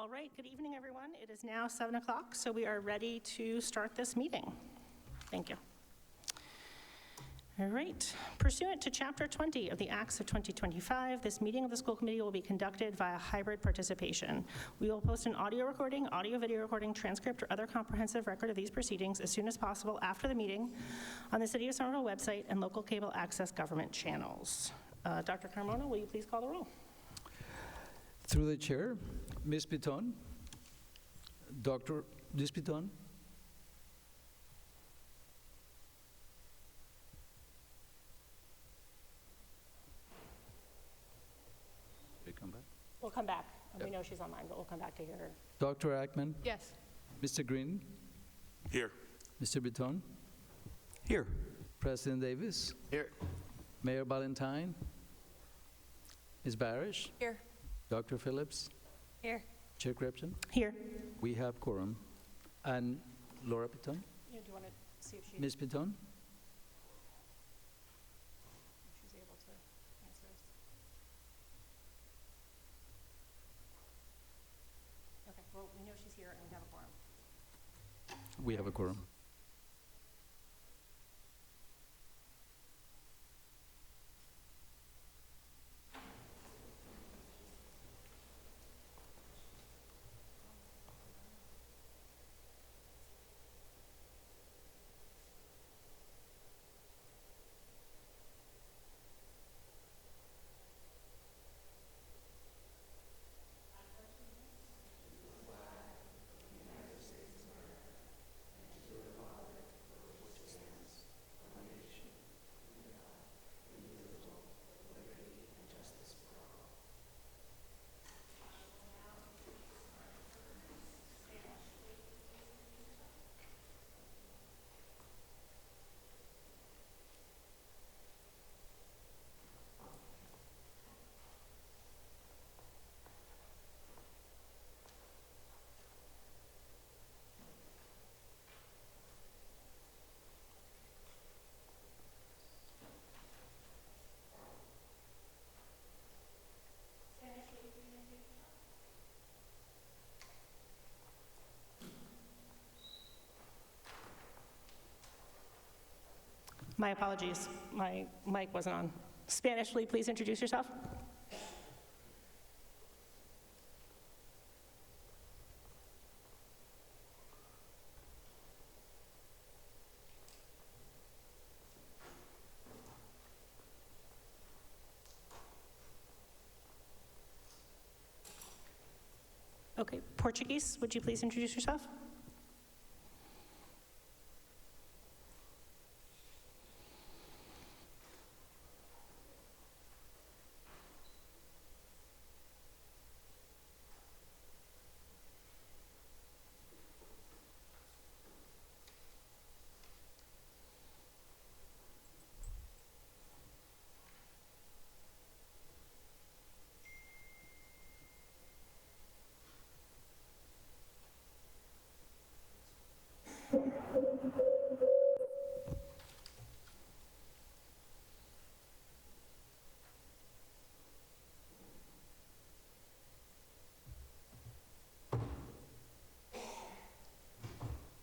All right, good evening, everyone. It is now 7 o'clock, so we are ready to start this meeting. Thank you. All right. Pursuant to Chapter 20 of the Acts of 2025, this meeting of the school committee will be conducted via hybrid participation. We will post an audio recording, audio-video recording, transcript, or other comprehensive record of these proceedings as soon as possible after the meeting on the City of Somerville website and local cable access government channels. Dr. Carmona, will you please call the roll? Through the chair, Ms. Piton, Dr. Piton. Come back. We'll come back. Yep. We know she's online, but we'll come back to hear her. Dr. Ackman, Yes. Mr. Green, Here. Mr. Piton, Here. President Davis, Here. Mayor Ballantyne, Ms. Barish, Here. Dr. Phillips, Here. Chair Crepton. Here. We have quorum. And Laura Piton, Do you want to see if Ms. Piton, she's able to answer us? Okay, well, we know she's here and we have a quorum. we have a quorum. My apologies, my mic wasn't on. Spanish, will you please introduce yourself? Okay, Portuguese, would you please introduce yourself?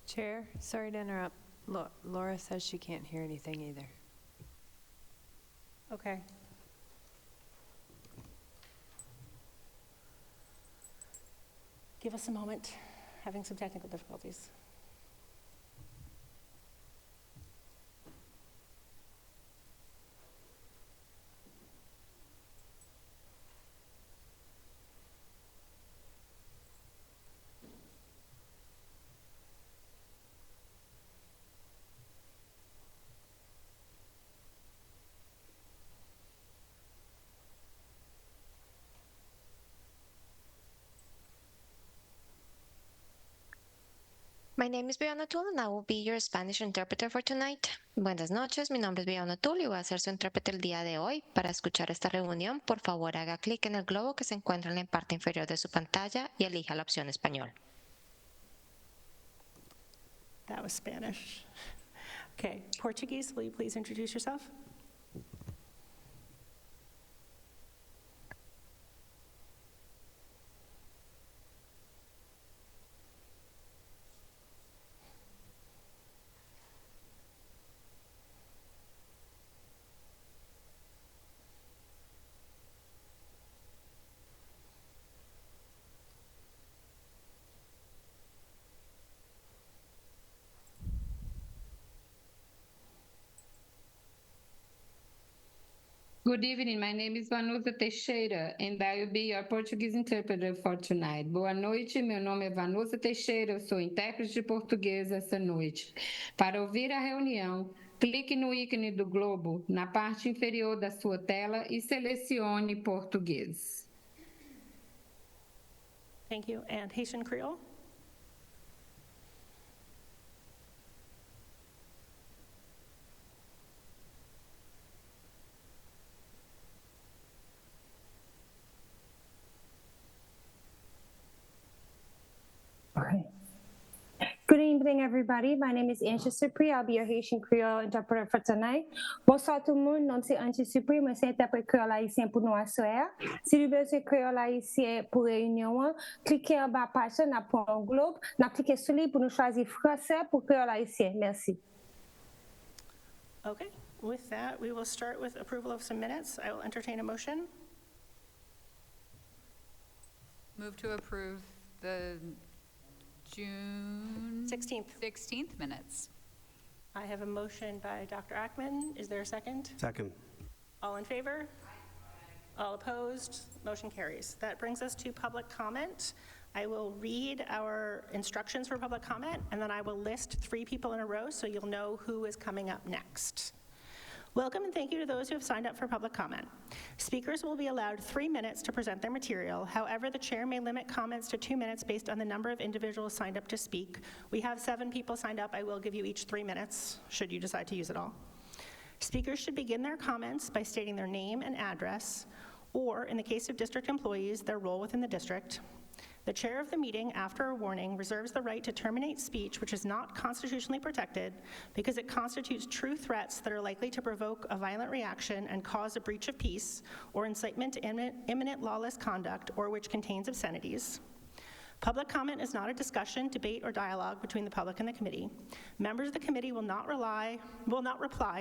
Chair, sorry to interrupt. Laura says she can't hear anything either. Okay. Give us a moment, having some technical difficulties. My name is Biona Tul and I will be your Spanish interpreter for tonight. Buenas noches, mi nombre es Biona Tul y voy a ser su intérprete el día de hoy. Para escuchar esta reunión, por favor haga clic en el globo que se encuentra en la parte inferior de su pantalla y elija la opción español. That was Spanish. Okay, Portuguese, will you please introduce yourself? Good evening. My name is Vanusa Teixeira, and I will be your Portuguese interpreter for tonight. Boa noite. Meu nome é Vanusa Teixeira. Eu sou intérprete de português essa noite. Para ouvir a reunião, clique no ícone do globo na parte inferior da sua tela e selecione português. Thank you. And Haitian Creole? Okay. Good evening, everybody. My name is Angie Supri. I'll be your Haitian Creole interpreter for tonight. Bonsoir tout le monde. Nom c'est Angie Supri. Moi, c'est interprète créole haïtien pour nous à soir. Si vous besoin créole haïtien pour réunion, cliquez en bas page, n'a pour un globe, n'a cliqué sur lui pour nous choisir français pour créole haïtien. Merci. Okay. With that, we will start with approval of some minutes. I will entertain a motion. Move to approve the June 16th minutes. I have a motion by Dr. Ackman. Is there a second? Second. All in favor? All opposed? Motion carries. That brings us to public comment. I will read our instructions for public comment, and then I will list 3 people in a row so you'll know who is coming up next. Welcome and thank you to those who have signed up for public comment. Speakers will be allowed 3 minutes to present their material. However, the chair may limit comments to 2 minutes based on the number of individuals signed up to speak. We have 7 people signed up. I will give you each 3 minutes, should you decide to use it all. Speakers should begin their comments by stating their name and address, or in the case of district employees, their role within the district. The chair of the meeting, after a warning, reserves the right to terminate speech which is not constitutionally protected because it constitutes true threats that are likely to provoke a violent reaction and cause a breach of peace or incitement to imminent lawless conduct or which contains obscenities. Public comment is not a discussion, debate, or dialogue between the public and the committee. Members of the committee will not reply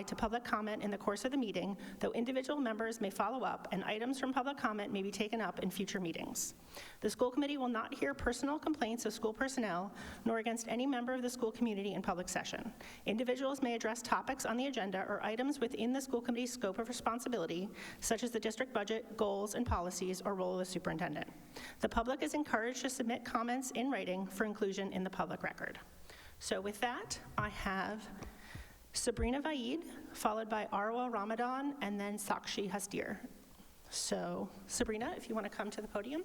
to public comment in the course of the meeting, though individual members may follow up, and items from public comment may be taken up in future meetings. The school committee will not hear personal complaints of school personnel, nor against any member of the school community in public session. Individuals may address topics on the agenda or items within the school committee's scope of responsibility, such as the district budget, goals, and policies, or role of the superintendent. The public is encouraged to submit comments in writing for inclusion in the public record. So with that, I have Sabrina Vaid, followed by Arwa Ramadan, and then Sakshi Hastir. So Sabrina, if you want to come to the podium.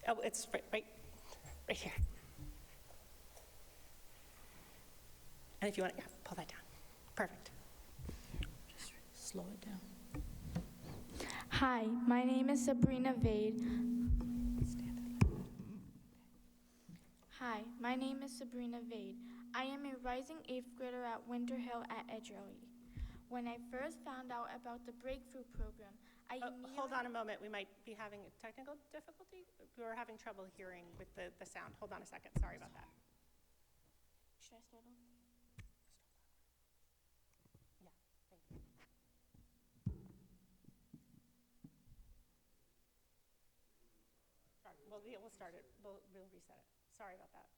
Oh, it's right here. And if you want to, pull that down. Perfect. Just slow it down. Hi, my name is Sabrina Vaid. Hi, my name is Sabrina Vaid. I am a rising 8th grader at Winter Hill at Edgerly. When I first found out about the Breakthrough Program, I immediately... Hold on a moment, we might be having a technical difficulty. We're having trouble hearing with the sound. Hold on a second, sorry about that. Should I start over? Yeah, thank you. Sorry, we'll start it, we'll reset it. Sorry about that.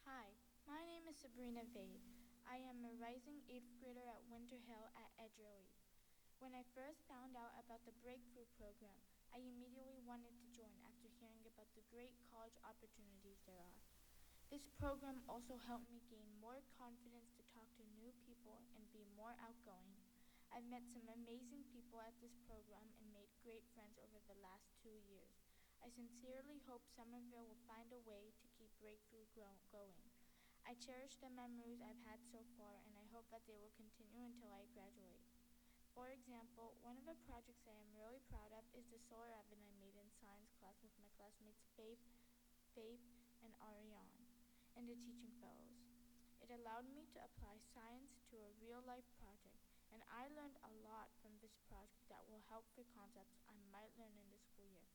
Hi, my name is Sabrina Vaid. I am a rising 8th grader at Winter Hill at Edgerly. When I first found out about the Breakthrough Program, I immediately wanted to join after hearing about the great college opportunities there are. This program also helped me gain more confidence to talk to new people and be more outgoing. I've met some amazing people at this program and made great friends over the last 2 years. I sincerely hope Somerville will find a way to keep Breakthrough going. I cherish the memories I've had so far, and I hope that they will continue until I graduate. For example, one of the projects I am really proud of is the solar oven I made in science class with my classmates Faith, and Ariane, and the teaching fellows. It allowed me to apply science to a real-life project, and I learned a lot from this project that will help for concepts I might learn in the school year.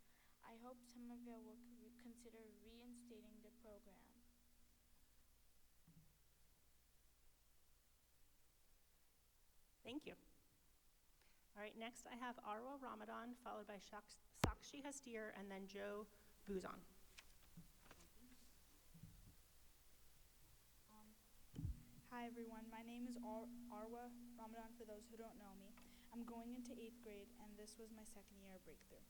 I hope Somerville will consider reinstating the program. Thank you. All right, next I have Arwa Ramadan, followed by Sakshi Hastir, and then Joe Buzon. Hi everyone, my name is Arwa Ramadan for those who don't know me. I'm going into 8th grade and this was my second year of Breakthrough.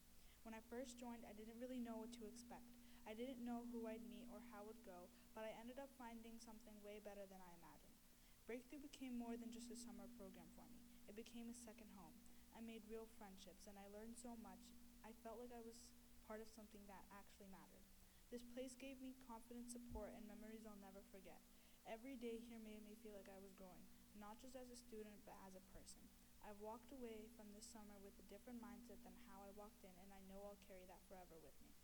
When I first joined, I didn't really know what to expect. I didn't know who I'd meet or how it would go, but I ended up finding something way better than I imagined. Breakthrough became more than just a summer program for me. It became a second home. I made real friendships and I learned so much. I felt like I was part of something that actually mattered. This place gave me confidence, support, and memories I'll never forget. Every day here made me feel like I was growing, not just as a student, but as a person. I've walked away from this summer with a different mindset than how I walked in, and I know I'll carry that forever with me.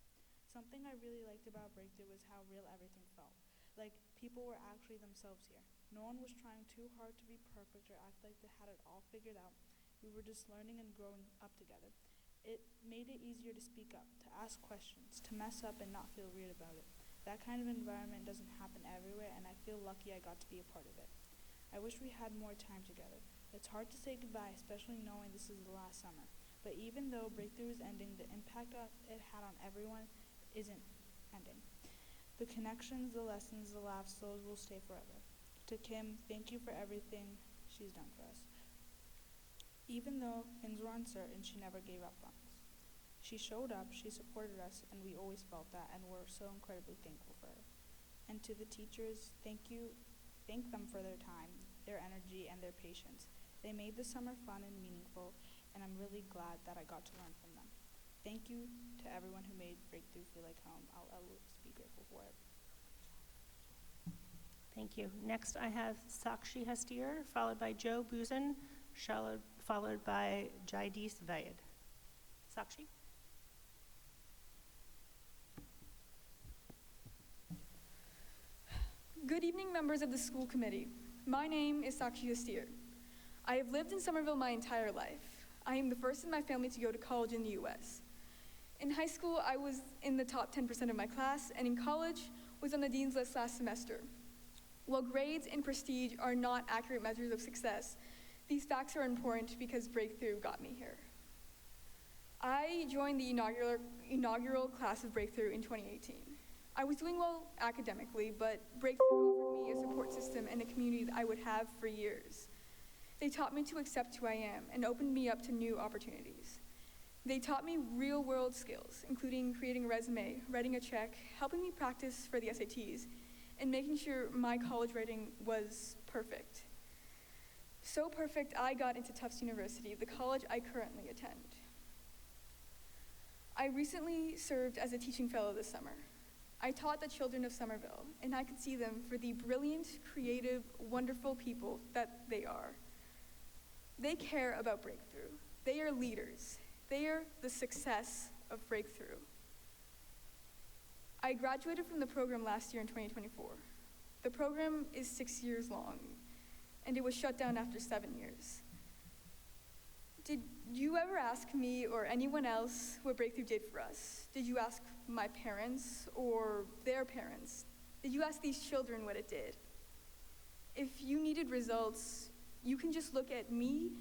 Something I really liked about Breakthrough was how real everything felt. Like people were actually themselves here. No one was trying too hard to be perfect or act like they had it all figured out. We were just learning and growing up together. It made it easier to speak up, to ask questions, to mess up and not feel weird about it. That kind of environment doesn't happen everywhere, and I feel lucky I got to be a part of it. I wish we had more time together. It's hard to say goodbye, especially knowing this is the last summer. But even though Breakthrough is ending, the impact it had on everyone isn't ending. The connections, the lessons, the laughs, those will stay forever. To Kim, thank you for everything she's done for us. Even though things were uncertain, she never gave up on us. She showed up, she supported us, and we always felt that, and we're so incredibly thankful for her. And to the teachers, thank them for their time, their energy, and their patience. They made the summer fun and meaningful, and I'm really glad that I got to learn from them. Thank you to everyone who made Breakthrough feel like home. I'll always be grateful for it. Thank you. Next, I have Sakshi Hastir, followed by Joe Buzon, followed by Jaidis Vayed. Sakshi? Good evening, members of the school committee. My name is Sakshi Hastir. I have lived in Somerville my entire life. I am the first in my family to go to college in the U.S. In high school, I was in the top 10% of my class, and in college, was on the dean's list last semester. While grades and prestige are not accurate measures of success, these facts are important because Breakthrough got me here. I joined the inaugural class of Breakthrough in 2018. I was doing well academically, but Breakthrough offered me a support system and a community that I would have for years. They taught me to accept who I am and opened me up to new opportunities. They taught me real-world skills, including creating a resume, writing a check, helping me practice for the SATs, and making sure my college writing was perfect. So perfect, I got into Tufts University, the college I currently attend. I recently served as a teaching fellow this summer. I taught the children of Somerville, and I could see them for the brilliant, creative, wonderful people that they are. They care about Breakthrough. They are leaders. They are the success of Breakthrough. I graduated from the program last year in 2024. The program is 6 years long, and it was shut down after 7 years. Did you ever ask me or anyone else what Breakthrough did for us? Did you ask my parents or their parents? Did you ask these children what it did? If you needed results, you can just look at me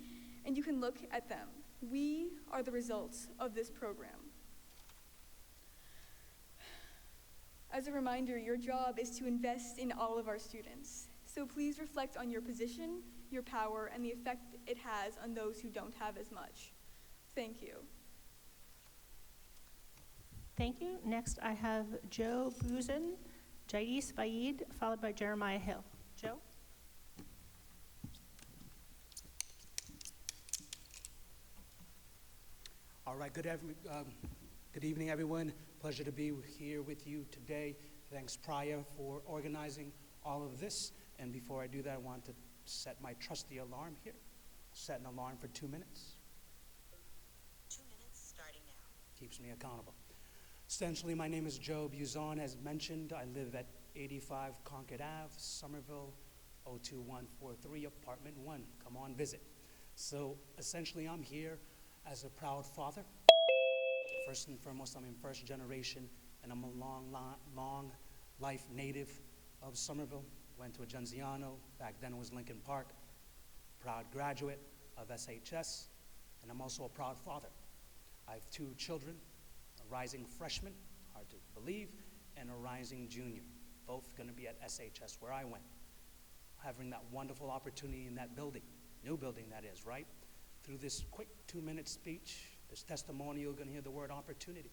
and you can look at them. We are the results of this program. As a reminder, your job is to invest in all of our students. So please reflect on your position, your power, and the effect it has on those who don't have as much. Thank you. Thank you. Next, I have Joe Buzon, Jaidis Vayed, followed by Jeremiah Hill. Joe? All right, good evening, everyone. Pleasure to be here with you today. Thanks, Priya, for organizing all of this. And before I do that, I want to set my trusty alarm here. Set an alarm for 2 minutes. 2 minutes starting now. Keeps me accountable. Essentially, my name is Joe Buzon. As mentioned, I live at 85 Concord Ave, Somerville, 02143, apartment 1. Come on, visit. So essentially, I'm here as a proud father First and foremost, I'm in first generation, and I'm a long life native of Somerville. Went to Agenziano, back then it was Lincoln Park. Proud graduate of SHS, and I'm also a proud father. I have 2 children, a rising freshman, hard to believe, and a rising junior, both gonna be at SHS where I went. Having that wonderful opportunity in that building, new building that is, right? Through this quick 2-minute speech, this testimonial, you're gonna hear the word opportunity.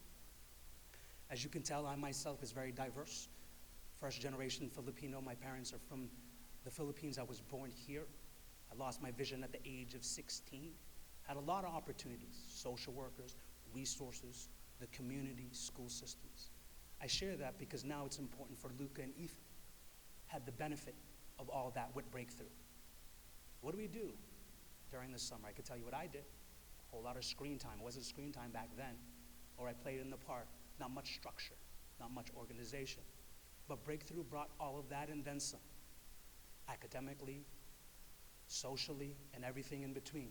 As you can tell, I myself is very diverse. First generation Filipino, my parents are from the Philippines. I was born here. I lost my vision at the age of 16. Had a lot of opportunities, social workers, resources, the community, school systems. I share that because now it's important for Luca and Ethan. Had the benefit of all that with Breakthrough. What do we do during the summer? I could tell you what I did. A whole lot of screen time. It wasn't screen time back then. Or I played in the park. Not much structure, not much organization. But Breakthrough brought all of that and then some. Academically, socially, and everything in between.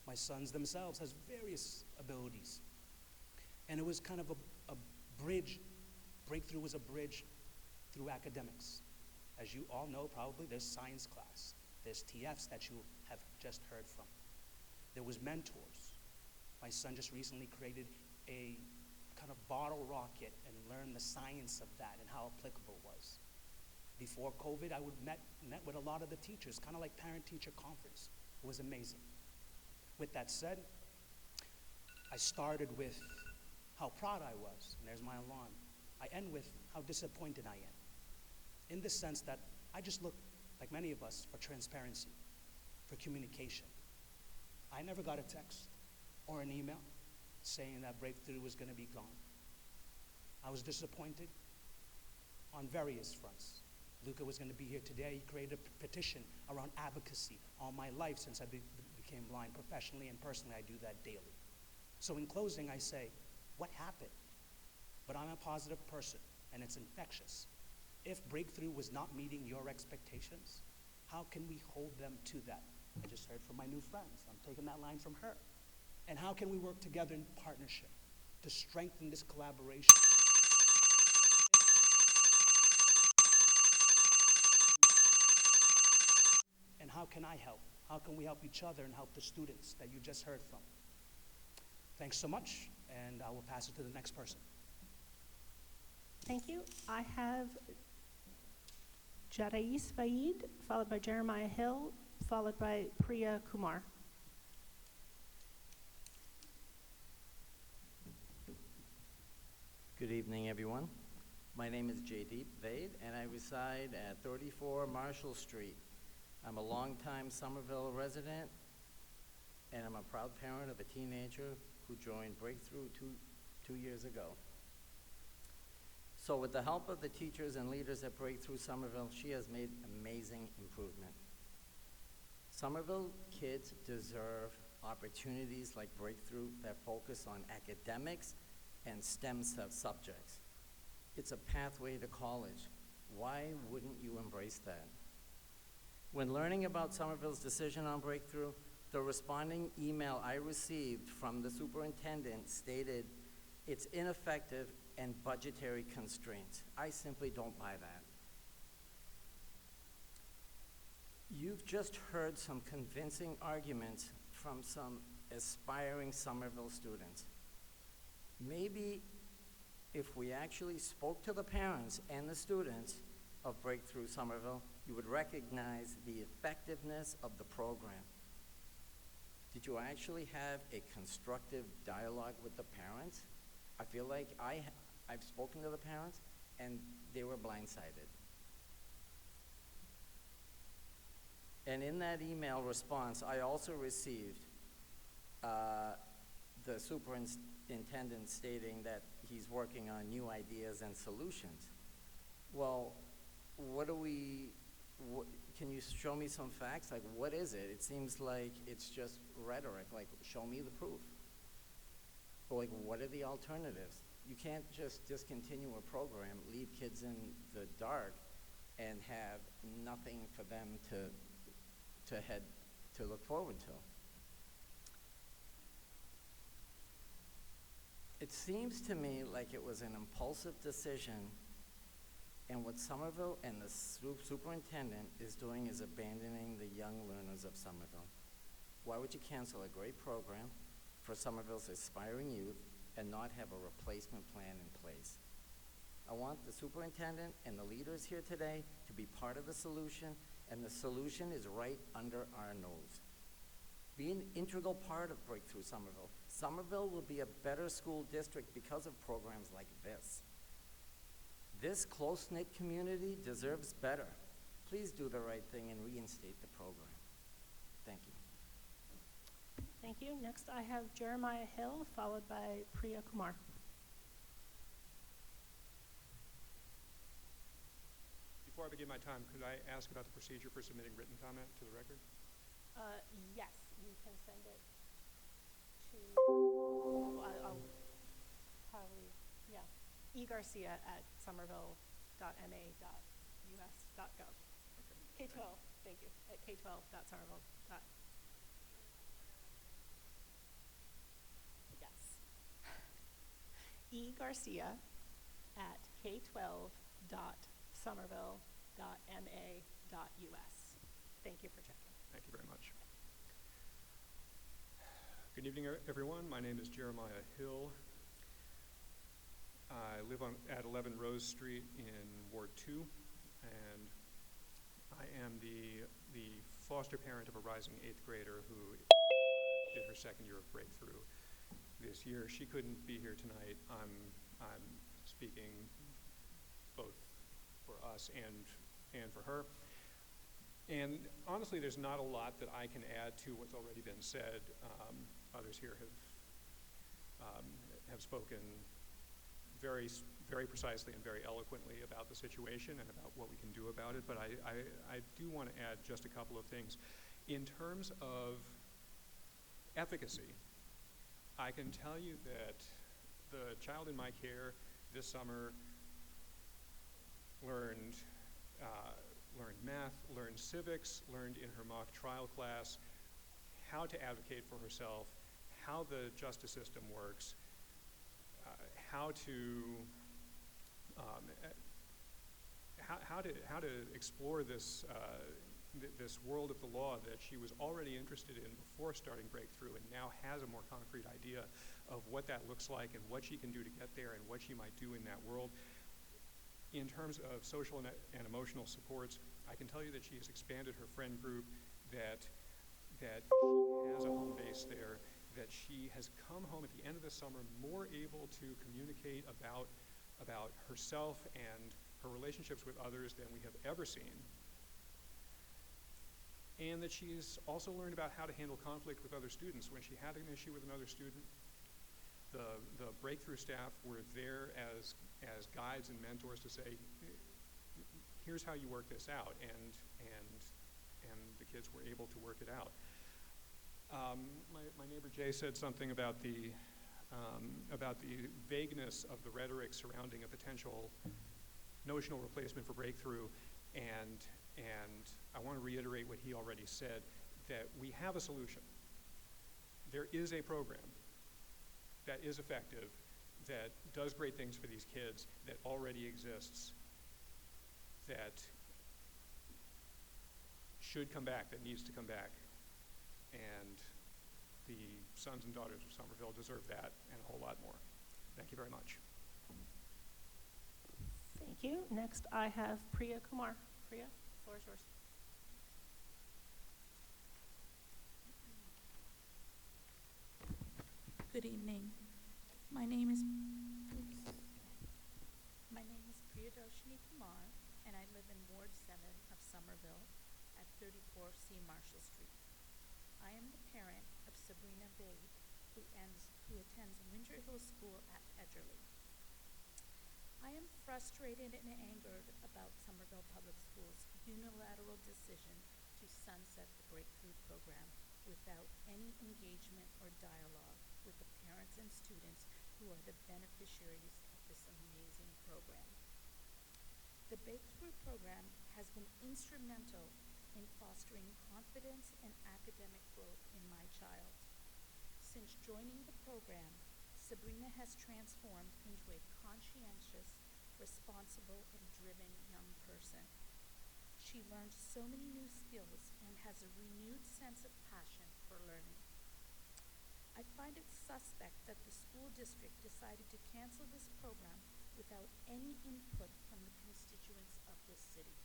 My sons themselves has various abilities. And it was kind of a bridge. Breakthrough was a bridge through academics. As you all know, probably, there's science class. There's TFs that you have just heard from. There was mentors. My son just recently created a kind of bottle rocket and learned the science of that and how applicable it was. Before COVID, I would met with a lot of the teachers, kind of like parent-teacher conference. It was amazing. With that said, I started with how proud I was, and there's my alarm. I end with how disappointed I am, in the sense that I just look, like many of us, for transparency, for communication. I never got a text or an email saying that Breakthrough was going to be gone. I was disappointed on various fronts. Luca was going to be here today. He created a petition around advocacy all my life since I became blind. Professionally and personally, I do that daily. So in closing, I say, what happened? But I'm a positive person, and it's infectious. If Breakthrough was not meeting your expectations, how can we hold them to that? I just heard from my new friends. I'm taking that line from her. And how can we work together in partnership to strengthen this collaboration? And how can I help? How can we help each other and help the students that you just heard from? Thanks so much, and I will pass it to the next person. Thank you. I have Jarais Vaid, followed by Jeremiah Hill, followed by Priya Kumar. Good evening, everyone. My name is Jaydeep Vaid, and I reside at 34 Marshall Street. I'm a longtime Somerville resident, and I'm a proud parent of a teenager who joined Breakthrough two years ago. So with the help of the teachers and leaders at Breakthrough Somerville, she has made amazing improvement. Somerville kids deserve opportunities like Breakthrough that focus on academics and STEM subjects. It's a pathway to college. Why wouldn't you embrace that? When learning about Somerville's decision on Breakthrough, the responding email I received from the superintendent stated it's ineffective and budgetary constraints. I simply don't buy that. You've just heard some convincing arguments from some aspiring Somerville students. Maybe if we actually spoke to the parents and the students of Breakthrough Somerville, you would recognize the effectiveness of the program. Did you actually have a constructive dialogue with the parents? I feel like I've spoken to the parents and they were blindsided. And in that email response, I also received the superintendent stating that he's working on new ideas and solutions. Well, can you show me some facts? Like, what is it? It seems like it's just rhetoric. Like, show me the proof. Or like, what are the alternatives? You can't just discontinue a program, leave kids in the dark, and have nothing for them to look forward to. It seems to me like it was an impulsive decision, and what Somerville and the superintendent is doing is abandoning the young learners of Somerville. Why would you cancel a great program for Somerville's aspiring youth and not have a replacement plan in place? I want the superintendent and the leaders here today to be part of the solution, and the solution is right under our nose. Be an integral part of Breakthrough Somerville. Somerville will be a better school district because of programs like this. This close-knit community deserves better. Please do the right thing and reinstate the program. Thank you. Thank you. Next, I have Jeremiah Hill, followed by Priya Kumar. Before I begin my time, could I ask about the procedure for submitting written comment to the record? Yes, you can send it to, I'll probably, yeah, egarcia@somerville.ma.us.gov. K-12, thank you, at k12.somerville. Yes. egarcia@k12.somerville.ma.us. Thank you for checking. Thank you very much. Good evening, everyone. My name is Jeremiah Hill. I live at 11 Rose Street in Ward 2, and I am the foster parent of a rising 8th grader who did her second year of Breakthrough this year. She couldn't be here tonight. I'm speaking both for us and for her. And honestly, there's not a lot that I can add to what's already been said. Others here have spoken very precisely and very eloquently about the situation and about what we can do about it. But I do want to add just a couple of things. In terms of efficacy, I can tell you that the child in my care this summer learned math, learned civics, learned in her mock trial class how to advocate for herself, how the justice system works, how to explore this world of the law that she was already interested in before starting Breakthrough, and now has a more concrete idea of what that looks like and what she can do to get there and what she might do in that world. In terms of social and emotional supports, I can tell you that she has expanded her friend group, that she has a home base there, that she has come home at the end of the summer more able to communicate about herself and her relationships with others than we have ever seen. And that she's also learned about how to handle conflict with other students. When she had an issue with another student, the Breakthrough staff were there as guides and mentors to say, here's how you work this out, and the kids were able to work it out. My neighbor Jay said something about the vagueness of the rhetoric surrounding a potential notional replacement for Breakthrough, and I want to reiterate what he already said, that we have a solution. There is a program that is effective, that does great things for these kids, that already exists, that should come back, that needs to come back. And the sons and daughters of Somerville deserve that and a whole lot more. Thank you very much. Thank you. Next, I have Priya Kumar. Priya, the floor is yours. Good evening. My name is Priyadarshini Kumar, and I live in Ward 7 of Somerville at 34 C. Marshall Street. I am the parent of Sabrina Vade, who attends Winter Hill School at Edgerly. I am frustrated and angered about Somerville Public Schools' unilateral decision to sunset the Breakthrough program without any engagement or dialogue with the parents and students who are the beneficiaries of this amazing program. The Breakthrough program has been instrumental in fostering confidence and academic growth in my child. Since joining the program, Sabrina has transformed into a conscientious, responsible, and driven young person. She learned so many new skills and has a renewed sense of passion for learning. I find it suspect that the school district decided to cancel this program without any input from the constituents of this city.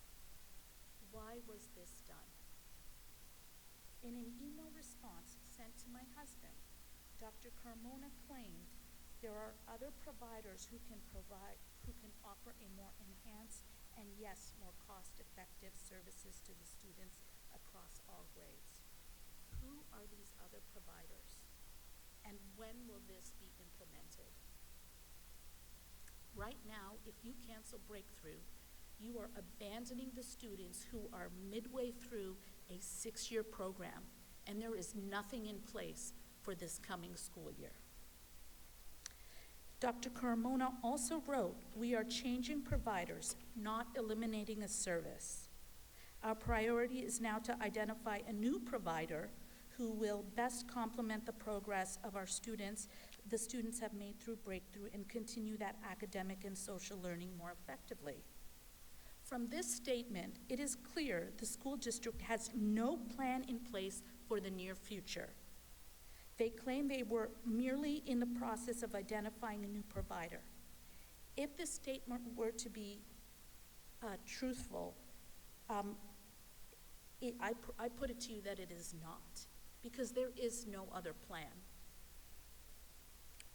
Why was this done? In an email response sent to my husband, Dr. Carmona claimed there are other providers who can offer a more enhanced and yes, more cost-effective services to the students across all grades. Who are these other providers? And when will this be implemented? Right now, if you cancel Breakthrough, you are abandoning the students who are midway through a 6-year program, and there is nothing in place for this coming school year. Dr. Carmona also wrote, "We are changing providers, not eliminating a service. Our priority is now to identify a new provider who will best complement the progress of our students, the students have made through Breakthrough, and continue that academic and social learning more effectively." From this statement, it is clear the school district has no plan in place for the near future. They claim they were merely in the process of identifying a new provider. If this statement were to be truthful, I put it to you that it is not, because there is no other plan.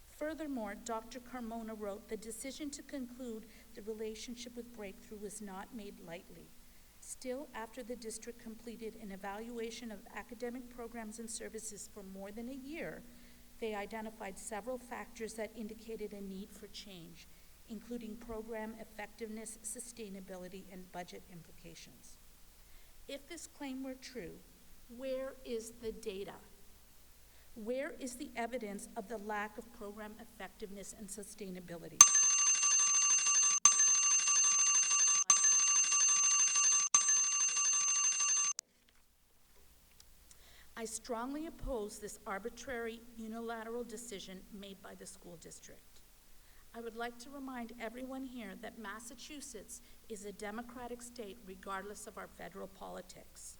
Furthermore, Dr. Carmona wrote, "The decision to conclude the relationship with Breakthrough was not made lightly. Still, after the district completed an evaluation of academic programs and services for more than a year, they identified several factors that indicated a need for change, including program effectiveness, sustainability, and budget implications." If this claim were true, where is the data? Where is the evidence of the lack of program effectiveness and sustainability? I strongly oppose this arbitrary, unilateral decision made by the school district. I would like to remind everyone here that Massachusetts is a democratic state regardless of our federal politics.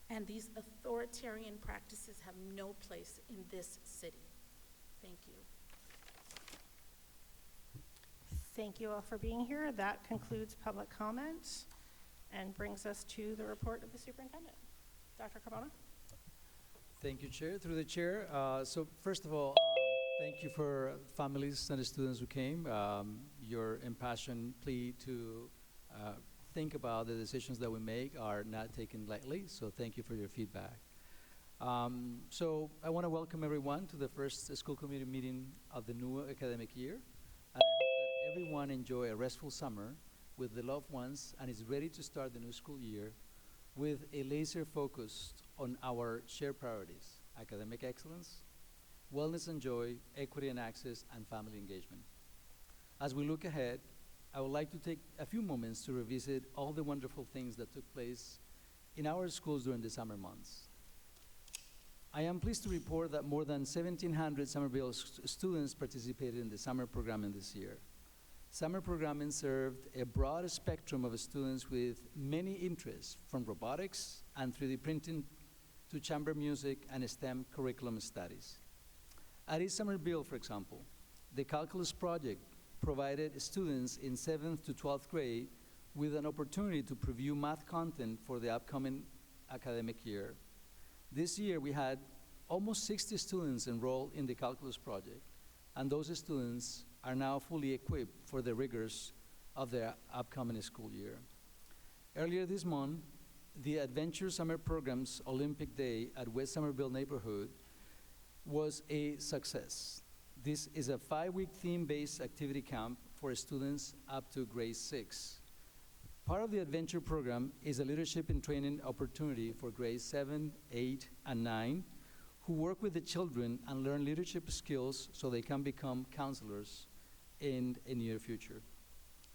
And these authoritarian practices have no place in this city. Thank you. Thank you all for being here. That concludes public comment and brings us to the report of the superintendent. Dr. Carmona? Thank you, Chair. Through the Chair. So first of all, thank you for families and the students who came. Your impassioned plea to think about the decisions that we make are not taken lightly, so thank you for your feedback. So I want to welcome everyone to the first school committee meeting of the new academic year. And I hope that everyone enjoy a restful summer with the loved ones and is ready to start the new school year with a laser focus on our shared priorities: academic excellence, wellness and joy, equity and access, and family engagement. As we look ahead, I would like to take a few moments to revisit all the wonderful things that took place in our schools during the summer months. I am pleased to report that more than 1,700 Somerville students participated in the summer programming this year. Summer programming served a broad spectrum of students with many interests, from robotics and 3D printing to chamber music and STEM curriculum studies. At East Somerville, for example, the Calculus Project provided students in 7th to 12th grade with an opportunity to preview math content for the upcoming academic year. This year, we had almost 60 students enrolled in the Calculus Project, and those students are now fully equipped for the rigors of the upcoming school year. Earlier this month, the Adventure Summer Program's Olympic Day at West Somerville neighborhood was a success. This is a 5-week theme-based activity camp for students up to grade 6. Part of the Adventure program is a leadership and training opportunity for grades 7, 8, and 9 who work with the children and learn leadership skills so they can become counselors in a near future.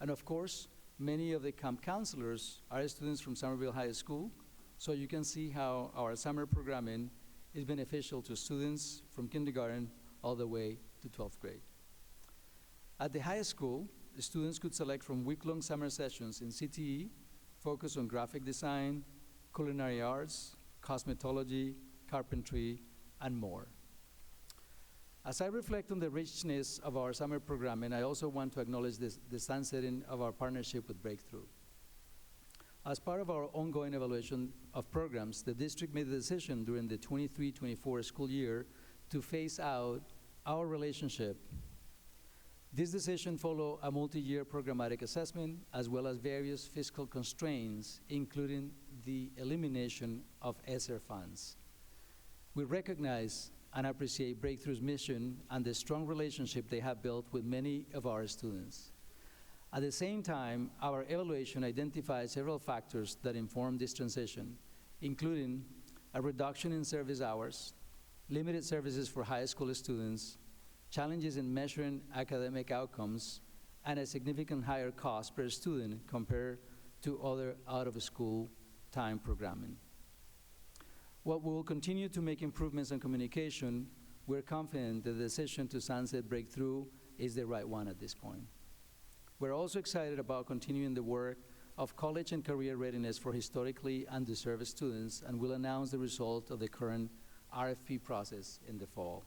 And of course, many of the camp counselors are students from Somerville High School, so you can see how our summer programming is beneficial to students from kindergarten all the way to 12th grade. At the high school, the students could select from week-long summer sessions in CTE, focused on graphic design, culinary arts, cosmetology, carpentry, and more. As I reflect on the richness of our summer programming, I also want to acknowledge the sunsetting of our partnership with Breakthrough. As part of our ongoing evaluation of programs, the district made the decision during the 23-24 school year to phase out our relationship. This decision followed a multi-year programmatic assessment as well as various fiscal constraints, including the elimination of ESSER funds. We recognize and appreciate Breakthrough's mission and the strong relationship they have built with many of our students. At the same time, our evaluation identified several factors that inform this transition, including a reduction in service hours, limited services for high school students, challenges in measuring academic outcomes, and a significant higher cost per student compared to other out-of-school time programming. While we will continue to make improvements in communication, we're confident the decision to sunset Breakthrough is the right one at this point. We're also excited about continuing the work of college and career readiness for historically underserved students, and will announce the result of the current RFP process in the fall.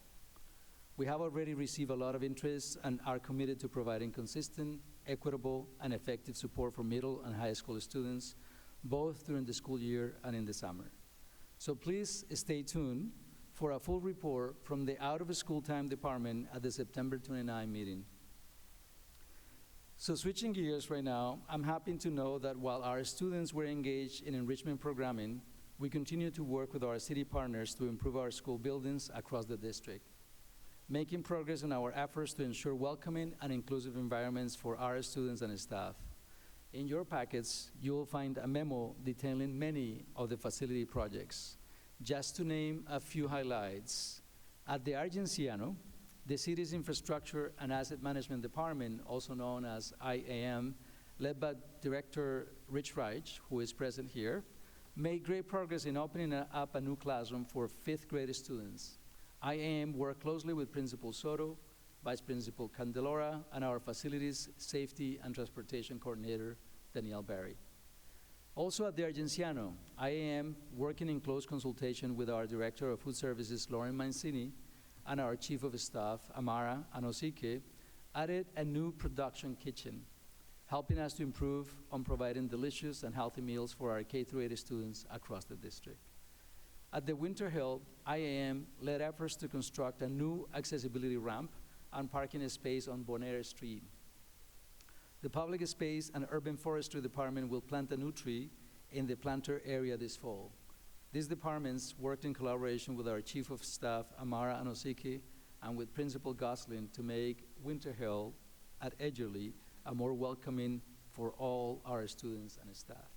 We have already received a lot of interest and are committed to providing consistent, equitable, and effective support for middle and high school students, both during the school year and in the summer. So please stay tuned for a full report from the out-of-school time department at the September 29 meeting. So switching gears right now, I'm happy to know that while our students were engaged in enrichment programming, we continue to work with our city partners to improve our school buildings across the district, making progress in our efforts to ensure welcoming and inclusive environments for our students and staff. In your packets, you will find a memo detailing many of the facility projects. Just to name a few highlights, at the Argenciano, the city's Infrastructure and Asset Management Department, also known as IAM, led by Director Rich Reich, who is present here, made great progress in opening up a new classroom for 5th grade students. IAM worked closely with Principal Soto, Vice Principal Candelora, and our Facilities, Safety, and Transportation Coordinator, Danielle Barry. Also at the Argenciano, IAM, working in close consultation with our Director of Food Services, Lauren Mancini, and our Chief of Staff, Amara Anosike, added a new production kitchen, helping us to improve on providing delicious and healthy meals for our K-8 students across the district. At the Winter Hill, IAM led efforts to construct a new accessibility ramp and parking space on Bonaire Street. The Public Space and Urban Forestry Department will plant a new tree in the planter area this fall. These departments worked in collaboration with our Chief of Staff, Amara Anosike, and with Principal Goslin to make Winter Hill at Edgerly a more welcoming for all our students and staff.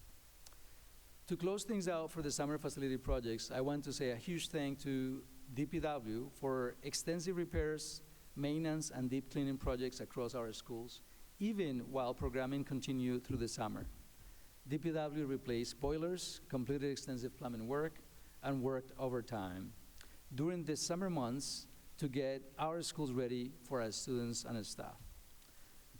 To close things out for the summer facility projects, I want to say a huge thank to DPW for extensive repairs, maintenance, and deep cleaning projects across our schools, even while programming continued through the summer. DPW replaced boilers, completed extensive plumbing work, and worked overtime during the summer months to get our schools ready for our students and our staff.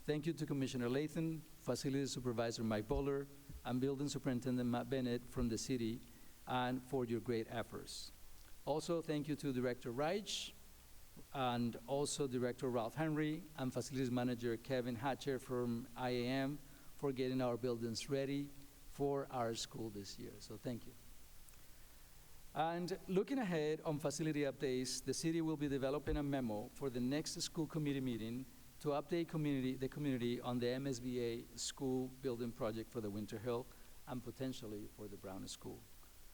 Thank you to Commissioner Lathan, Facilities Supervisor Mike Bowler, and Building Superintendent Matt Bennett from the city, and for your great efforts. Also, thank you to Director Reich, and also Director Ralph Henry, and Facilities Manager Kevin Hatcher from IAM for getting our buildings ready for our school this year. So thank you. And looking ahead on facility updates, the city will be developing a memo for the next school committee meeting to update the community on the MSBA school building project for the Winter Hill and potentially for the Brown School.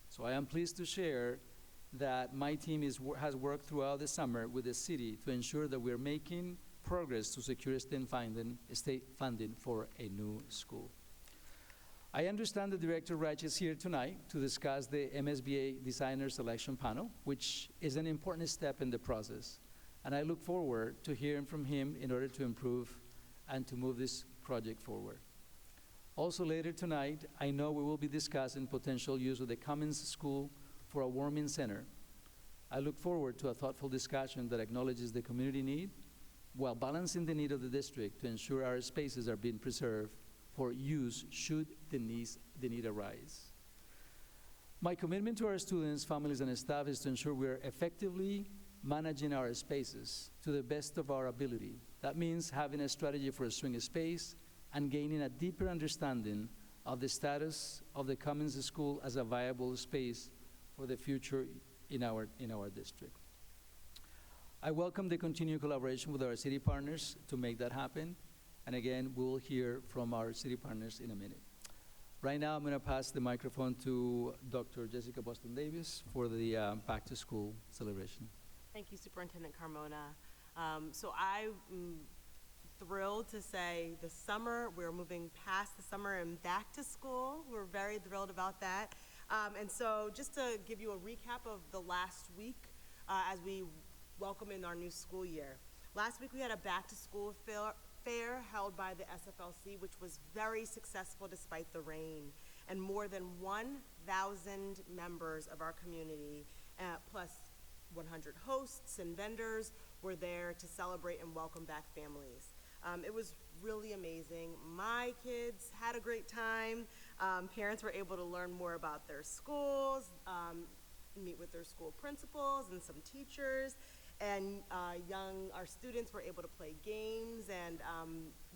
So I am pleased to share that my team has worked throughout the summer with the city to ensure that we're making progress to secure state funding for a new school. I understand the Director Reich is here tonight to discuss the MSBA Designer Selection Panel, which is an important step in the process. And I look forward to hearing from him in order to improve and to move this project forward. Also later tonight, I know we will be discussing potential use of the Commons School for a warming center. I look forward to a thoughtful discussion that acknowledges the community need while balancing the need of the district to ensure our spaces are being preserved for use should the need arise. My commitment to our students, families, and staff is to ensure we are effectively managing our spaces to the best of our ability. That means having a strategy for a swing space and gaining a deeper understanding of the status of the Commons School as a viable space for the future in our district. I welcome the continued collaboration with our city partners to make that happen. And again, we will hear from our city partners in a minute. Right now, I'm going to pass the microphone to Dr. Jessica Boston Davis for the back to school celebration. Thank you, Superintendent Carmona. So I'm thrilled to say the summer, we're moving past the summer and back to school. We're very thrilled about that. And so just to give you a recap of the last week as we welcome in our new school year. Last week we had a back to school fair held by the SFLC, which was very successful despite the rain. And more than 1,000 members of our community, plus 100 hosts and vendors, were there to celebrate and welcome back families. It was really amazing. My kids had a great time. Parents were able to learn more about their schools, meet with their school principals and some teachers, and our students were able to play games and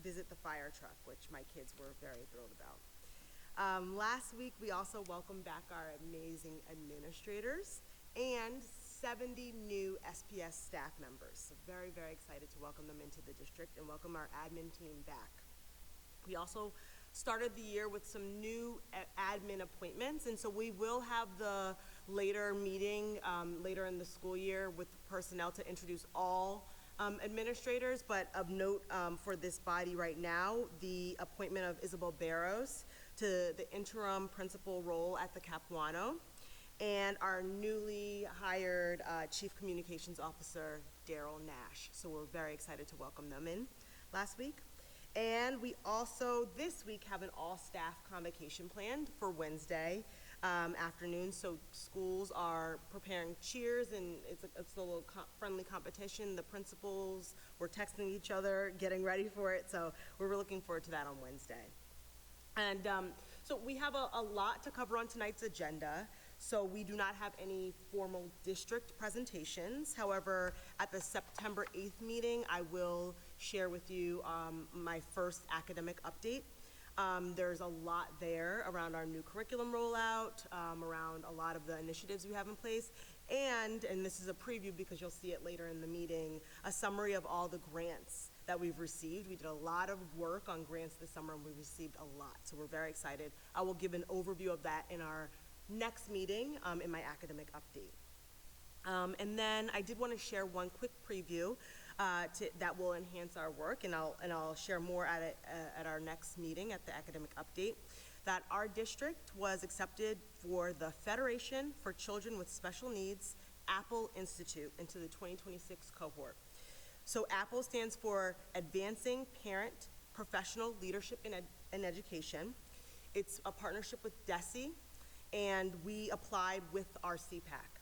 visit the fire truck, which my kids were very thrilled about. Last week, we also welcomed back our amazing administrators and 70 new SPS staff members. So very, very excited to welcome them into the district and welcome our admin team back. We also started the year with some new admin appointments, and so we will have the later meeting later in the school year with personnel to introduce all administrators, but of note for this body right now, the appointment of Isabel Barros to the interim principal role at the Capuano, and our newly hired Chief Communications Officer, Daryl Nash. So we're very excited to welcome them in last week. And we also, this week, have an all-staff convocation planned for Wednesday afternoon. So schools are preparing cheers, and it's a little friendly competition. The principals were texting each other, getting ready for it. So we're looking forward to that on Wednesday. And so we have a lot to cover on tonight's agenda. So we do not have any formal district presentations. However, at the September 8th meeting, I will share with you my first academic update. There's a lot there around our new curriculum rollout, around a lot of the initiatives we have in place, and this is a preview because you'll see it later in the meeting, a summary of all the grants that we've received. We did a lot of work on grants this summer and we received a lot, so we're very excited. I will give an overview of that in our next meeting in my academic update. And then I did want to share one quick preview that will enhance our work, and I'll share more at our next meeting at the academic update, that our district was accepted for the Federation for Children with Special Needs Apple Institute into the 2026 cohort. So APPLE stands for Advancing Parent Professional Leadership in Education. It's a partnership with DESE, and we applied with our CPAC.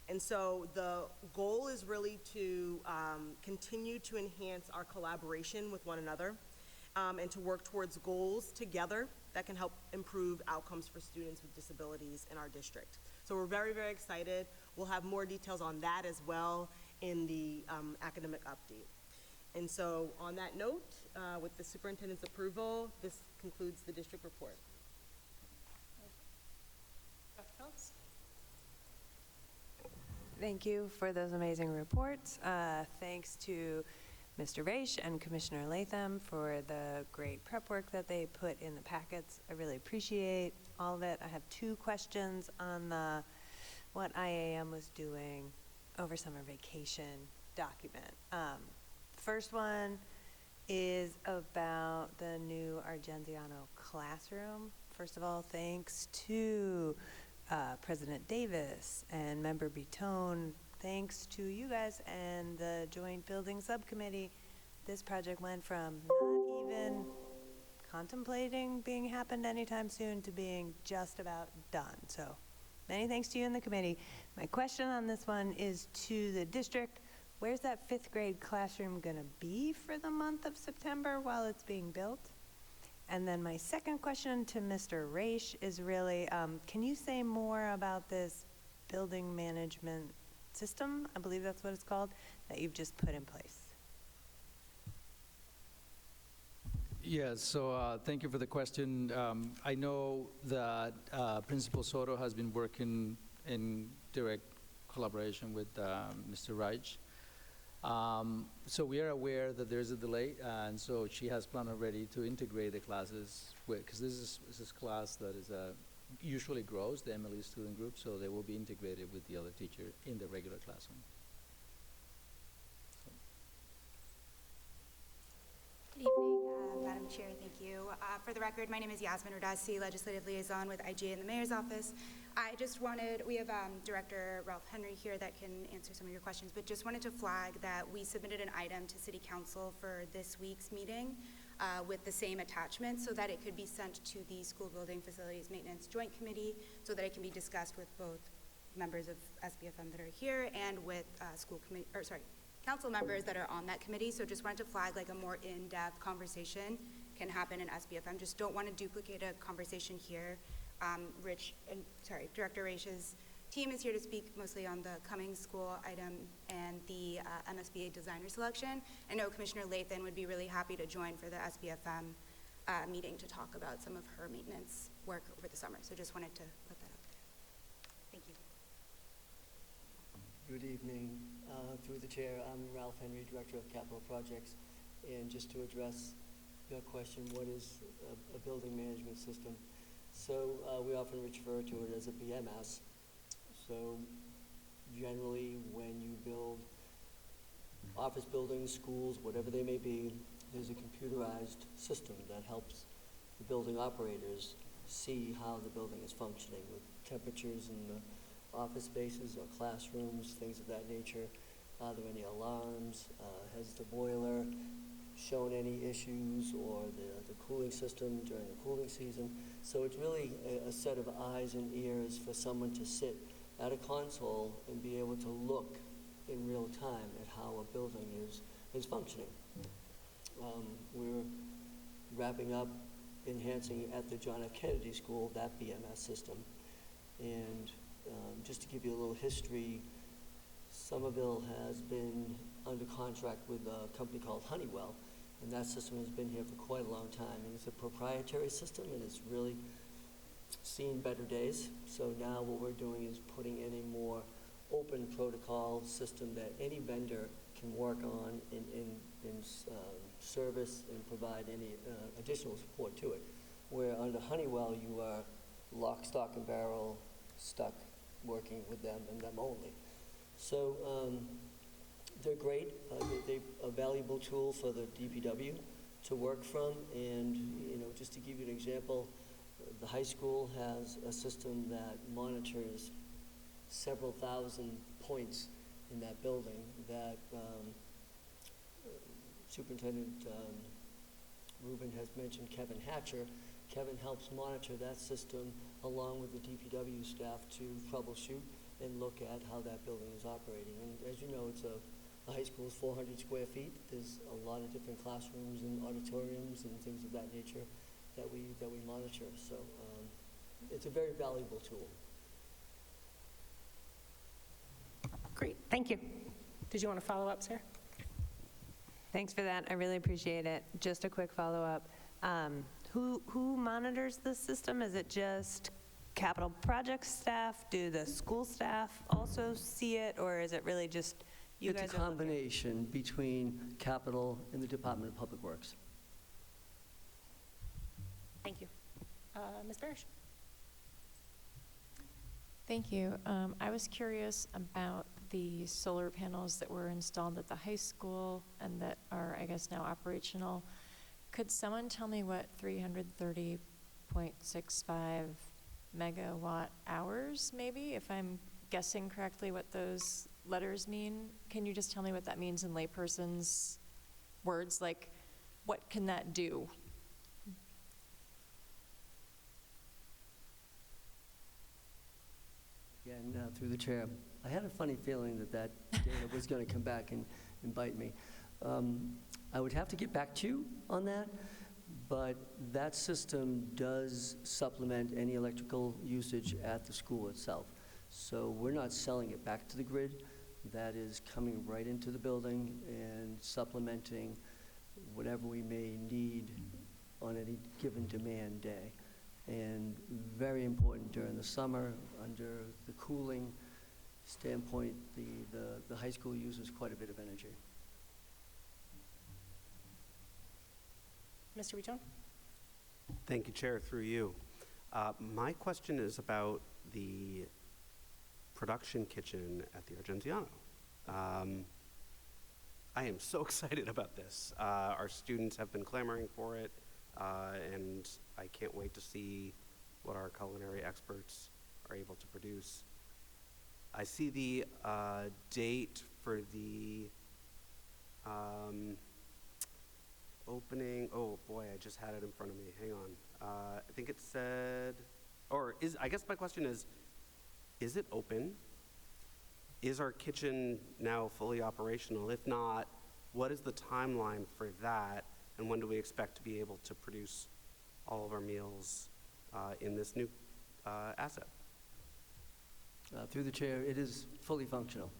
And so the goal is really to continue to enhance our collaboration with one another and to work towards goals together that can help improve outcomes for students with disabilities in our district. So we're very, very excited. We'll have more details on that as well in the academic update. And so on that note, with the superintendent's approval, this concludes the district report. Thank you for those amazing reports. Thanks to Mr. Raish and Commissioner Latham for the great prep work that they put in the packets. I really appreciate all of it. I have two questions on what IAM was doing over summer vacation document. First one is about the new Argenziano classroom. First of all, thanks to President Davis and Member Bitone, thanks to you guys and the Joint Building Subcommittee, this project went from not even contemplating being happened anytime soon to being just about done. So Many thanks to you and the committee. My question on this one is to the district. Where's that 5th grade classroom going to be for the month of September while it's being built? And then my second question to Mr. Raish is really, can you say more about this building management system, I believe that's what it's called, that you've just put in place? Yes, so thank you for the question. I know that Principal Soto has been working in direct collaboration with Mr. Raj. So we are aware that there's a delay, and so she has planned already to integrate the classes, because this is class that is usually grows, the MLE student group, so they will be integrated with the other teacher in the regular classroom. Good evening, Madam Chair, thank you. For the record, my name is Yasmin Radasi, Legislative Liaison with IGA in the Mayor's Office. We have Director Ralph Henry here that can answer some of your questions, but just wanted to flag that we submitted an item to City Council for this week's meeting with the same attachment so that it could be sent to the School Building Facilities Maintenance Joint Committee so that it can be discussed with both members of SBFM that are here and with council members that are on that committee. So just wanted to flag like a more in-depth conversation can happen in SBFM. Just don't want to duplicate a conversation here. Director Raish's team is here to speak mostly on the coming school item and the MSBA designer selection. I know Commissioner Lathan would be really happy to join for the SBFM meeting to talk about some of her maintenance work over the summer. So just wanted to put that out there. Thank you. Good evening. Through the chair, I'm Ralph Henry, Director of Capital Projects. And just to address your question, what is a building management system? So we often refer to it as a BMS. So generally when you build office buildings, schools, whatever they may be, there's a computerized system that helps the building operators see how the building is functioning with temperatures in the office spaces or classrooms, things of that nature. Are there any alarms? Has the boiler shown any issues, or the cooling system during the cooling season? So it's really a set of eyes and ears for someone to sit at a console and be able to look in real time at how a building is functioning. We're wrapping up enhancing at the John F. Kennedy School that BMS system. And just to give you a little history, Somerville has been under contract with a company called Honeywell, and that system has been here for quite a long time. And it's a proprietary system, and it's really seen better days. So now what we're doing is putting in a more open protocol system that any vendor can work on in service and provide any additional support to it. Where under Honeywell, you are lock, stock, and barrel stuck working with them and them only. So they're great. They're a valuable tool for the DPW to work from. And just to give you an example, the high school has a system that monitors several thousand points in that building that Superintendent Rubin has mentioned Kevin Hatcher. Kevin helps monitor that system along with the DPW staff to troubleshoot and look at how that building is operating. And as you know, it's the high school is 400 square feet. There's a lot of different classrooms and auditoriums and things of that nature that we monitor. So it's a very valuable tool. Great, thank you. Did you want to follow up, sir? Thanks for that. I really appreciate it. Just a quick follow-up. Who monitors this system? Is it just capital projects staff? Do the school staff also see it, or is it really just you guys? It's a combination between capital and the Department of Public Works. Thank you. Ms. Parrish. Thank you. I was curious about the solar panels that were installed at the high school and that are, I guess, now operational. Could someone tell me what 330.65 megawatt hours, maybe, if I'm guessing correctly what those letters mean? Can you just tell me what that means in layperson's words? Like, what can that do? And through the chair, I had a funny feeling that that data was going to come back and bite me. I would have to get back to you on that, but that system does supplement any electrical usage at the school itself. So we're not selling it back to the grid. That is coming right into the building and supplementing whatever we may need on any given demand day. And very important during the summer, under the cooling standpoint, the high school uses quite a bit of energy. Mr. Riton? Thank you, Chair, through you. My question is about the production kitchen at the Argenziano. I am so excited about this. Our students have been clamoring for it, and I can't wait to see what our culinary experts are able to produce. I see the date for the opening. Oh boy, I just had it in front of me. Hang on. I think it said, I guess my question is it open? Is our kitchen now fully operational? If not, what is the timeline for that? And when do we expect to be able to produce all of our meals in this new asset? Through the chair, it is fully functional.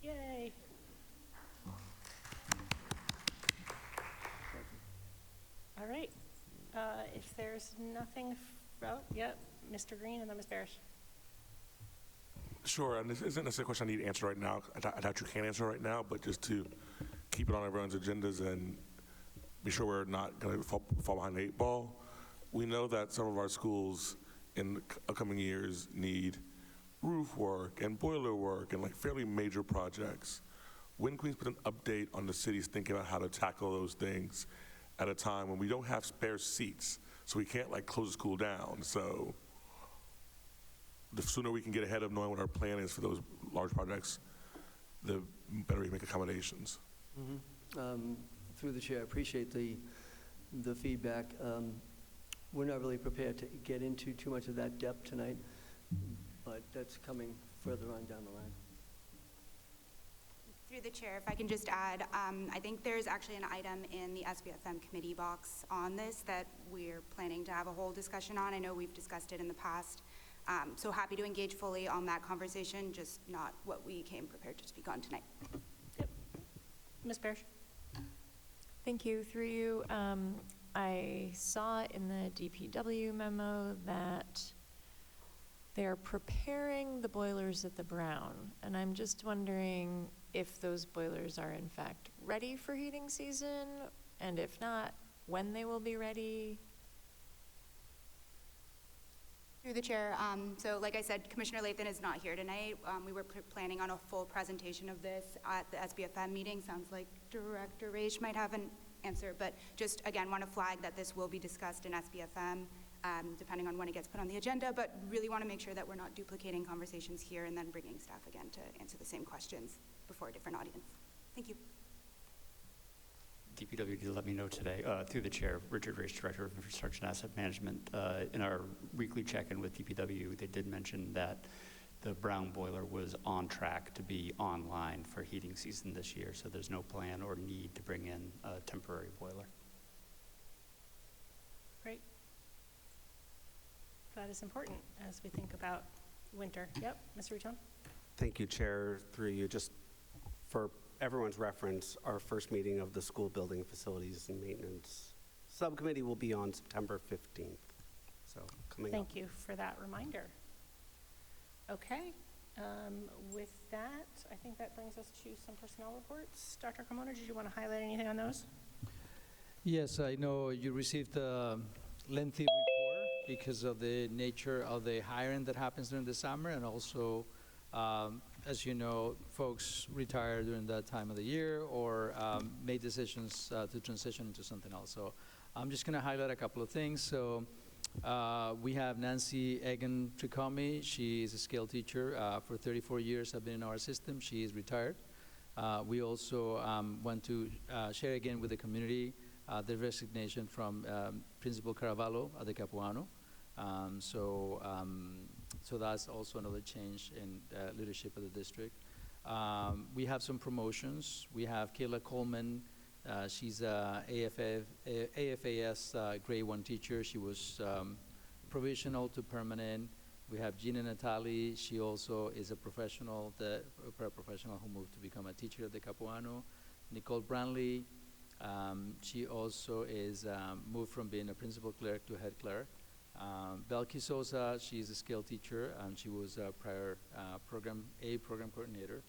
Yay. All right. If there's nothing, Mr. Green and then Ms. Barish. Sure, and this isn't necessarily a question I need to answer right now. I doubt you can answer right now, but just to keep it on everyone's agendas and be sure we're not going to fall behind the 8 ball. We know that some of our schools in the upcoming years need roof work and boiler work and like fairly major projects. When can we put an update on the city's thinking about how to tackle those things at a time when we don't have spare seats, so we can't like close the school down? So the sooner we can get ahead of knowing what our plan is for those large projects, the better we make accommodations. Through the chair, I appreciate the feedback. We're not really prepared to get into too much of that depth tonight, but that's coming further on down the line. Through the chair, if I can just add, I think there's actually an item in the SBFM committee box on this that we're planning to have a whole discussion on. I know we've discussed it in the past. So happy to engage fully on that conversation, just not what we came prepared to speak on tonight. Yep. Ms. Barish? Thank you. Through you, I saw in the DPW memo that they're preparing the boilers at the Brown, and I'm just wondering if those boilers are in fact ready for heating season, and if not, when they will be ready. Through the chair, so like I said, Commissioner Lathan is not here tonight. We were planning on a full presentation of this at the SBFM meeting. Sounds like Director Raish might have an answer, but just again, want to flag that this will be discussed in SBFM, depending on when it gets put on the agenda, but really want to make sure that we're not duplicating conversations here and then bringing staff again to answer the same questions before a different audience. Thank you. DPW did let me know today, through the chair, Richard Raish, Director of Infrastructure and Asset Management. In our weekly check-in with DPW, they did mention that the Brown boiler was on track to be online for heating season this year, so there's no plan or need to bring in a temporary boiler. Great. That is important as we think about winter. Yep, Mr. Riton? Thank you, Chair, through you. Just for everyone's reference, our first meeting of the School Building Facilities and Maintenance Subcommittee will be on September 15th. So coming up. Thank you for that reminder. Okay. With that, I think that brings us to some personnel reports. Dr. Carmona, did you want to highlight anything on those? Yes, I know you received a lengthy report because of the nature of the hiring that happens during the summer, and also, as you know, folks retire during that time of the year or made decisions to transition into something else. So I'm just going to highlight a couple of things. So we have Nancy Egan-Tricomi. She is a scale teacher for 34 years, have been in our system. She is retired. We also want to share again with the community the resignation from Principal Caravallo at the Capuano. So that's also another change in leadership of the district. We have some promotions. We have Kayla Coleman. She's a AFAS grade 1 teacher. She was provisional to permanent. We have Gina Natali. She also is a professional, a paraprofessional who moved to become a teacher at the Capuano. Nicole Branley. She also is moved from being a principal clerk to head clerk. Belkis Sosa, she's a skilled teacher, and she was a prior program coordinator.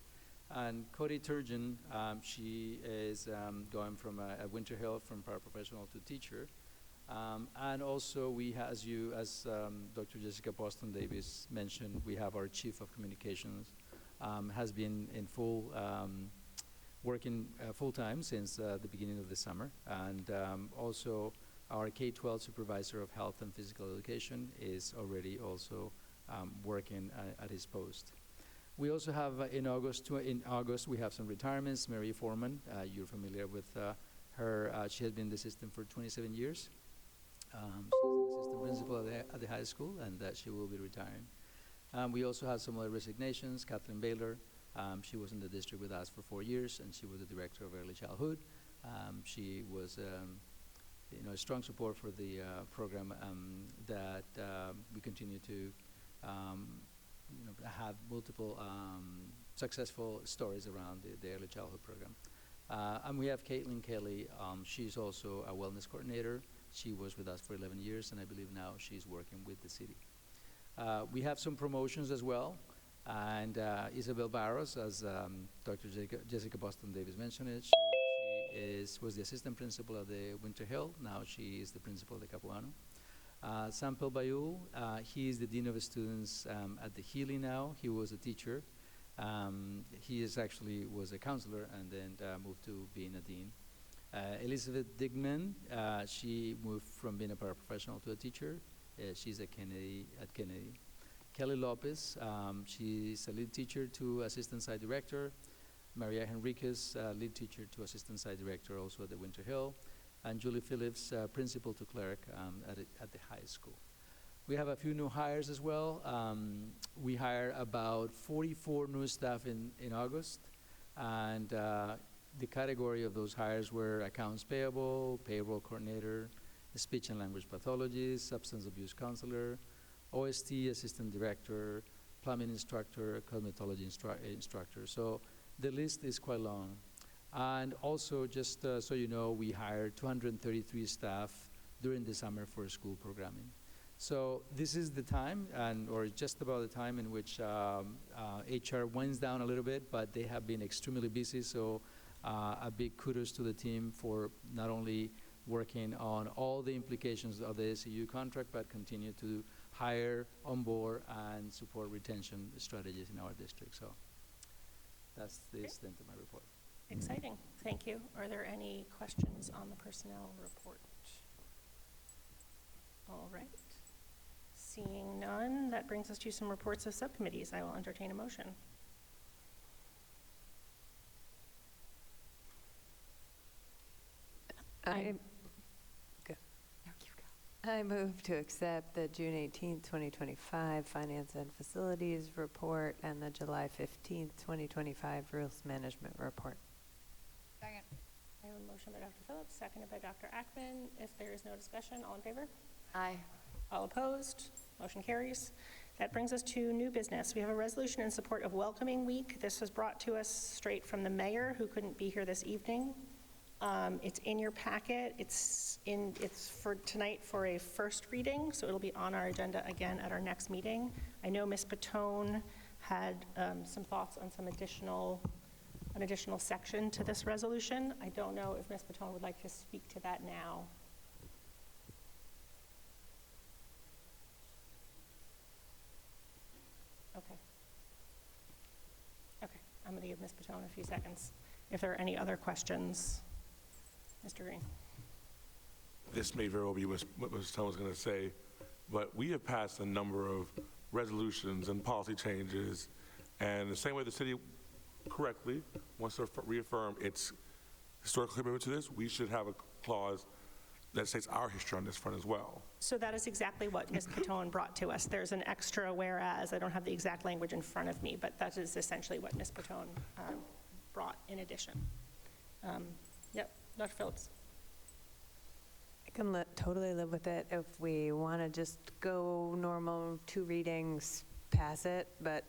And Cody Turgeon, she is going from a Winter Hill from paraprofessional to teacher. And also we as Dr. Jessica Boston Davis mentioned, we have our Chief of Communications, has been in working full-time since the beginning of the summer. And also our K-12 Supervisor of Health and Physical Education is already also working at his post. We also have in August we have some retirements. Mary Foreman, you're familiar with her. She has been the assistant for 27 years. She's an assistant principal at the high school, and she will be retiring. We also have some other resignations. Kathleen Baylor, she was in the district with us for 4 years, and she was the director of early childhood. She was a strong support for the program that we continue to have multiple successful stories around the early childhood program. And we have Caitlin Kelly. She's also a wellness coordinator. She was with us for 11 years, and I believe now she's working with the city. We have some promotions as well. And Isabel Barros, as Dr. Jessica Boston Davis mentioned it, she was the assistant principal of the Winter Hill. Now she is the principal of the Capuano. Sampel Bayul, he is the dean of students at the Healy now. He was a teacher. He was a counselor and then moved to being a dean. Elizabeth Digman, she moved from being a paraprofessional to a teacher. She's at Kennedy. Kelly Lopez, she's a lead teacher to assistant site director. Maria Henriquez, lead teacher to assistant site director also at the Winter Hill. And Julie Phillips, principal to clerk at the high school. We have a few new hires as well. We hired about 44 new staff in August. And the category of those hires were accounts payable, payroll coordinator, speech and language pathologist, substance abuse counselor, OST assistant director, plumbing instructor, cosmetology instructor. So the list is quite long. And also, just so you know, we hired 233 staff during the summer for school programming. So this is the time, or just about the time in which HR winds down a little bit, but they have been extremely busy. So a big kudos to the team for not only working on all the implications of the SEU contract, but continue to hire, onboard, and support retention strategies in our district. So that's the extent of my report. Exciting. Thank you. Are there any questions on the personnel report? All right. Seeing none, that brings us to some reports of subcommittees. I will entertain a motion. I move to accept the June 18th, 2025 Finance and Facilities Report and the July 15th, 2025 Rules Management Report. Second. I have a motion by Dr. Phillips, seconded by Dr. Ackman. If there is no discussion, all in favor? Aye. All opposed? Motion carries. That brings us to new business. We have a resolution in support of Welcoming Week. This was brought to us straight from the mayor, who couldn't be here this evening. It's in your packet. It's for tonight for a first reading, so it'll be on our agenda again at our next meeting. I know Ms. Patone had some thoughts on an additional section to this resolution. I don't know if Ms. Patone would like to speak to that now. Okay. I'm going to give Ms. Patone a few seconds. If there are any other questions, Mr. Green. This may very well be what Ms. Stone was going to say, but we have passed a number of resolutions and policy changes, and the same way the city correctly wants to reaffirm its historical commitment to this, we should have a clause that states our history on this front as well. So that is exactly what Ms. Patone brought to us. There's an extra whereas, I don't have the exact language in front of me, but that is essentially what Ms. Patone brought in addition. Yep, Dr. Phillips. I can totally live with it if we want to just go normal 2 readings, pass it, but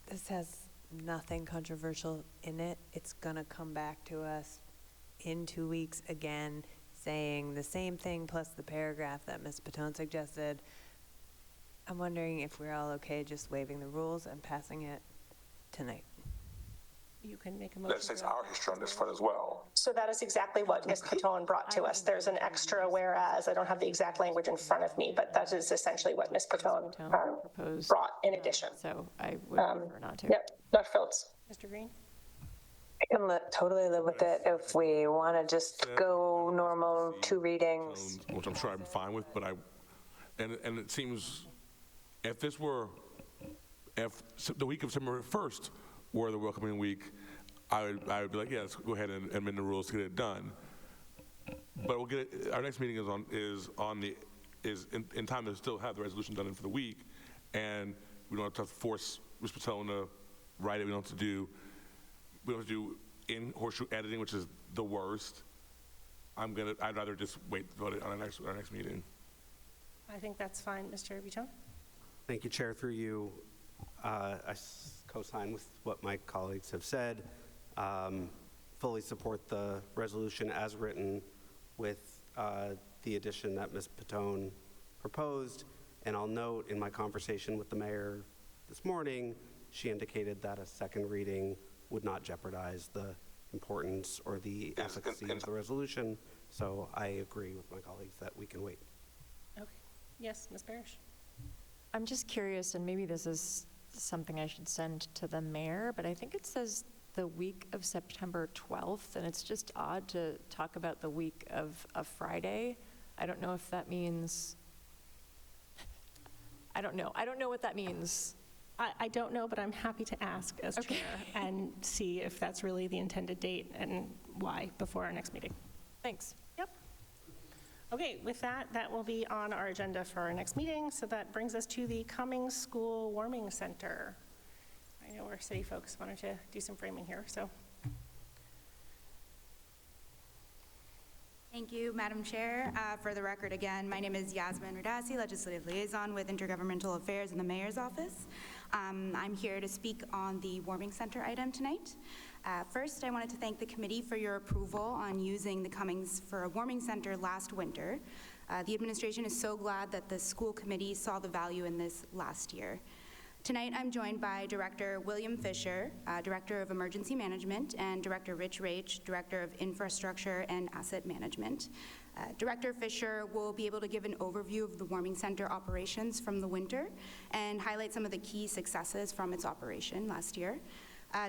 this has nothing controversial in it. It's going to come back to us in 2 weeks again, saying the same thing plus the paragraph that Ms. Patone suggested. I'm wondering if we're all okay just waiving the rules and passing it tonight. You can make a motion. That states our history on this front as well. So that is exactly what Ms. Patone brought to us. There's an extra whereas, I don't have the exact language in front of me, but that is essentially what Ms. Patone proposed, brought in addition. So I would prefer not to. Yep, Dr. Phillips. Mr. Green? I can totally live with it if we want to just go normal 2 readings. Which I'm sure I'm fine with, but and it seems, if the week of September 1st were the welcoming week, I would be like, yeah, let's go ahead and amend the rules to get it done. But we'll get it, our next meeting is in time to still have the resolution done in for the week, and we don't have to force Ms. Patone to write it. We don't have to do in horseshoe editing, which is the worst. I'd rather just wait to vote it on our next meeting. I think that's fine, Mr. Bitton. Thank you, Chair. Through you, I co-sign with what my colleagues have said. Fully support the resolution as written with the addition that Ms. Patone proposed. And I'll note in my conversation with the mayor this morning, she indicated that a second reading would not jeopardize the importance or the efficacy of the resolution. So I agree with my colleagues that we can wait. Okay. Yes, Ms. Parrish. I'm just curious, and maybe this is something I should send to the mayor, but I think it says the week of September 12th, and it's just odd to talk about the week of a Friday. I don't know if that means, I don't know what that means. I don't know, but I'm happy to ask as chair and see if that's really the intended date and why before our next meeting. Thanks. Yep. Okay, with that, that will be on our agenda for our next meeting. So that brings us to the Cummings School Warming Center. I know our city folks wanted to do some framing here, so. Thank you, Madam Chair. For the record, again, my name is Yasmin Radasi, Legislative Liaison with Intergovernmental Affairs in the Mayor's Office. I'm here to speak on the Warming Center item tonight. First, I wanted to thank the committee for your approval on using the Cummings for a warming center last winter. The administration is so glad that the school committee saw the value in this last year. Tonight, I'm joined by Director William Fisher, Director of Emergency Management, and Director Rich Raich, Director of Infrastructure and Asset Management. Director Fisher will be able to give an overview of the warming center operations from the winter and highlight some of the key successes from its operation last year.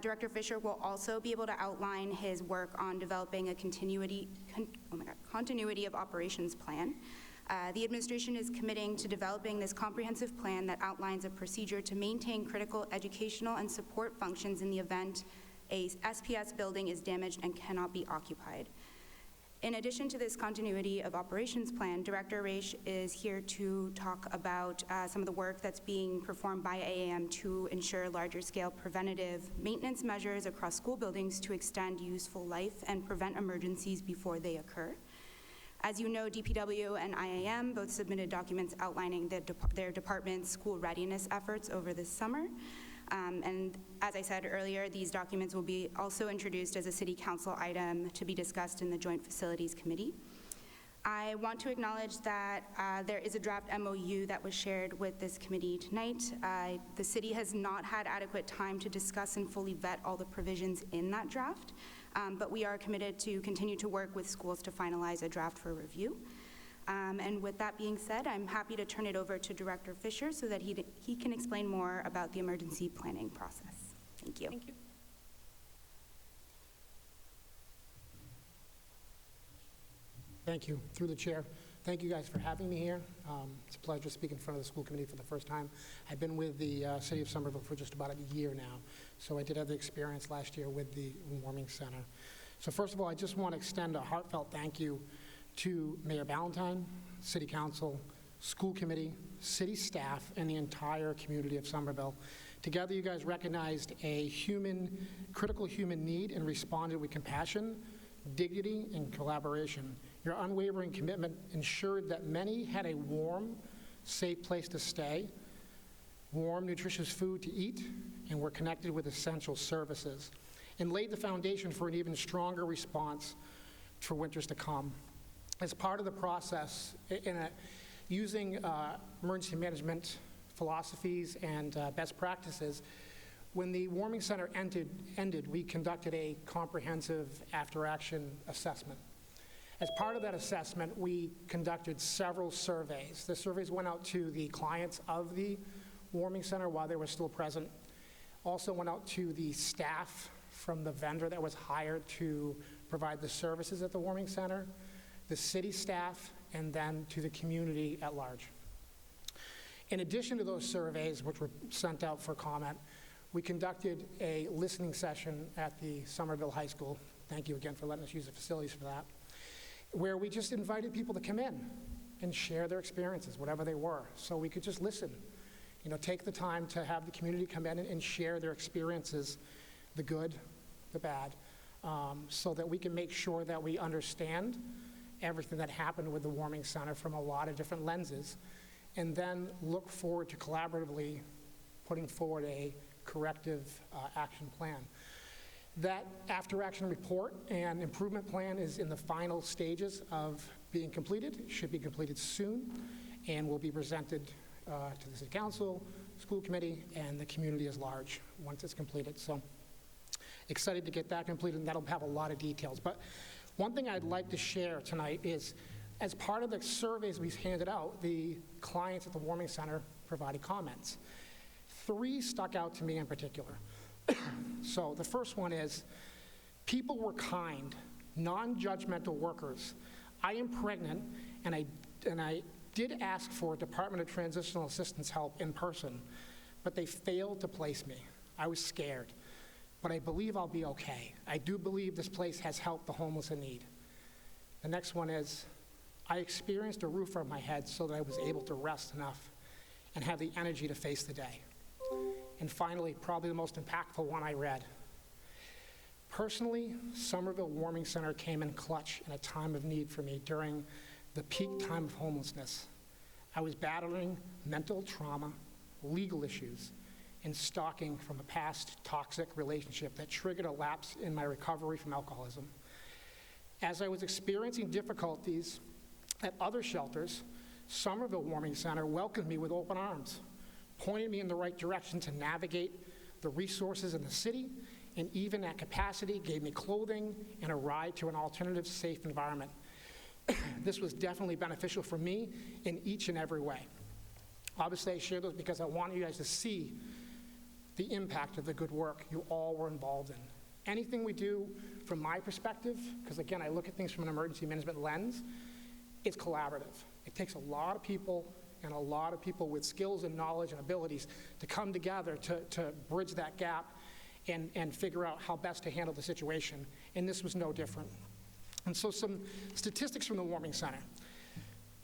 Director Fisher will also be able to outline his work on developing a continuity of operations plan. The administration is committing to developing this comprehensive plan that outlines a procedure to maintain critical educational and support functions in the event a SPS building is damaged and cannot be occupied. In addition to this continuity of operations plan, Director Raich is here to talk about some of the work that's being performed by AAM to ensure larger scale preventative maintenance measures across school buildings to extend useful life and prevent emergencies before they occur. As you know, DPW and IAM both submitted documents outlining their department's school readiness efforts over this summer. And as I said earlier, these documents will be also introduced as a City Council item to be discussed in the Joint Facilities Committee. I want to acknowledge that there is a draft MOU that was shared with this committee tonight. The city has not had adequate time to discuss and fully vet all the provisions in that draft, but we are committed to continue to work with schools to finalize a draft for review. And with that being said, I'm happy to turn it over to Director Fisher so that he can explain more about the emergency planning process. Thank you. Thank you. Thank you. Through the chair, thank you guys for having me here. It's a pleasure to speak in front of the school committee for the first time. I've been with the City of Somerville for just about a year now, so I did have the experience last year with the warming center. So first of all, I just want to extend a heartfelt thank you to Mayor Ballantyne, City Council, School Committee, city staff, and the entire community of Somerville. Together, you guys recognized a critical human need and responded with compassion, dignity, and collaboration. Your unwavering commitment ensured that many had a warm, safe place to stay, warm, nutritious food to eat, and were connected with essential services, and laid the foundation for an even stronger response for winters to come. As part of the process, using emergency management philosophies and best practices, when the warming center ended, we conducted a comprehensive after-action assessment. As part of that assessment, we conducted several surveys. The surveys went out to the clients of the warming center while they were still present. Also went out to the staff from the vendor that was hired to provide the services at the warming center, the city staff, and then to the community at large. In addition to those surveys, which were sent out for comment, we conducted a listening session at the Somerville High School. Thank you again for letting us use the facilities for that, where we just invited people to come in and share their experiences, whatever they were, so we could just listen. Take the time to have the community come in and share their experiences, the good, the bad, so that we can make sure that we understand everything that happened with the warming center from a lot of different lenses, and then look forward to collaboratively putting forward a corrective action plan. That after-action report and improvement plan is in the final stages of being completed. It should be completed soon, and will be presented to the City Council, School Committee, and the community as large once it's completed. So excited to get that completed, and that'll have a lot of details. But one thing I'd like to share tonight is, as part of the surveys we handed out, the clients at the warming center provided comments. 3 stuck out to me in particular. So the first one is, people were kind, non-judgmental workers. I am pregnant, and I did ask for Department of Transitional Assistance help in person, but they failed to place me. I was scared, but I believe I'll be okay. I do believe this place has helped the homeless in need. The next one is, I experienced a roof over my head so that I was able to rest enough and have the energy to face the day. And finally, probably the most impactful one I read. Personally, Somerville Warming Center came in clutch in a time of need for me during the peak time of homelessness. I was battling mental trauma, legal issues, and stalking from a past toxic relationship that triggered a lapse in my recovery from alcoholism. As I was experiencing difficulties at other shelters, Somerville Warming Center welcomed me with open arms, pointed me in the right direction to navigate the resources in the city, and even at capacity gave me clothing and a ride to an alternative safe environment. This was definitely beneficial for me in each and every way. Obviously, I share those because I want you guys to see the impact of the good work you all were involved in. Anything we do from my perspective, because again, I look at things from an emergency management lens, it's collaborative. It takes a lot of people and a lot of people with skills and knowledge and abilities to come together to bridge that gap and figure out how best to handle the situation. And this was no different. And so some statistics from the warming center.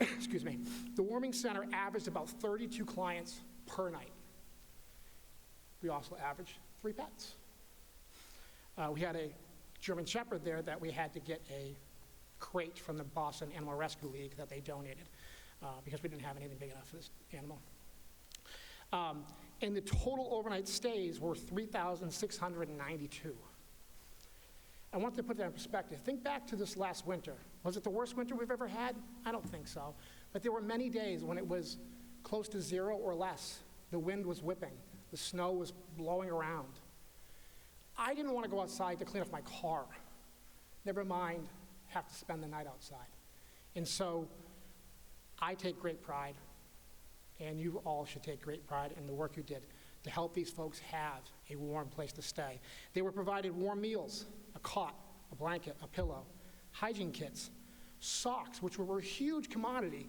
Excuse me. The warming center averaged about 32 clients per night. We also averaged 3 pets. We had a German Shepherd there that we had to get a crate from the Boston Animal Rescue League that they donated because we didn't have anything big enough for this animal. And the total overnight stays were 3,692. I want to put that in perspective. Think back to this last winter. Was it the worst winter we've ever had? I don't think so. But there were many days when it was close to 0 or less. The wind was whipping. The snow was blowing around. I didn't want to go outside to clean off my car. Never mind have to spend the night outside. And so I take great pride, and you all should take great pride in the work you did to help these folks have a warm place to stay. They were provided warm meals, a cot, a blanket, a pillow, hygiene kits, socks, which were a huge commodity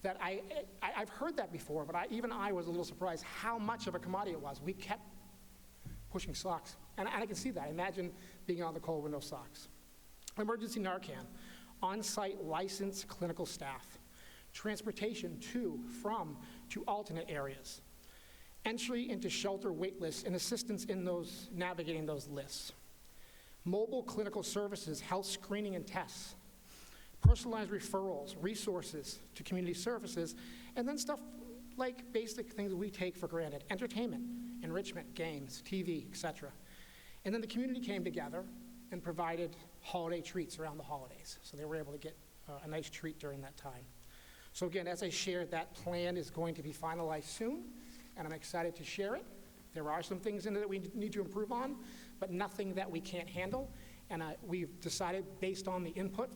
that I've heard that before, but even I was a little surprised how much of a commodity it was. We kept pushing socks, and I can see that. Imagine being on the cold with no socks. Emergency Narcan. on-site licensed clinical staff, transportation to, from, to alternate areas, entry into shelter wait lists and assistance in those, navigating those lists, mobile clinical services, health screening and tests, personalized referrals, resources to community services, and then stuff like basic things we take for granted, entertainment, enrichment, games, TV, etc. And then the community came together and provided holiday treats around the holidays. So they were able to get a nice treat during that time. So again, as I shared, that plan is going to be finalized soon, and I'm excited to share it. There are some things in it that we need to improve on, but nothing that we can't handle. And we've decided, based on the input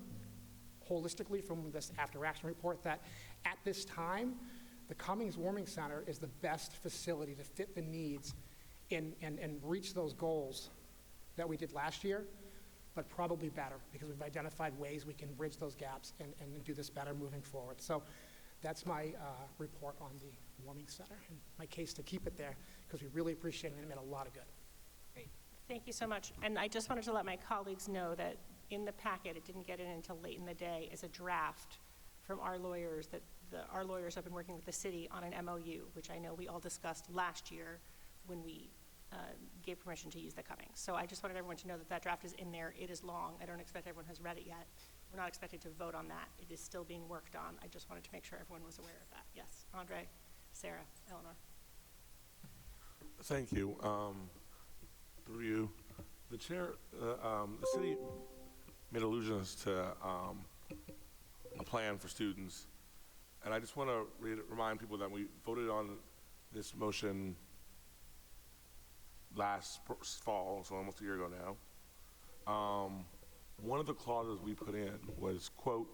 holistically from this after action report, that at this time, the Cummings Warming Center is the best facility to fit the needs and reach those goals that we did last year, but probably better, because we've identified ways we can bridge those gaps and do this better moving forward. So that's my report on the Warming Center and my case to keep it there, because we really appreciate it and it made a lot of good. Great. Thank you so much. And I just wanted to let my colleagues know that in the packet, it didn't get in until late in the day, as a draft from our lawyers, that our lawyers have been working with the city on an MOU, which I know we all discussed last year when we gave permission to use the Cummings. So I just wanted everyone to know that that draft is in there. It is long. I don't expect everyone has read it yet. We're not expected to vote on that. It is still being worked on. I just wanted to make sure everyone was aware of that. Yes, Andre, Sarah, Eleanor. Thank you. Through you, the chair, the city made allusions to a plan for students, and I just want to remind people that we voted on this motion last fall, so almost a year ago now. One of the clauses we put in was, quote,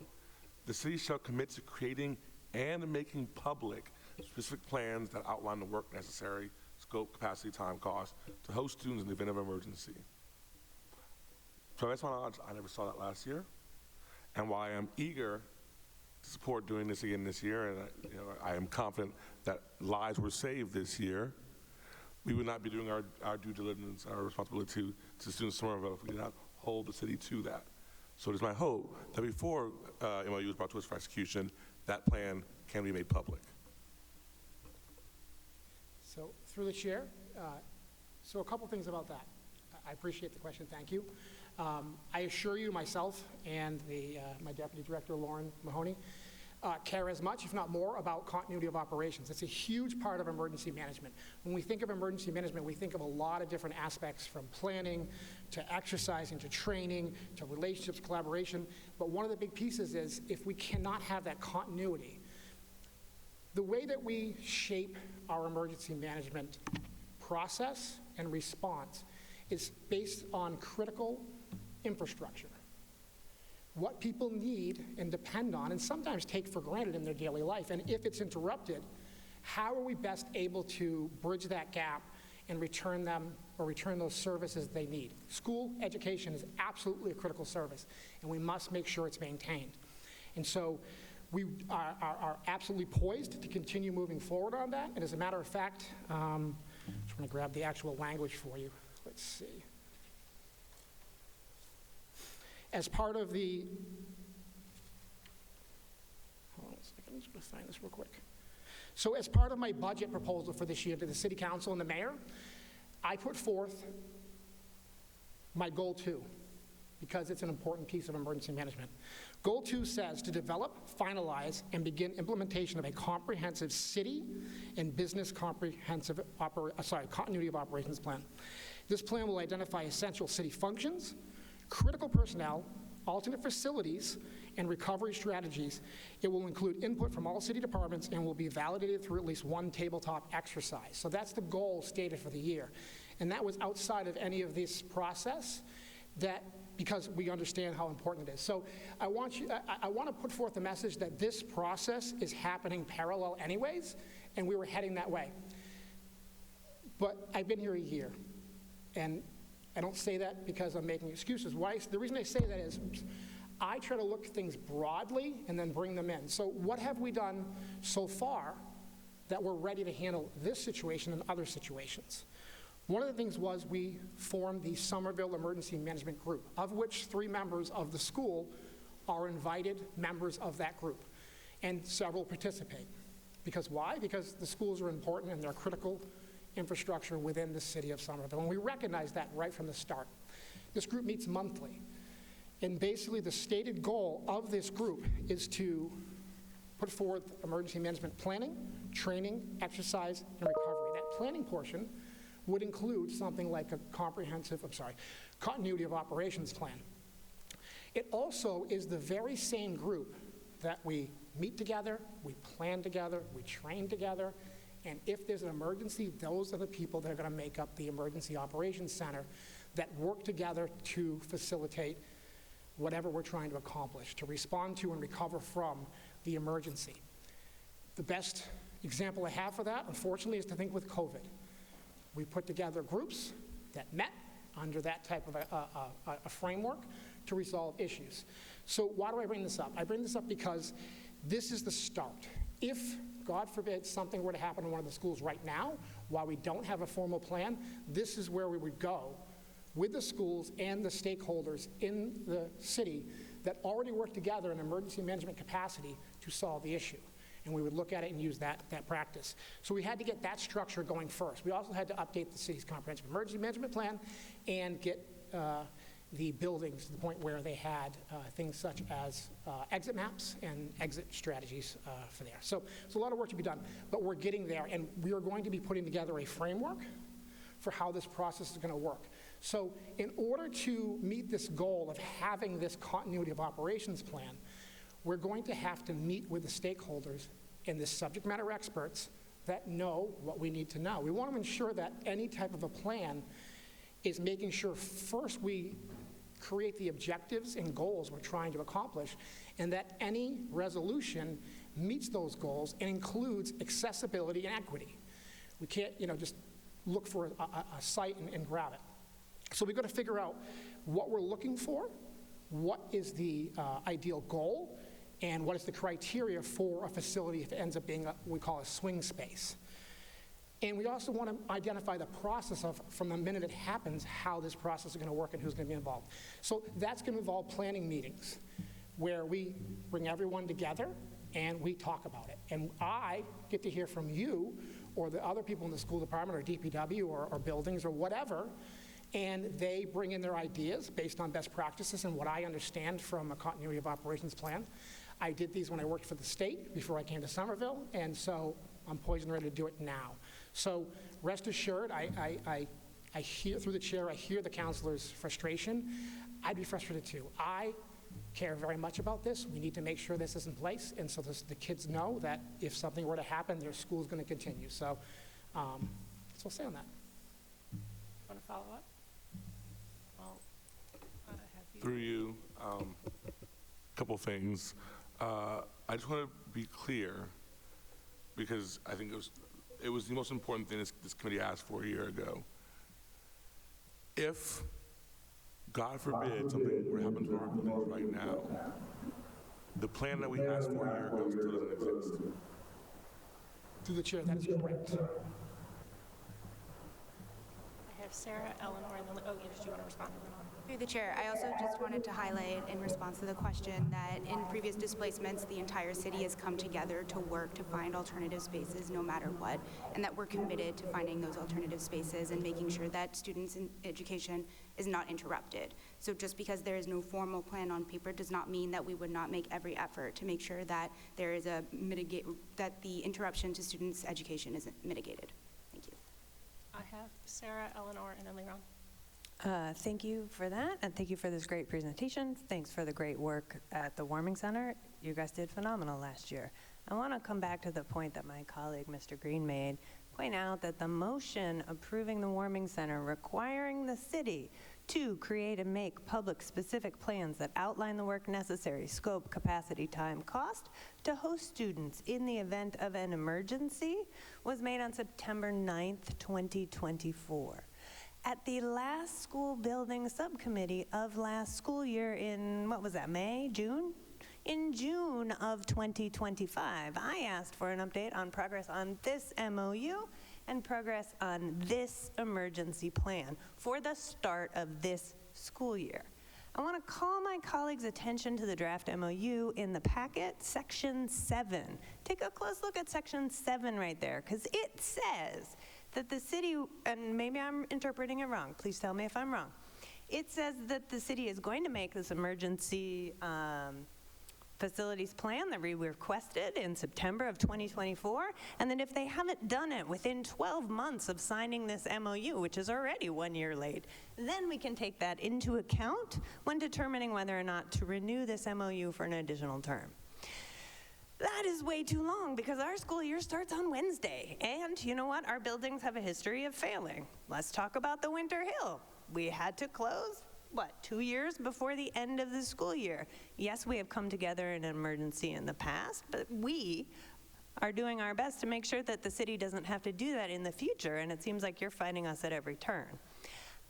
"The city shall commit to creating and making public specific plans that outline the work necessary, scope, capacity, time, cost, to host students in the event of emergency." So that's why I never saw that last year. And while I am eager to support doing this again this year, and I am confident that lives were saved this year, we would not be doing our due diligence, our responsibility to students in Somerville if we did not hold the city to that. So it is my hope that before MOU is brought to us for execution, that plan can be made public. So through the chair, so a couple things about that. I appreciate the question, thank you. I assure you, myself and my Deputy Director, Lauren Mahoney, care as much, if not more, about continuity of operations. It's a huge part of emergency management. When we think of emergency management, we think of a lot of different aspects, from planning to exercising to training to relationships, collaboration. But one of the big pieces is, if we cannot have that continuity, the way that we shape our emergency management process and response is based on critical infrastructure. What people need and depend on, and sometimes take for granted in their daily life. And if it's interrupted, how are we best able to bridge that gap and return them, or return those services they need? School education is absolutely a critical service, and we must make sure it's maintained. And so we are absolutely poised to continue moving forward on that. And as a matter of fact, I'm just going to grab the actual language for you. Let's see. As part of the, hold on a second, I'm just going to find this real quick. So as part of my budget proposal for this year to the City Council and the Mayor, I put forth my Goal 2, because it's an important piece of emergency management. Goal 2 says to develop, finalize, and begin implementation of a comprehensive city and business comprehensive continuity of operations plan. This plan will identify essential city functions, critical personnel, alternate facilities, and recovery strategies. It will include input from all city departments and will be validated through at least one tabletop exercise. So that's the goal stated for the year. And that was outside of any of this process, because we understand how important it is. So I want to put forth the message that this process is happening parallel anyways, and we were heading that way. But I've been here a year, and I don't say that because I'm making excuses. The reason I say that is I try to look at things broadly and then bring them in. So what have we done so far that we're ready to handle this situation and other situations? One of the things was we formed the Somerville Emergency Management Group, of which 3 members of the school are invited members of that group, and several participate. Because why? Because the schools are important and they're critical infrastructure within the city of Somerville, and we recognize that right from the start. This group meets monthly, and basically the stated goal of this group is to put forth emergency management planning, training, exercise, and recovery. That planning portion would include something like a continuity of operations plan. It also is the very same group that we meet together, we plan together, we train together, and if there's an emergency, those are the people that are going to make up the Emergency Operations Center that work together to facilitate whatever we're trying to accomplish, to respond to and recover from the emergency. The best example I have for that, unfortunately, is to think with COVID. We put together groups that met under that type of a framework to resolve issues. So why do I bring this up? I bring this up because this is the start. If, God forbid, something were to happen in one of the schools right now, while we don't have a formal plan, this is where we would go with the schools and the stakeholders in the city that already work together in emergency management capacity to solve the issue. And we would look at it and use that practice. So we had to get that structure going first. We also had to update the city's comprehensive emergency management plan and get the buildings to the point where they had things such as exit maps and exit strategies for there. So there's a lot of work to be done, but we're getting there, and we are going to be putting together a framework for how this process is going to work. So in order to meet this goal of having this continuity of operations plan, we're going to have to meet with the stakeholders and the subject matter experts that know what we need to know. We want to ensure that any type of a plan is making sure first we create the objectives and goals we're trying to accomplish, and that any resolution meets those goals and includes accessibility and equity. We can't, just look for a site and grab it. So we've got to figure out what we're looking for, what is the ideal goal, and what is the criteria for a facility if it ends up being what we call a swing space. And we also want to identify the process of, from the minute it happens, how this process is going to work and who's going to be involved. So that's going to involve planning meetings where we bring everyone together and we talk about it. And I get to hear from you or the other people in the school department or DPW or buildings or whatever, and they bring in their ideas based on best practices and what I understand from a continuity of operations plan. I did these when I worked for the state before I came to Somerville, and so I'm poised and ready to do it now. So rest assured, I hear, through the chair, I hear the counselors' frustration. I'd be frustrated too. I care very much about this. We need to make sure this is in place, and so the kids know that if something were to happen, their school's going to continue. So that's what I'll say on that. Want to follow up? Through you, a couple things. I just want to be clear, because I think it was the most important thing this committee asked for a year ago. If, God forbid, something were to happen to our buildings right now, the plan that we asked for a year ago still doesn't exist. Through the chair, that is correct. I have Sarah, Eleanor, and then, did you want to respond? Through the chair, I also just wanted to highlight in response to the question that in previous displacements, the entire city has come together to work to find alternative spaces no matter what, and that we're committed to finding those alternative spaces and making sure that students' education is not interrupted. So just because there is no formal plan on paper does not mean that we would not make every effort to make sure that there is that the interruption to students' education is mitigated. Thank you. I have Sarah, Eleanor, and then Leron. Thank you for that, and thank you for this great presentation. Thanks for the great work at the Warming Center. You guys did phenomenal last year. I want to come back to the point that my colleague, Mr. Green, made, point out that the motion approving the Warming Center requiring the city to create and make public specific plans that outline the work necessary, scope, capacity, time, cost, to host students in the event of an emergency was made on September 9th, 2024. At the last school building subcommittee of last school year in, what was that, May, June? In June of 2025, I asked for an update on progress on this MOU and progress on this emergency plan for the start of this school year. I want to call my colleagues' attention to the draft MOU in the packet, Section 7. Take a close look at Section 7 right there, because it says that the city, and maybe I'm interpreting it wrong, please tell me if I'm wrong. It says that the city is going to make this emergency facilities plan that we requested in September of 2024, and that if they haven't done it within 12 months of signing this MOU, which is already 1 year late, then we can take that into account when determining whether or not to renew this MOU for an additional term. That is way too long because our school year starts on Wednesday, and you know what? Our buildings have a history of failing. Let's talk about the Winter Hill. We had to close 2 years before the end of the school year. Yes, we have come together in an emergency in the past, but we are doing our best to make sure that the city doesn't have to do that in the future, and it seems like you're fighting us at every turn.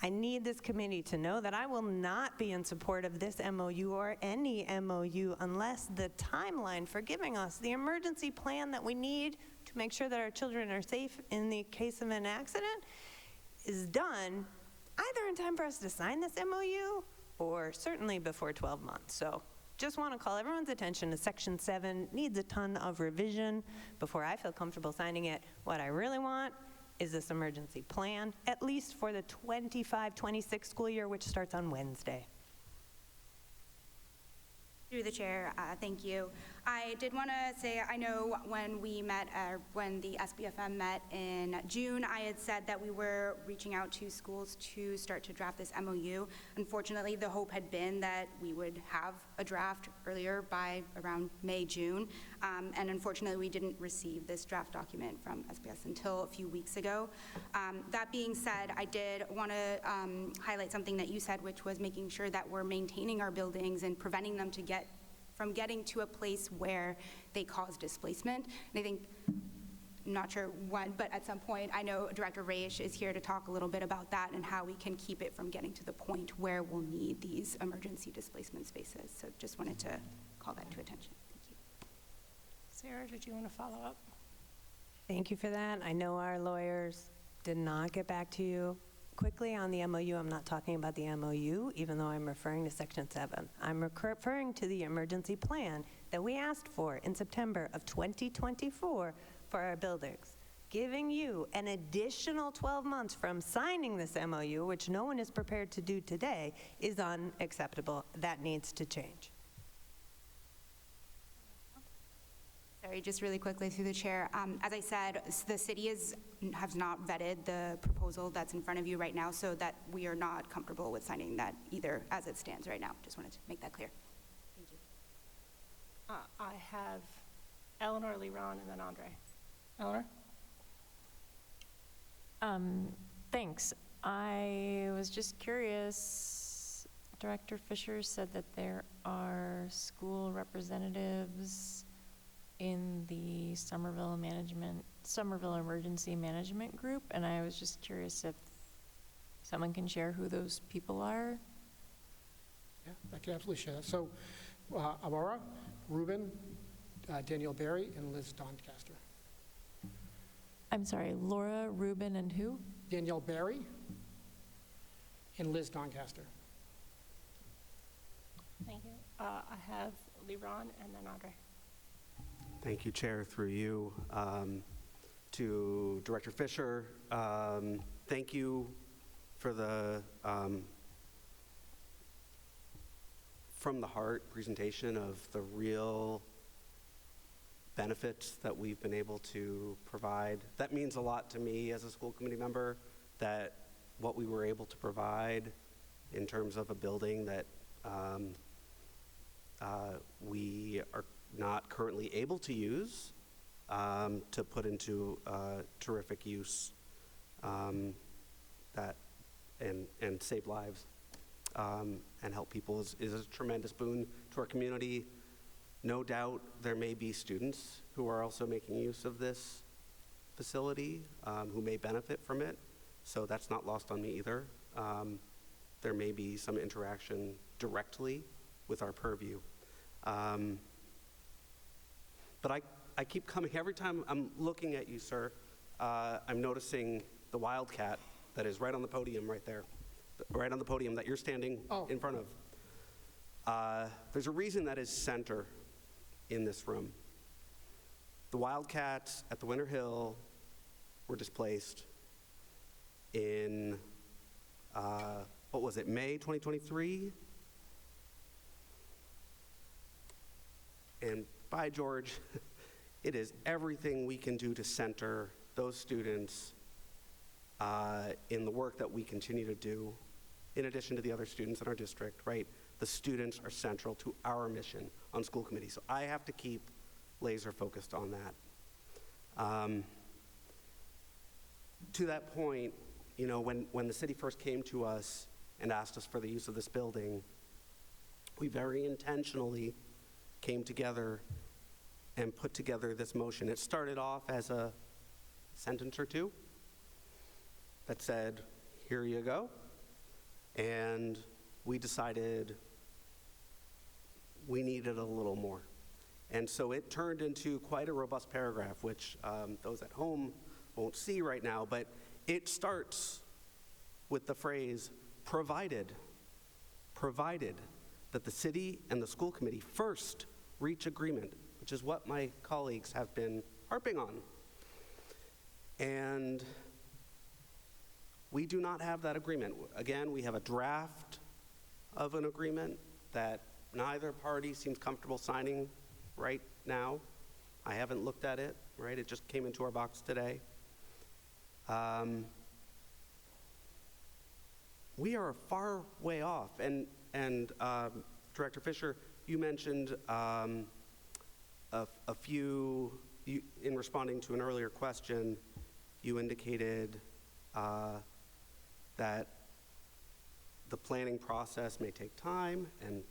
I need this committee to know that I will not be in support of this MOU or any MOU unless the timeline for giving us the emergency plan that we need to make sure that our children are safe in the case of an accident is done either in time for us to sign this MOU or certainly before 12 months. So just want to call everyone's attention to Section 7. Needs a ton of revision before I feel comfortable signing it. What I really want is this emergency plan, at least for the 25-26 school year, which starts on Wednesday. Through the chair, thank you. I did want to say, I know when we met, when the SBFM met in June, I had said that we were reaching out to schools to start to draft this MOU. Unfortunately, the hope had been that we would have a draft earlier by around May, June. And unfortunately, we didn't receive this draft document from SBS until a few weeks ago. That being said, I did want to highlight something that you said, which was making sure that we're maintaining our buildings and preventing them from getting to a place where they cause displacement. And I think, not sure when, but at some point, I know Director Raish is here to talk a little bit about that and how we can keep it from getting to the point where we'll need these emergency displacement spaces. So just wanted to call that to attention. Thank you. Sarah, did you want to follow up? Thank you for that. I know our lawyers did not get back to you quickly on the MOU. I'm not talking about the MOU, even though I'm referring to Section 7. I'm referring to the emergency plan that we asked for in September of 2024 for our buildings, giving you an additional 12 months from signing this MOU, which no one is prepared to do today, is unacceptable. That needs to change. Sorry, just really quickly through the chair. As I said, the city has not vetted the proposal that's in front of you right now, so that we are not comfortable with signing that either as it stands right now. Just wanted to make that clear. Thank you. I have Eleanor, Leron, and then Andre. Eleanor? Thanks. I was just curious. Director Fisher said that there are school representatives in the Somerville Emergency Management Group, and I was just curious if someone can share who those people are. Yeah, I can absolutely share that. So, Aurora, Ruben, Danielle Berry, and Liz Doncaster. I'm sorry, Laura, Ruben, and who? Danielle Berry and Liz Doncaster. Thank you. I have Leron and then Andre. Thank you, Chair, through you. To Director Fisher, thank you for the from the heart presentation of the real benefits that we've been able to provide. That means a lot to me as a school committee member, that what we were able to provide in terms of a building that we are not currently able to use to put into terrific use that and save lives and help people is a tremendous boon to our community. No doubt there may be students who are also making use of this facility who may benefit from it, so that's not lost on me either. There may be some interaction directly with our purview. But I keep coming, every time I'm looking at you, sir, I'm noticing the Wildcat that is right on the podium right there, right on the podium that you're standing in front of. There's a reason that is center in this room. The Wildcats at the Winter Hill were displaced in, what was it, May 2023? And by George, it is everything we can do to center those students in the work that we continue to do, in addition to the other students in our district, right? The students are central to our mission on school committee. So I have to keep laser focused on that. To that point, you know, when the city first came to us and asked us for the use of this building, we very intentionally came together and put together this motion. It started off as a sentence or two that said, here you go. And we decided we needed a little more. And so it turned into quite a robust paragraph, which those at home won't see right now, but it starts with the phrase, provided that the city and the school committee first reach agreement, which is what my colleagues have been harping on. And we do not have that agreement. Again, we have a draft of an agreement that neither party seems comfortable signing right now. I haven't looked at it, right? It just came into our box today. We are a far way off. And Director Fisher, you mentioned a few, in responding to an earlier question, you indicated that the planning process may take time, and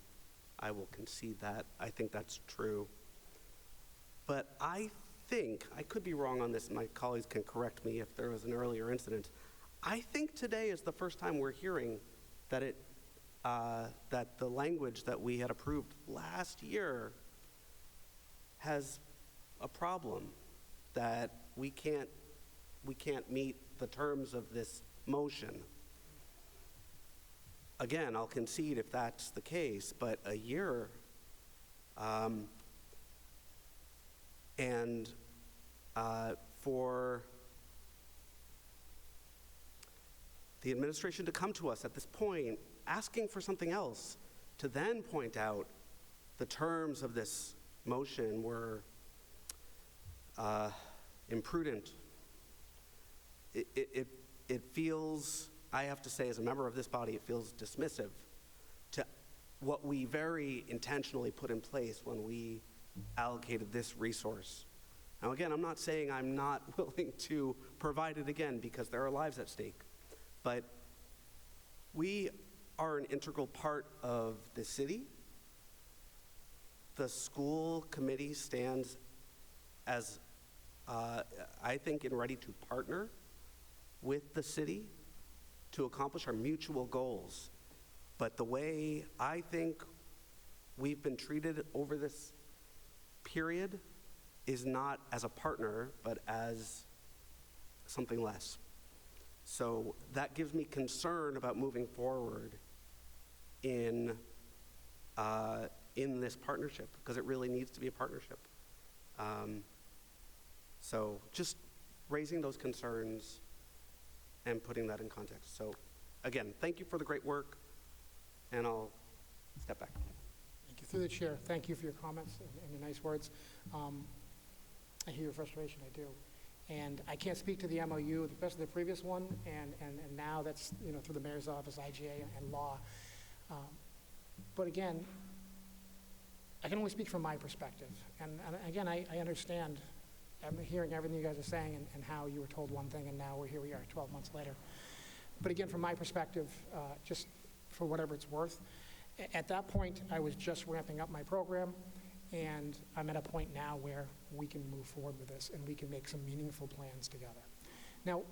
I will concede that. I think that's true. But I think, I could be wrong on this, and my colleagues can correct me if there was an earlier incident. I think today is the first time we're hearing that that the language that we had approved last year has a problem, that we can't meet the terms of this motion. Again, I'll concede if that's the case, but a year, and for the administration to come to us at this point asking for something else, to then point out the terms of this motion were imprudent. It feels, I have to say, as a member of this body, it feels dismissive to what we very intentionally put in place when we allocated this resource. Now again, I'm not saying I'm not willing to provide it again, because there are lives at stake, but we are an integral part of the city. The school committee stands as, I think, and ready to partner with the city to accomplish our mutual goals. But the way I think we've been treated over this period is not as a partner, but as something less. So that gives me concern about moving forward in this partnership, because it really needs to be a partnership. So just raising those concerns and putting that in context. So again, thank you for the great work, and I'll step back. Thank you. Through the chair, thank you for your comments and your nice words. I hear your frustration, I do. And I can't speak to the MOU, especially the previous one, and now that's, you know, through the mayor's office, IGA, and law. But again, I can only speak from my perspective. And again, I understand, I'm hearing everything you guys are saying and how you were told one thing and now here we are 12 months later. But again, from my perspective, just for whatever it's worth, at that point, I was just ramping up my program, and I'm at a point now where we can move forward with this and we can make some meaningful plans together. Now,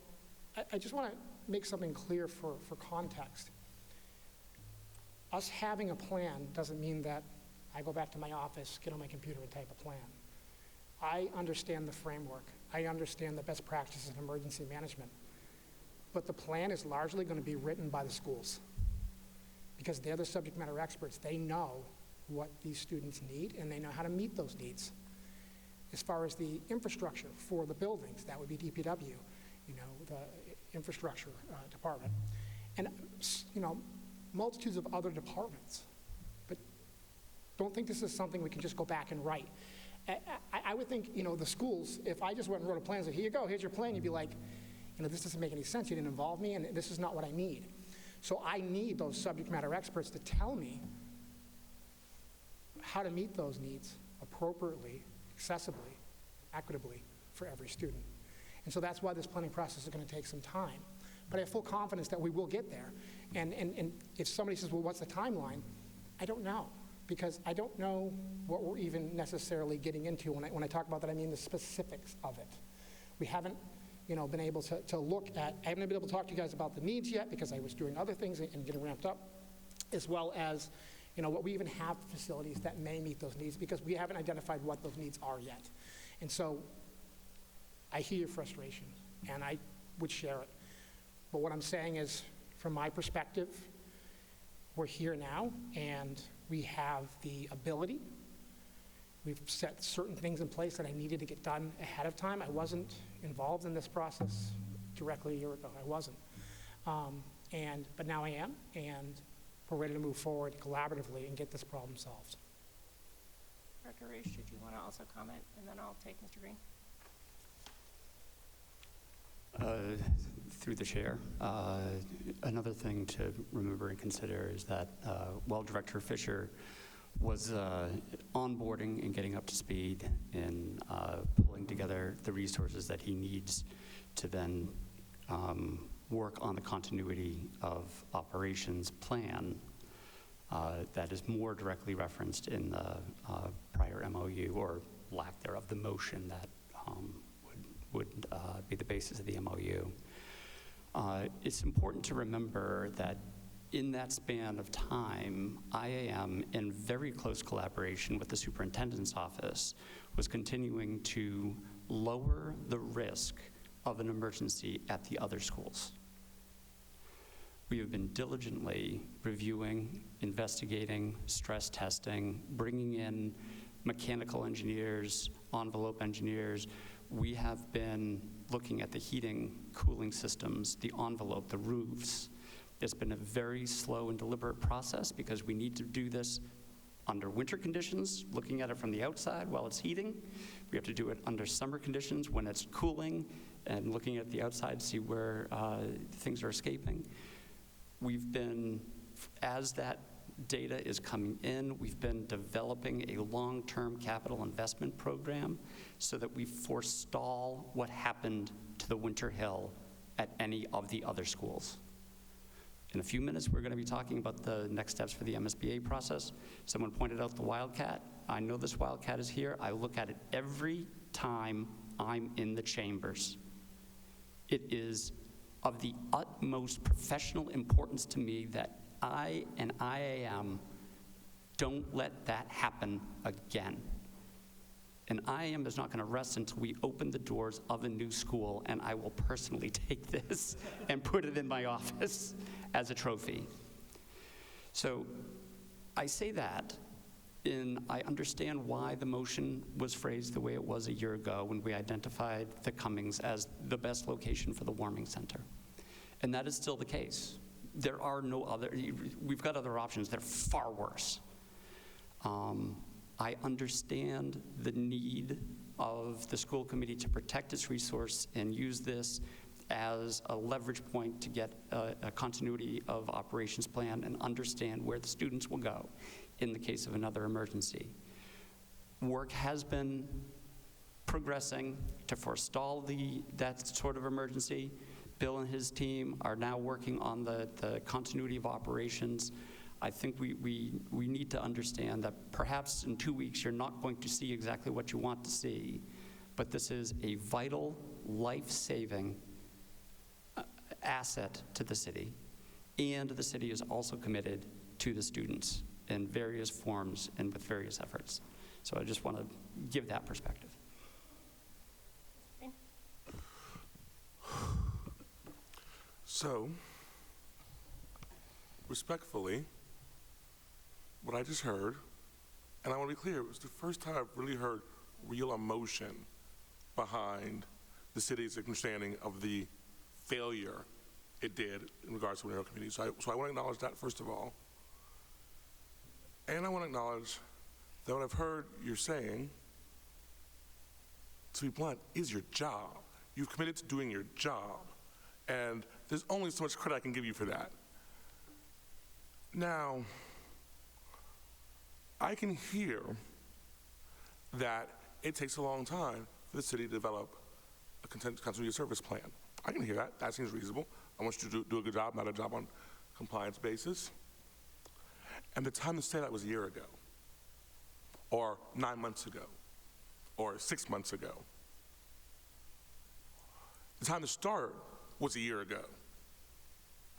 I just want to make something clear for context. Us having a plan doesn't mean that I go back to my office, get on my computer, and type a plan. I understand the framework. I understand the best practices in emergency management. But the plan is largely going to be written by the schools, because they're the subject matter experts. They know what these students need, and they know how to meet those needs. As far as the infrastructure for the buildings, that would be DPW, the infrastructure department, and multitudes of other departments. But don't think this is something we can just go back and write. I would think, the schools, if I just went and wrote a plan and said, here you go, here's your plan, you'd be like, this doesn't make any sense, you didn't involve me, and this is not what I need. So I need those subject matter experts to tell me how to meet those needs appropriately, accessibly, equitably for every student. And so that's why this planning process is going to take some time. But I have full confidence that we will get there. And if somebody says, well, what's the timeline? I don't know, because I don't know what we're even necessarily getting into. When I talk about that, I mean the specifics of it. We haven't been able to look at, I haven't been able to talk to you guys about the needs yet because I was doing other things and getting ramped up, as well as what we even have facilities that may meet those needs, because we haven't identified what those needs are yet. And so I hear your frustration, and I would share it. But what I'm saying is, from my perspective, we're here now, and we have the ability. We've set certain things in place that I needed to get done ahead of time. I wasn't involved in this process directly a year ago. I wasn't. But now I am, and we're ready to move forward collaboratively and get this problem solved. Director Raish, did you want to also comment? And then I'll take Mr. Green. Through the chair, another thing to remember and consider is that while Director Fisher was onboarding and getting up to speed and pulling together the resources that he needs to then work on the continuity of operations plan that is more directly referenced in the prior MOU, or lack thereof, the motion that would be the basis of the MOU. It's important to remember that in that span of time, IAM, in very close collaboration with the superintendent's office, was continuing to lower the risk of an emergency at the other schools. We have been diligently reviewing, investigating, stress testing, bringing in mechanical engineers, envelope engineers. We have been looking at the heating, cooling systems, the envelope, the roofs. It's been a very slow and deliberate process because we need to do this under winter conditions, looking at it from the outside while it's heating. We have to do it under summer conditions when it's cooling and looking at the outside to see where things are escaping. We've been, as that data is coming in, we've been developing a long-term capital investment program so that we forestall what happened to the Winter Hill at any of the other schools. In a few minutes, we're going to be talking about the next steps for the MSBA process. Someone pointed out the Wildcat. I know this Wildcat is here. I look at it every time I'm in the chambers. It is of the utmost professional importance to me that I and IAM don't let that happen again. And IAM is not going to rest until we open the doors of a new school, and I will personally take this and put it in my office as a trophy. So I say that, and I understand why the motion was phrased the way it was a year ago when we identified the Cummings as the best location for the warming center. And that is still the case. There are no other, we've got other options. They're far worse. I understand the need of the school committee to protect its resource and use this as a leverage point to get a continuity of operations plan and understand where the students will go in the case of another emergency. Work has been progressing to forestall that sort of emergency. Bill and his team are now working on the continuity of operations. I think we need to understand that perhaps in 2 weeks you're not going to see exactly what you want to see, but this is a vital, life-saving asset to the city, and the city is also committed to the students in various forms and with various efforts. So I just want to give that perspective. So, respectfully, what I just heard, and I want to be clear, it was the first time I've really heard real emotion behind the city's understanding of the failure it did in regards to the Winter Hill community. So I want to acknowledge that, first of all. And I want to acknowledge that what I've heard you're saying, to be blunt, is your job. You've committed to doing your job. And there's only so much credit I can give you for that. Now, I can hear that it takes a long time for the city to develop a continuity of service plan. I can hear that. That seems reasonable. I want you to do a good job, not a job on compliance basis. And the time to say that was a year ago, or 9 months ago, or 6 months ago. The time to start was a year ago,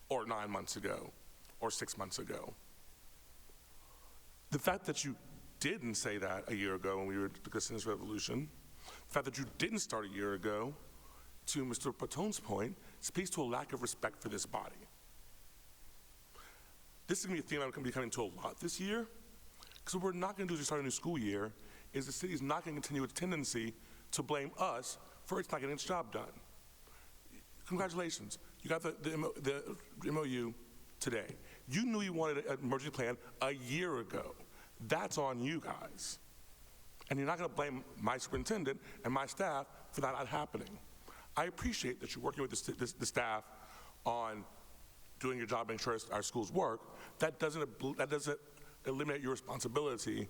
or 9 months ago, or 6 months ago. The fact that you didn't say that a year ago when we were discussing this resolution, the fact that you didn't start a year ago, to Mr. Patone's point, speaks to a lack of respect for this body. This is going to be a theme I'm going to be coming to a lot this year, because what we're not going to do as we start a new school year is the city is not going to continue its tendency to blame us for it's not getting its job done. Congratulations, you got the MOU today. You knew you wanted an emergency plan a year ago. That's on you guys. And you're not going to blame my superintendent and my staff for that not happening. I appreciate that you're working with the staff on doing your job, making sure our schools work. That doesn't eliminate your responsibility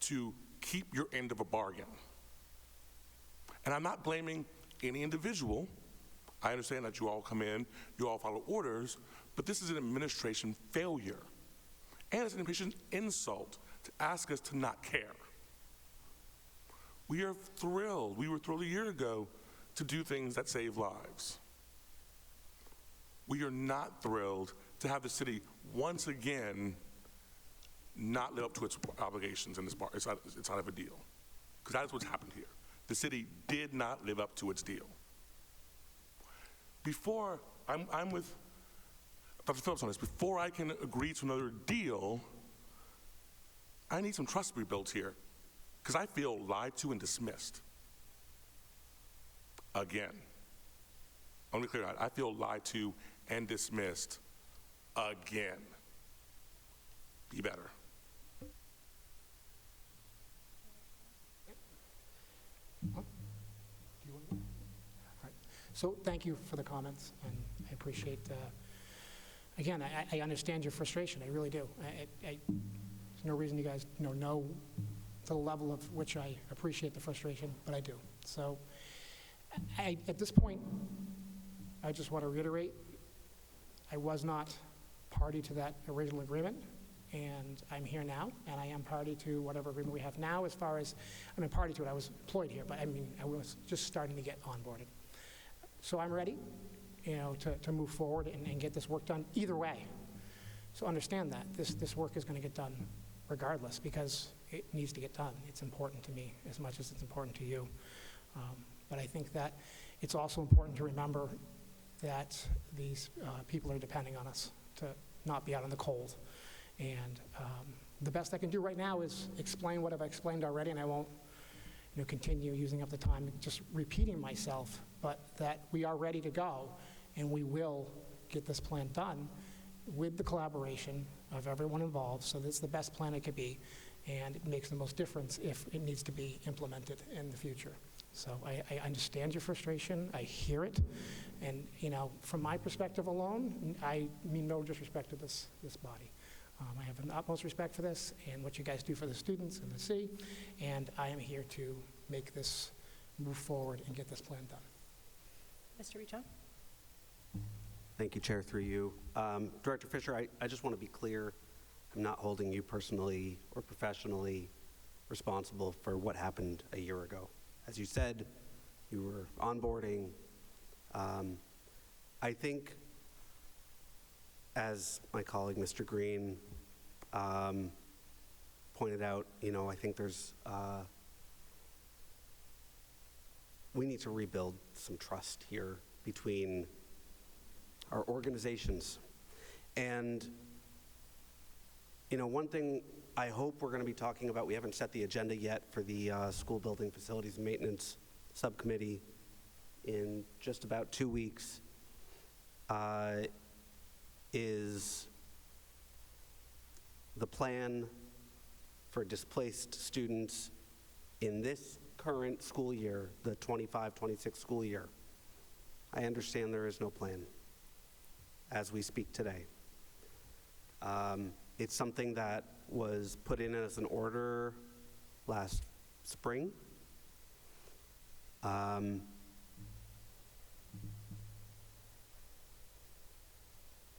to keep your end of a bargain. And I'm not blaming any individual. I understand that you all come in, you all follow orders, but this is an administration failure. And it's an administration insult to ask us to not care. We are thrilled. We were thrilled a year ago to do things that save lives. We are not thrilled to have the city once again not live up to its obligations in this bar. It's not of a deal. Because that is what's happened here. The city did not live up to its deal. Before, I'm with Dr. Phillips on this, before I can agree to another deal, I need some trust rebuilt here. Because I feel lied to and dismissed. Again. I want to be clear that I feel lied to and dismissed again. Be better. So thank you for the comments, and I appreciate, again, I understand your frustration, I really do. There's no reason you guys know to the level of which I appreciate the frustration, but I do. So at this point, I just want to reiterate, I was not party to that original agreement, and I'm here now, and I am party to whatever agreement we have now. As far as, I'm a party to it, I was employed here, but I mean, I was just starting to get onboarded. So I'm ready, to move forward and get this work done either way. So understand that this work is going to get done regardless, because it needs to get done. It's important to me as much as it's important to you. But I think that it's also important to remember that these people are depending on us to not be out in the cold. And the best I can do right now is explain what I've explained already, and I won't continue using up the time just repeating myself, but that we are ready to go, and we will get this plan done with the collaboration of everyone involved, so that's the best plan it could be, and it makes the most difference if it needs to be implemented in the future. So I understand your frustration, I hear it, and from my perspective alone, I mean no disrespect to this body. I have an utmost respect for this and what you guys do for the students and the city, and I am here to make this move forward and get this plan done. Mr. Richo? Thank you, Chair, through you. Director Fisher, I just want to be clear, I'm not holding you personally or professionally responsible for what happened a year ago. As you said, you were onboarding. I think, as my colleague, Mr. Green, pointed out, I think there's, we need to rebuild some trust here between our organizations. And You know, one thing I hope we're going to be talking about, we haven't set the agenda yet for the School Building Facilities and Maintenance Subcommittee in just about 2 weeks, is the plan for displaced students in this current school year, the 25-26 school year. I understand there is no plan as we speak today. It's something that was put in as an order last spring.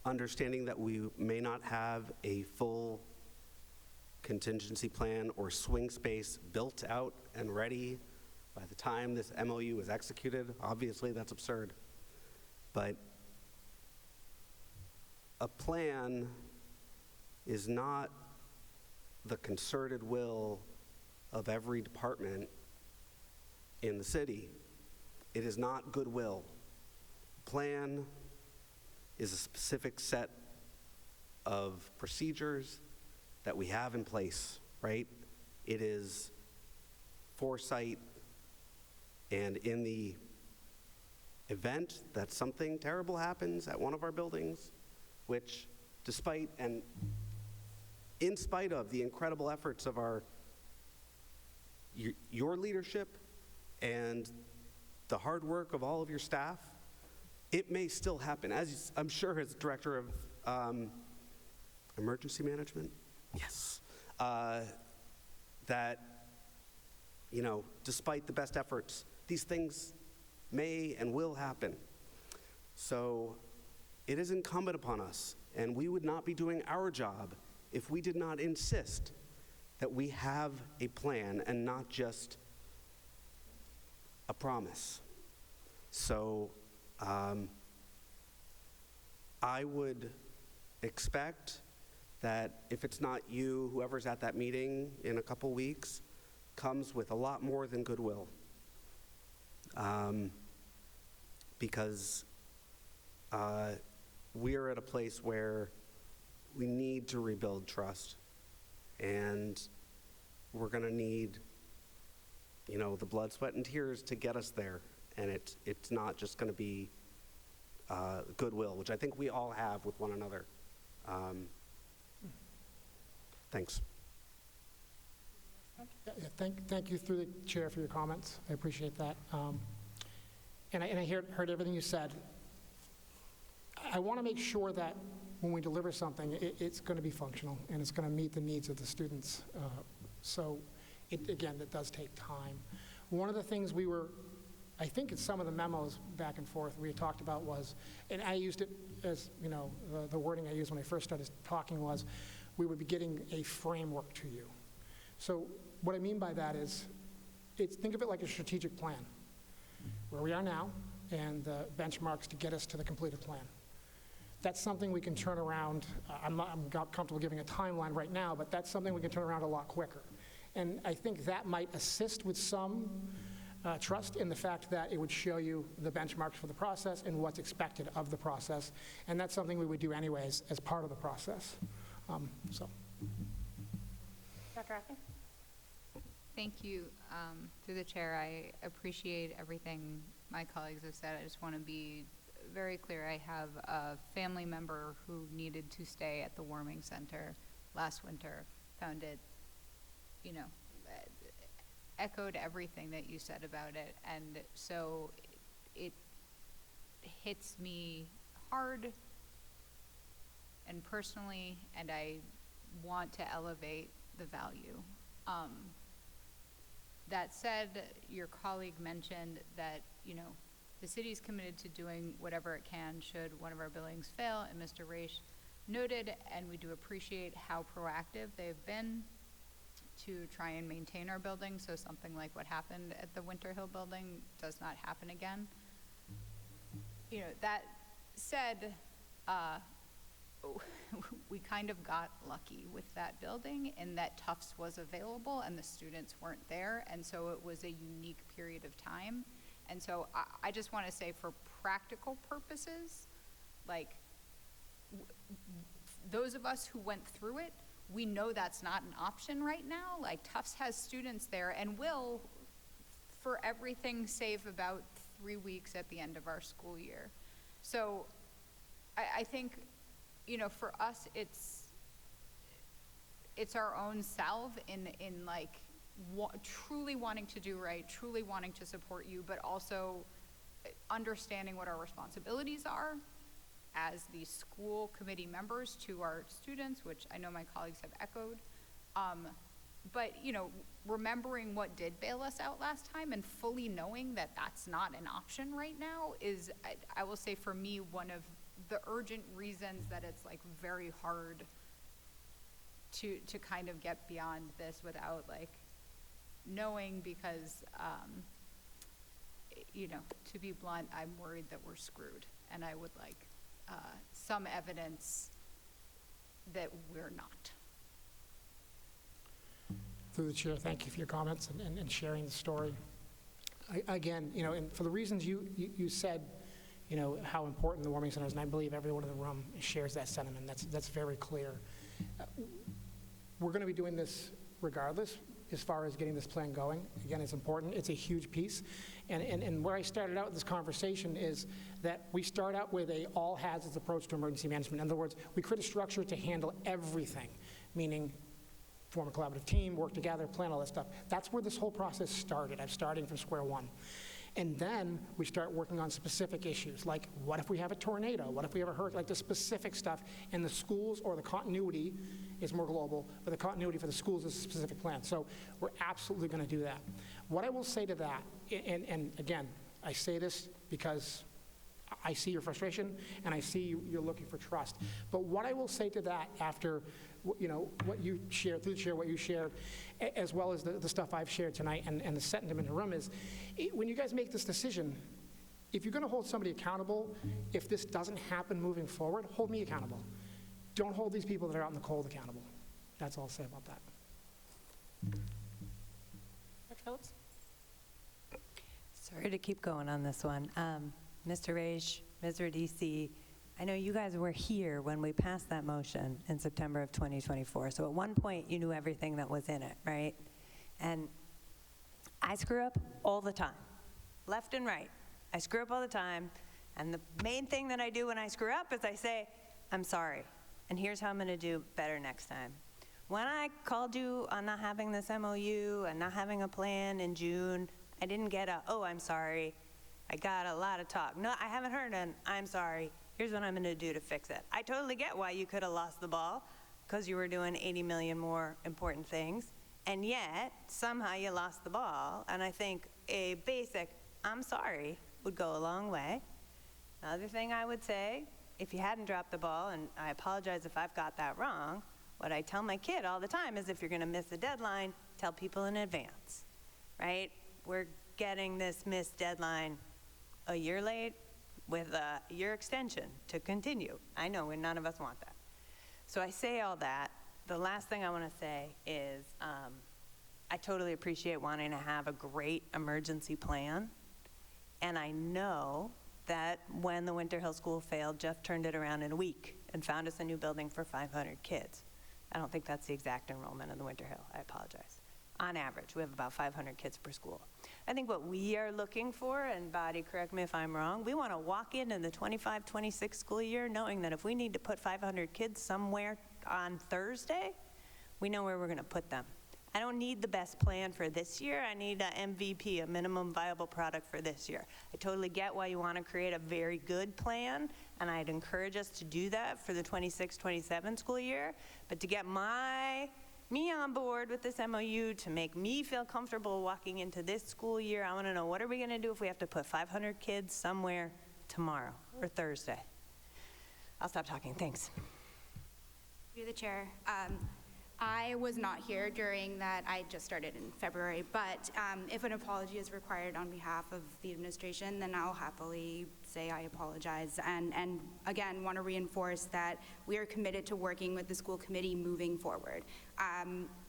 Understanding that we may not have a full contingency plan or swing space built out and ready by the time this MOU is executed. Obviously, that's absurd. But a plan is not the concerted will of every department in the city. It is not goodwill. Plan is a specific set of procedures that we have in place, right? It is foresight, and in the event that something terrible happens at one of our buildings, which despite and in spite of the incredible efforts of your leadership and the hard work of all of your staff, it may still happen. As I'm sure as Director of Emergency Management, yes, that, you know, despite the best efforts, these things may and will happen. So it is incumbent upon us, and we would not be doing our job if we did not insist that we have a plan and not just a promise. So I would expect that if it's not you, whoever's at that meeting in a couple weeks comes with a lot more than goodwill. Because we're at a place where we need to rebuild trust, and we're going to need, you know, the blood, sweat, and tears to get us there. And it's not just going to be goodwill, which I think we all have with one another. Thanks. Thank you through the chair for your comments. I appreciate that. And I heard everything you said. I want to make sure that when we deliver something, it's going to be functional and it's going to meet the needs of the students. So, again, it does take time. One of the things I think in some of the memos back and forth we had talked about was, and I used it as, you know, the wording I used when I first started talking was, we would be getting a framework to you. So what I mean by that is, think of it like a strategic plan, where we are now and the benchmarks to get us to the completed plan. That's something we can turn around. I'm not comfortable giving a timeline right now, but that's something we can turn around a lot quicker. And I think that might assist with some trust in the fact that it would show you the benchmarks for the process and what's expected of the process. And that's something we would do anyways as part of the process. Dr. Ackley? Thank you. Through the chair, I appreciate everything my colleagues have said. I just want to be very clear. I have a family member who needed to stay at the warming center last winter, found it, you know, echoed everything that you said about it. And so it hits me hard and personally, and I want to elevate the value. That said, your colleague mentioned that, you know, the city's committed to doing whatever it can should one of our buildings fail, and Mr. Raish noted, and we do appreciate how proactive they've been to try and maintain our buildings, so something like what happened at the Winter Hill building does not happen again. You know, that said, we kind of got lucky with that building in that Tufts was available and the students weren't there, and so it was a unique period of time. And so I just want to say, for practical purposes, like those of us who went through it, we know that's not an option right now. Like Tufts has students there and will, for everything, save about 3 weeks at the end of our school year. So I think, for us, it's our own salve in like truly wanting to do right, truly wanting to support you, but also understanding what our responsibilities are as the school committee members to our students, which I know my colleagues have echoed. But, remembering what did bail us out last time and fully knowing that that's not an option right now is, I will say for me, one of the urgent reasons that it's like very hard to kind of get beyond this without like knowing, because, to be blunt, I'm worried that we're screwed, and I would like some evidence that we're not. Through the chair, thank you for your comments and sharing the story. Again, and for the reasons you said, how important the warming center is, and I believe everyone in the room shares that sentiment. That's very clear. We're going to be doing this regardless as far as getting this plan going. Again, it's important. It's a huge piece. And where I started out with this conversation is that we start out with a all hazards approach to emergency management. In other words, we create a structure to handle everything, meaning form a collaborative team, work together, plan all that stuff. That's where this whole process started. I'm starting from square one. And then we start working on specific issues, like what if we have a tornado? What if we have a hurricane? Like the specific stuff. And the schools, or the continuity is more global, but the continuity for the schools is a specific plan. So we're absolutely going to do that. What I will say to that, and again, I say this because I see your frustration, and I see you're looking for trust. But what I will say to that after, what you shared, through the chair, what you shared, as well as the stuff I've shared tonight and the sentiment in the room is, when you guys make this decision, if you're going to hold somebody accountable, if this doesn't happen moving forward, hold me accountable. Don't hold these people that are out in the cold accountable. That's all I'll say about that. Dr. Phillips? Sorry to keep going on this one. Mr. Raish, Ms. Radici, I know you guys were here when we passed that motion in September of 2024. So at one point, you knew everything that was in it, right? And I screw up all the time, left and right. I screw up all the time. And the main thing that I do when I screw up is I say, I'm sorry, and here's how I'm going to do better next time. When I called you on not having this MOU and not having a plan in June, I didn't get oh, I'm sorry. I got a lot of talk. No, I haven't heard an I'm sorry. Here's what I'm going to do to fix it. I totally get why you could have lost the ball, because you were doing 80 million more important things, and yet somehow you lost the ball. And I think a basic I'm sorry would go a long way. Another thing I would say, if you hadn't dropped the ball, and I apologize if I've got that wrong, what I tell my kid all the time is if you're going to miss a deadline, tell people in advance, right? We're getting this missed deadline a year late with a year extension to continue. I know none of us want that. So I say all that. The last thing I want to say is I totally appreciate wanting to have a great emergency plan. And I know that when the Winter Hill School failed, Jeff turned it around in a week and found us a new building for 500 kids. I don't think that's the exact enrollment in the Winter Hill. I apologize. On average, we have about 500 kids per school. I think what we are looking for, and Badi, correct me if I'm wrong, we want to walk into the 25-26 school year knowing that if we need to put 500 kids somewhere on Thursday, we know where we're going to put them. I don't need the best plan for this year. I need an MVP, a minimum viable product for this year. I totally get why you want to create a very good plan, and I'd encourage us to do that for the 26-27 school year. But to get me on board with this MOU, to make me feel comfortable walking into this school year, I want to know, what are we going to do if we have to put 500 kids somewhere tomorrow or Thursday? I'll stop talking. Thanks. Through the chair. I was not here during that. I just started in February, but if an apology is required on behalf of the administration, then I'll happily say I apologize. And again, want to reinforce that we are committed to working with the school committee moving forward.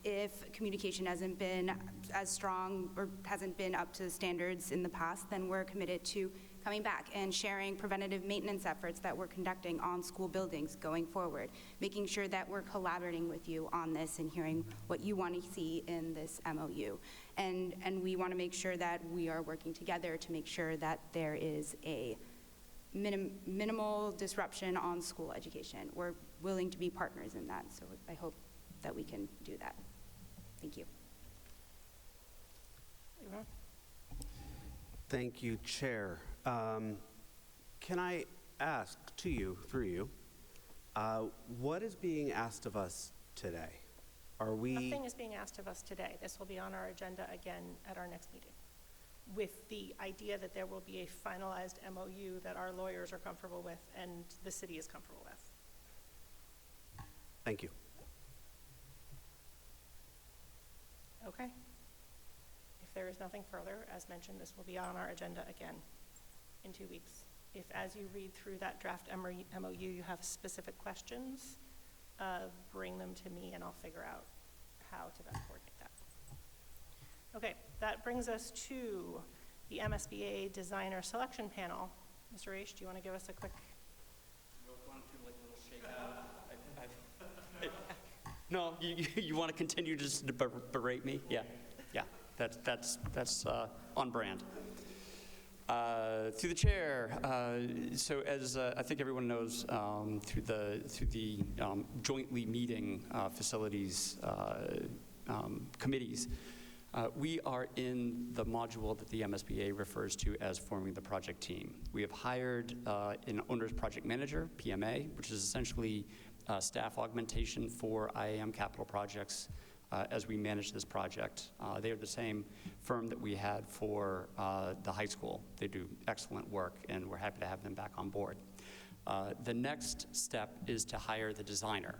If communication hasn't been as strong or hasn't been up to standards in the past, then we're committed to coming back and sharing preventative maintenance efforts that we're conducting on school buildings going forward, making sure that we're collaborating with you on this and hearing what you want to see in this MOU. And we want to make sure that we are working together to make sure that there is a minimal disruption on school education. We're willing to be partners in that, so I hope that we can do that. Thank you. Thank you, Chair. Can I ask to you, through you, what is being asked of us today? Are we... Nothing is being asked of us today. This will be on our agenda again at our next meeting, with the idea that there will be a finalized MOU that our lawyers are comfortable with and the city is comfortable with. Thank you. Okay. If there is nothing further, as mentioned, this will be on our agenda again in 2 weeks. If, as you read through that draft MOU, you have specific questions, bring them to me and I'll figure out how to best coordinate that. Okay, that brings us to the MSBA Designer Selection Panel. Mr. Raish, do you want to give us a quick... No, you want to continue just to berate me? Yeah, that's on brand. Through the chair, so as I think everyone knows, through the jointly meeting facilities committees, we are in the module that the MSBA refers to as forming the project team. We have hired an owner's project manager, PMA, which is essentially staff augmentation for IAM capital projects as we manage this project. They are the same firm that we had for the high school. They do excellent work, and we're happy to have them back on board. The next step is to hire the designer,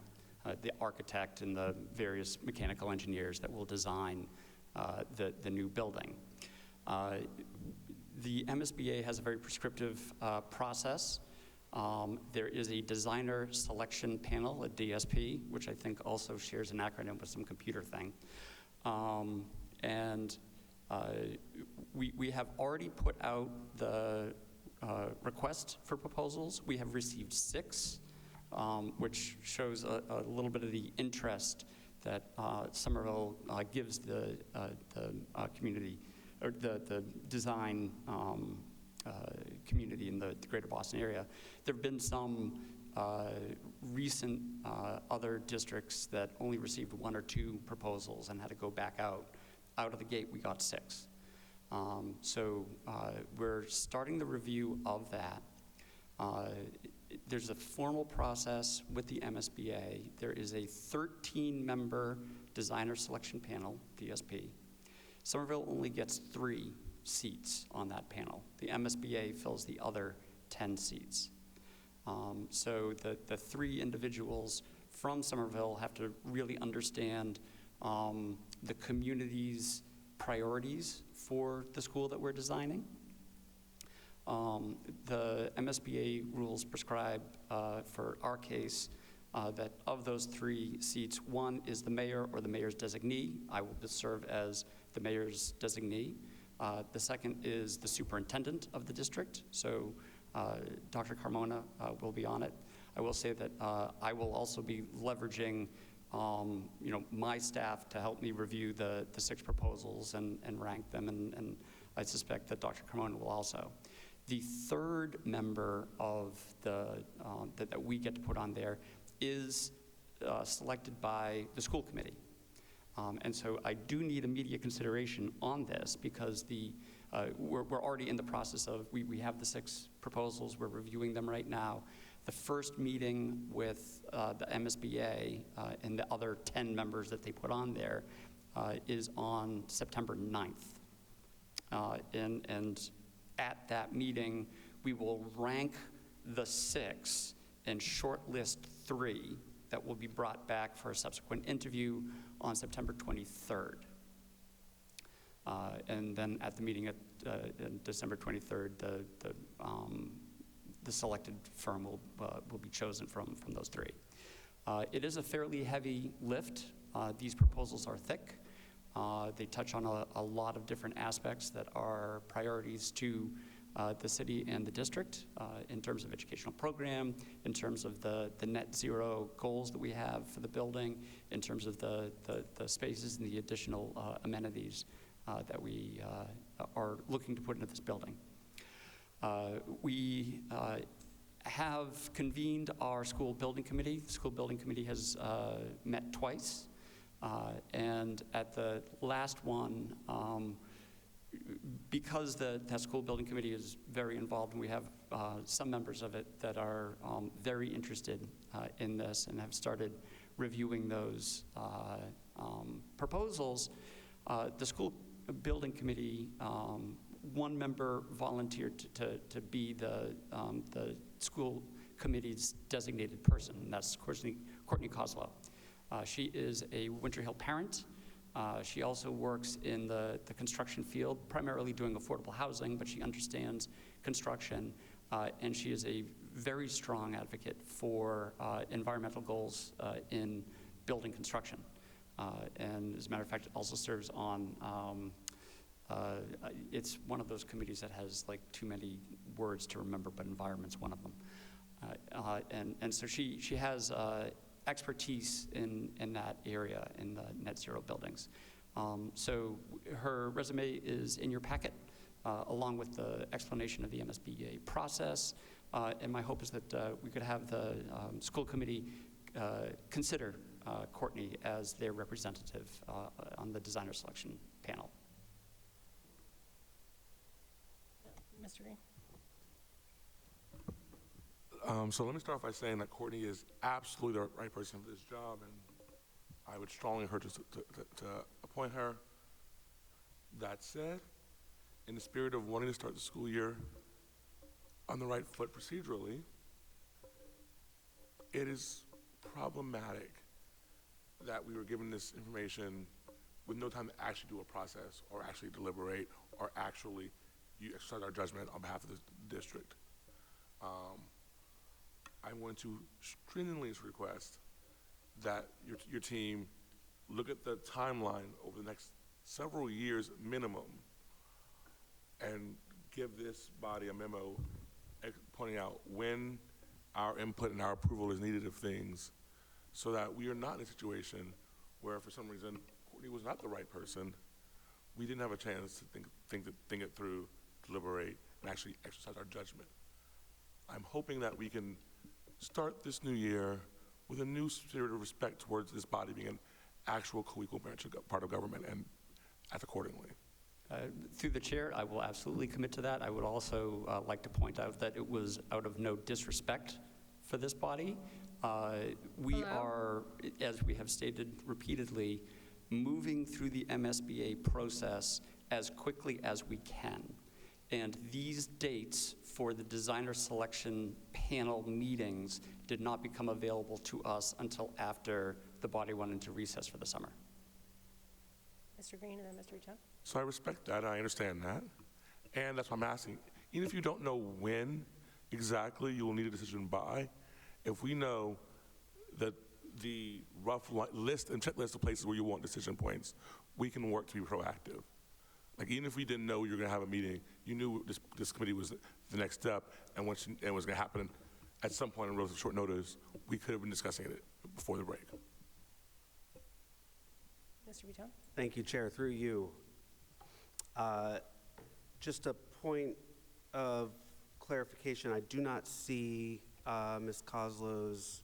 the architect and the various mechanical engineers that will design the new building. The MSBA has a very prescriptive process. There is a designer selection panel, a DSP, which I think also shares an acronym with some computer thing. We have already put out the request for proposals. We have received 6, which shows a little bit of the interest that Somerville gives the community, or the design community in the greater Boston area. There have been some recent other districts that only received 1 or 2 proposals and had to go back out. Out of the gate, we got 6. So we're starting the review of that. There's a formal process with the MSBA. There is a 13-member designer selection panel, DSP. Somerville only gets 3 seats on that panel. The MSBA fills the other 10 seats. So the 3 individuals from Somerville have to really understand the community's priorities for the school that we're designing. The MSBA rules prescribe, for our case, that of those 3 seats, 1 is the mayor or the mayor's designee. I will serve as the mayor's designee. The second is the superintendent of the district, so Dr. Carmona will be on it. I will say that I will also be leveraging my staff to help me review the 6 proposals and rank them, and I suspect that Dr. Carmona will also. The third member of that we get to put on there is selected by the school committee. And so I do need immediate consideration on this because we're already in the process of, we have the 6 proposals, we're reviewing them right now. The first meeting with the MSBA and the other 10 members that they put on there is on September 9th. And at that meeting, we will rank the 6 and shortlist 3 that will be brought back for a subsequent interview on September 23rd. And then at the meeting on December 23rd, the selected firm will be chosen from those 3. It is a fairly heavy lift. These proposals are thick. They touch on a lot of different aspects that are priorities to the city and the district in terms of educational program, in terms of the net zero goals that we have for the building, in terms of the spaces and the additional amenities that we are looking to put into this building. We have convened our school building committee. The school building committee has met twice, and at the last one, because that school building committee is very involved, and we have some members of it that are very interested in this and have started reviewing those proposals, the school building committee, one member volunteered to be the school committee's designated person, and that's Courtney Koslow. She is a Winter Hill parent. She also works in the construction field, primarily doing affordable housing, but she understands construction, and she is a very strong advocate for environmental goals in building construction. And as a matter of fact, it also serves on, it's one of those committees that has like too many words to remember, but environment's one of them. And so she has expertise in that area, in the net zero buildings. So her resume is in your packet, along with the explanation of the MSBA process. And my hope is that we could have the school committee consider Courtney as their representative on the designer selection panel. Mr. Green. So let me start off by saying that Courtney is absolutely the right person for this job, and I would strongly urge us to appoint her. That said, in the spirit of wanting to start the school year on the right foot procedurally, it is problematic that we were given this information with no time to actually do a process or actually deliberate or actually exercise our judgment on behalf of the district. I'm going to stringently request that your team look at the timeline over the next several years minimum and give this body a memo pointing out when our input and our approval is needed of things, so that we are not in a situation where for some reason Courtney was not the right person. We didn't have a chance to think it through, deliberate, and actually exercise our judgment. I'm hoping that we can start this new year with a new spirit of respect towards this body being an actual co-equal part of government and act accordingly. Through the chair, I will absolutely commit to that. I would also like to point out that it was out of no disrespect for this body. We are, as we have stated repeatedly, moving through the MSBA process as quickly as we can. And these dates for the designer selection panel meetings did not become available to us until after the body went into recess for the summer. Mr. Green and then Mr. Return. So I respect that, I understand that, and that's what I'm asking. Even if you don't know when exactly you will need a decision by, if we know that the rough list and checklist of places where you want decision points, we can work to be proactive. Like, even if we didn't know you were going to have a meeting, you knew this committee was the next step and was going to happen at some point in relatively short notice. We could have been discussing it before the break. Mr. Return. Thank you, Chair. Through you. Just a point of clarification. I do not see Ms. Koslow's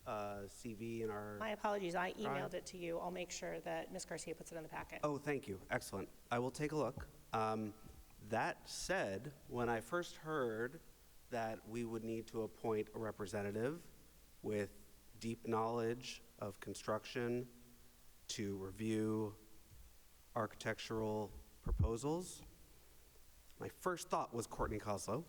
CV in our... My apologies. I emailed it to you. I'll make sure that Ms. Garcia puts it in the packet. Oh, thank you. Excellent. I will take a look. That said, when I first heard that we would need to appoint a representative with deep knowledge of construction to review architectural proposals, my first thought was Courtney Koslow,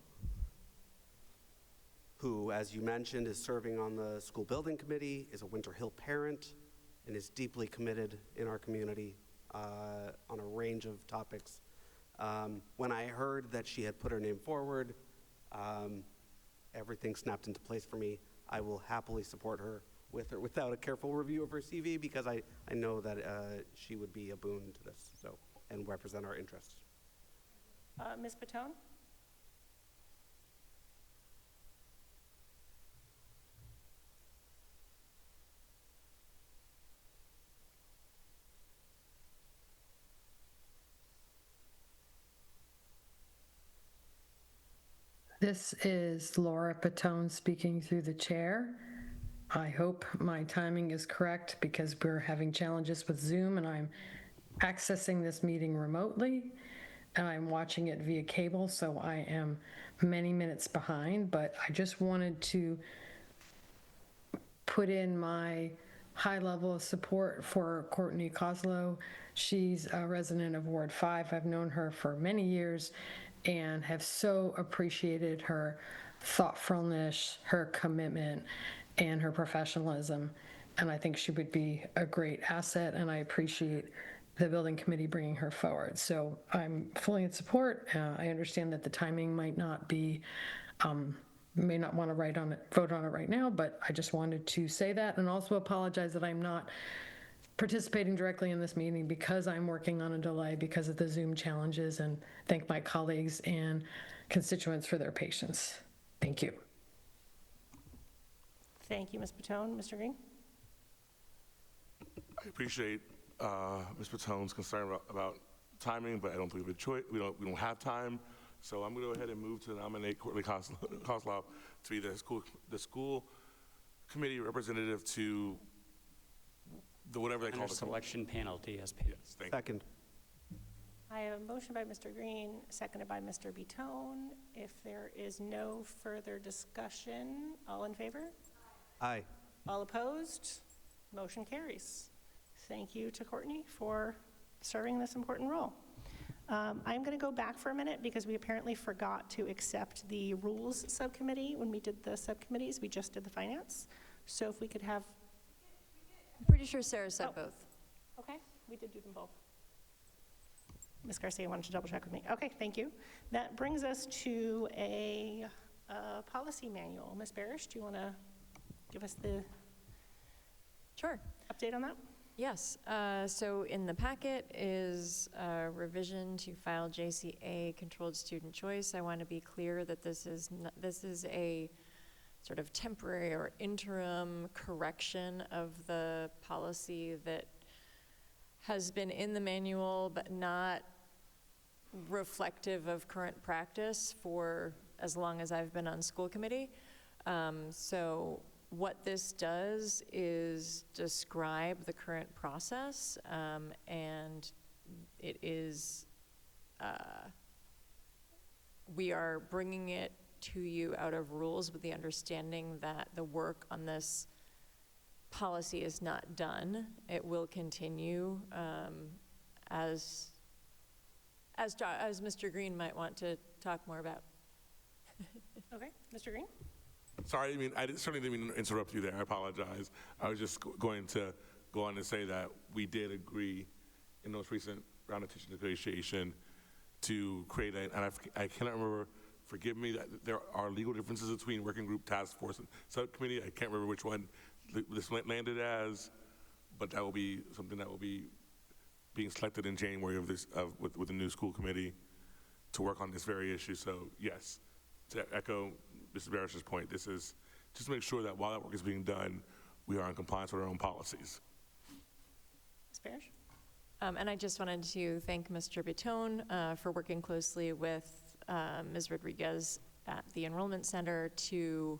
who, as you mentioned, is serving on the school building committee, is a Winter Hill parent, and is deeply committed in our community on a range of topics. When I heard that she had put her name forward, everything snapped into place for me. I will happily support her with or without a careful review of her CV, because I know that she would be a boon to this, and represent our interests. Ms. Patone? This is Laura Patone speaking through the chair. I hope my timing is correct because we're having challenges with Zoom and I'm accessing this meeting remotely and I'm watching it via cable, so I am many minutes behind, but I just wanted to put in my high level of support for Courtney Koslow. She's a resident of Ward 5. I've known her for many years and have so appreciated her thoughtfulness, her commitment, and her professionalism. And I think she would be a great asset, and I appreciate the building committee bringing her forward. So I'm fully in support. I understand that the timing might not be, may not want to vote on it right now, but I just wanted to say that and also apologize that I'm not participating directly in this meeting because I'm working on a delay because of the Zoom challenges, and thank my colleagues and constituents for their patience. Thank you. Thank you, Ms. Patone. Mr. Green? I appreciate Ms. Patone's concern about timing, but I don't think we have a choice. We don't have time. So I'm going to go ahead and move to nominate Courtney Koslow to be the school committee representative to whatever they call Our it. selection panel, DSP. Yes, thank you. Second. I have a motion by Mr. Green, seconded by Mr. Bitone. If there is no further discussion, all in favor? Aye. All opposed? Motion carries. Thank you to Courtney for serving this important role. I'm going to go back for a minute because we apparently forgot to accept the rules subcommittee when we did the subcommittees. We just did the finance. So if we could have... I'm pretty sure Sarah said both. Okay, we did do them both. Ms. Garcia wanted to double check with me. Okay, thank you. That brings us to a policy manual. Ms. Barish, do you want to give us the update on that? Yes. So in the packet is a revision to file JCA controlled student choice. I want to be clear that this is a sort of temporary or interim correction of the policy that has been in the manual but not reflective of current practice for as long as I've been on school committee. So what this does is describe the current process, and it is, we are bringing it to you out of rules with the understanding that the work on this policy is not done. It will continue as Mr. Green might want to talk more about. Okay, Mr. Green? Sorry, I certainly didn't mean to interrupt you there. I apologize. I was just going to go on and say that we did agree in the most recent round of teacher negotiation to create and I cannot remember, forgive me, that there are legal differences between working group, task force, and subcommittee. I can't remember which one this landed as, but that will be something that will be being selected in January with the new school committee to work on this very issue. So yes, to echo Mr. Barish's point, this is just to make sure that while that work is being done, we are in compliance with our own policies. Ms. Barish? And I just wanted to thank Mr. Bitone for working closely with Ms. Rodriguez at the Enrollment Center to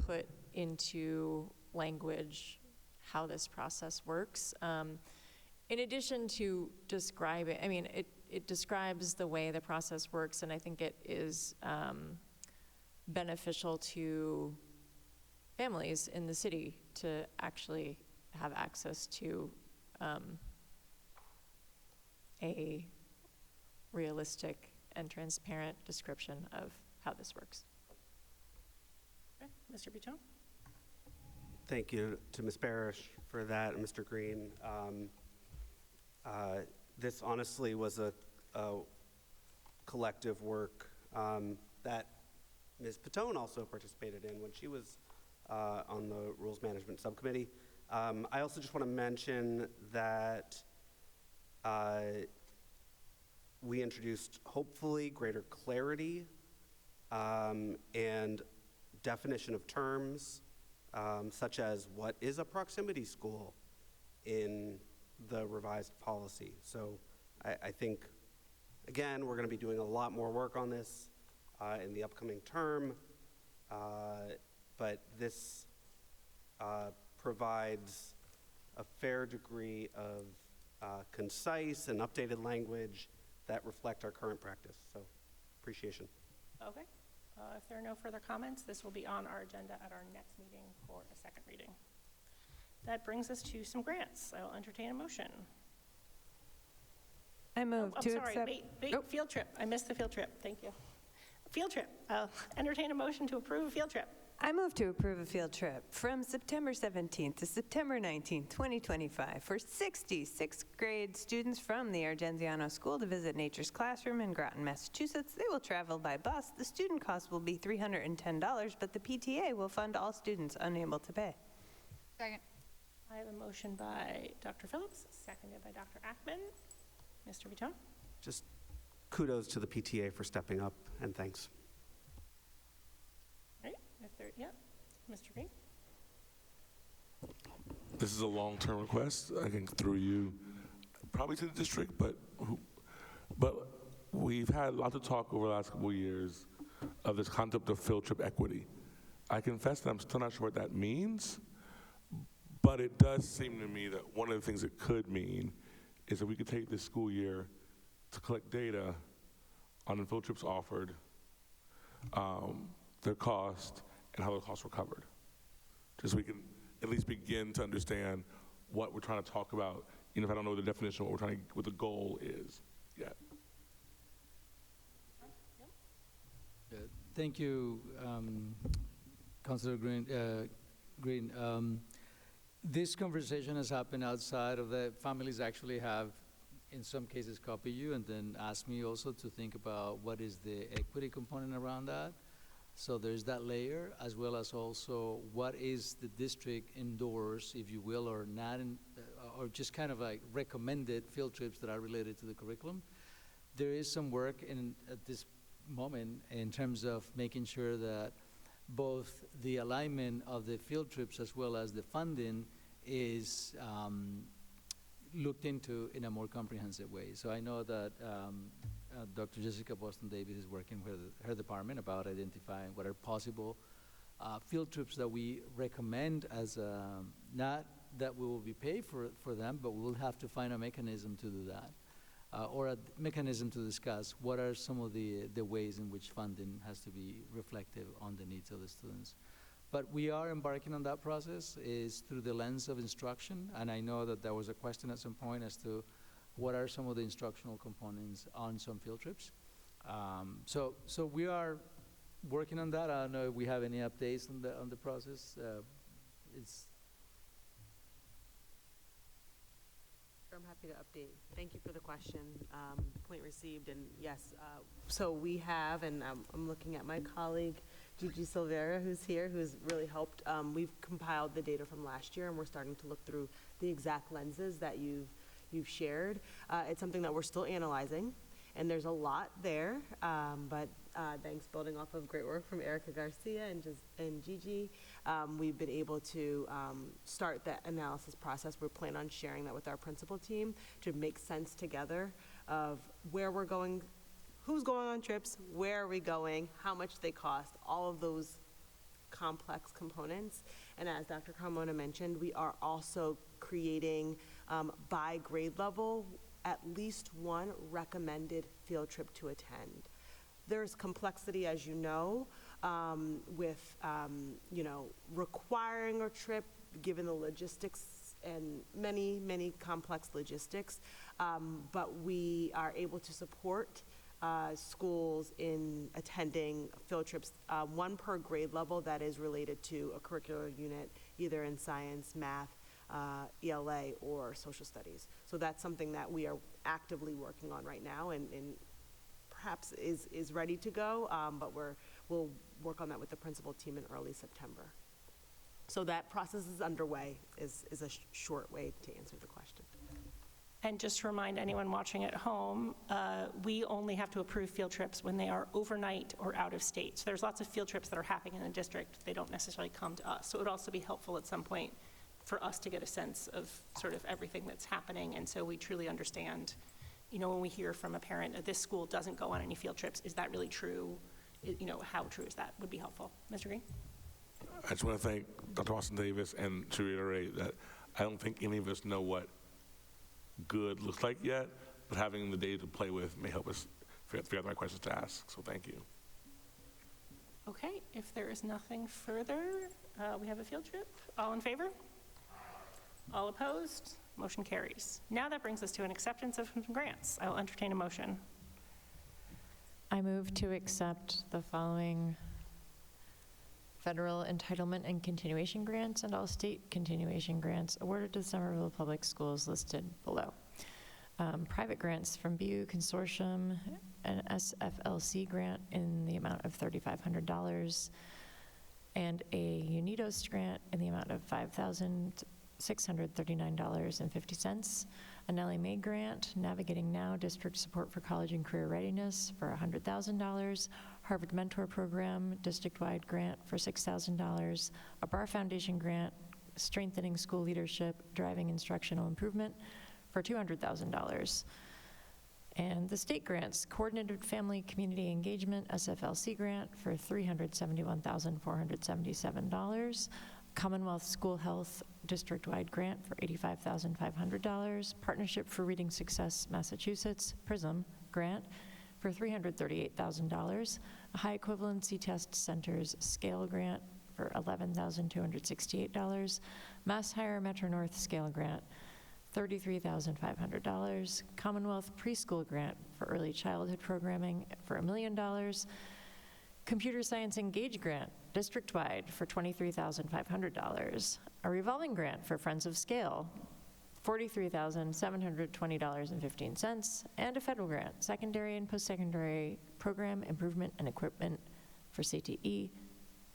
put into language how this process works. In addition to describing, it describes the way the process works, and I think it is beneficial to families in the city to actually have access to a realistic and transparent description of how this works. Okay. Mr. Bitone? Thank you to Ms. Barish for that, and Mr. Green. This honestly was a collective work that Ms. Patone also participated in when she was on the Rules Management Subcommittee. I also just want to mention that we introduced, hopefully, greater clarity and definition of terms, such as what is a proximity school in the revised policy. So I think Again, we're going to be doing a lot more work on this in the upcoming term, but this provides a fair degree of concise and updated language that reflect our current practice. So, appreciation. Okay. If there are no further comments, this will be on our agenda at our next meeting for a second reading. That brings us to some grants. I'll entertain a motion. I move I'm to sorry, accept. wait, field trip. I missed the field trip. Thank you. Field trip. I'll entertain a motion to approve a field trip. I move to approve a field trip from September 17th to September 19th, 2025 for 60 sixth grade students from the Argenziano School to visit Nature's Classroom in Groton, Massachusetts. They will travel by bus. The student cost will be $310, but the PTA will fund all students unable to pay. Second. I have a motion by Dr. Phillips, seconded by Dr. Ackman. Mr. Viton? Just kudos to the PTA for stepping up, and thanks. All right, if there, yeah, Mr. Green? This is a long-term request, I think through you, probably to the district, but we've had lots of talk over the last couple of years of this concept of field trip equity. I confess that I'm still not sure what that means, but it does seem to me that one of the things it could mean is that we could take this school year to collect data on the field trips offered, their cost, and how the costs were covered. Just so we can at least begin to understand what we're trying to talk about, even if I don't know the definition of what the goal is yet. Thank you, Councilor Green. This conversation has happened outside of the families actually have, in some cases, copy you and then ask me also to think about what is the equity component around that. So there's that layer, as well as also what is the district endorse, if you will, or not, or just kind of like recommended field trips that are related to the curriculum. There is some work at this moment in terms of making sure that both the alignment of the field trips as well as the funding is looked into in a more comprehensive way. So I know that Dr. Jessica Boston Davis is working with her department about identifying what are possible field trips that we recommend as not that we will be paid for them, but we will have to find a mechanism to do that. Or a mechanism to discuss what are some of the ways in which funding has to be reflective on the needs of the students. But we are embarking on that process is through the lens of instruction, and I know that there was a question at some point as to what are some of the instructional components on some field trips. So we are working on that. I don't know if we have any updates on the process. I'm happy to update. Thank you for the question. Point received, and yes, so we have, and I'm looking at my colleague, Gigi Silvera, who's here, who's really helped. We've compiled the data from last year, and we're starting to look through the exact lenses that you've shared. It's something that we're still analyzing, and there's a lot there, but thanks, building off of great work from Erica Garcia and Gigi, we've been able to start that analysis process. We plan on sharing that with our principal team to make sense together of where we're going, who's going on trips, where are we going, how much they cost, all of those complex components. And as Dr. Carmona mentioned, we are also creating by grade level at least one recommended field trip to attend. There's complexity, as you know, with requiring a trip, given the logistics and many, many complex logistics, but we are able to support schools in attending field trips, one per grade level that is related to a curricular unit, either in science, math, ELA, or social studies. So that's something that we are actively working on right now, and perhaps is ready to go, but we'll work on that with the principal team in early September. So that process is underway, is a short way to answer the question. And just to remind anyone watching at home, we only have to approve field trips when they are overnight or out of state. So there's lots of field trips that are happening in the district. They don't necessarily come to us. So it would also be helpful at some point for us to get a sense of sort of everything that's happening. And so we truly understand when we hear from a parent that this school doesn't go on any field trips, is that really true? How true is that? Would be helpful. Mr. Green? I just want to thank Dr. Austin Davis and to reiterate that I don't think any of us know what good looks like yet, but having the data to play with may help us figure out the right questions to ask. So thank you. Okay, if there is nothing further, we have a field trip. All in favor? All opposed? Motion carries. Now that brings us to an acceptance of some grants. I will entertain a motion. I move to accept the following federal entitlement and continuation grants and all state continuation grants awarded to Somerville Public Schools listed below. Private grants from BU Consortium, an SFLC grant in the amount of $3,500, and a UNIDOS grant in the amount of $5,639.50, a Nellie Mae grant, Navigating Now, District Support for College and Career Readiness for $100,000, Harvard Mentor Program, district-wide grant for $6,000, a Barr Foundation grant, Strengthening School Leadership, Driving Instructional Improvement for $200,000. And the state grants, Coordinated Family Community Engagement, SFLC grant for $371,477, Commonwealth School Health district-wide grant for $85,500, Partnership for Reading Success Massachusetts, PRISM grant for $338,000, a High Equivalency Test Centers Scale grant for $11,268, Mass Higher Metro North Scale grant, $33,500, Commonwealth Preschool grant for early childhood programming for $1 million, Computer Science Engage grant, district-wide for $23,500, a revolving grant for Friends of Scale, $43,720.15, and a federal grant, secondary and post-secondary program improvement and equipment for CTE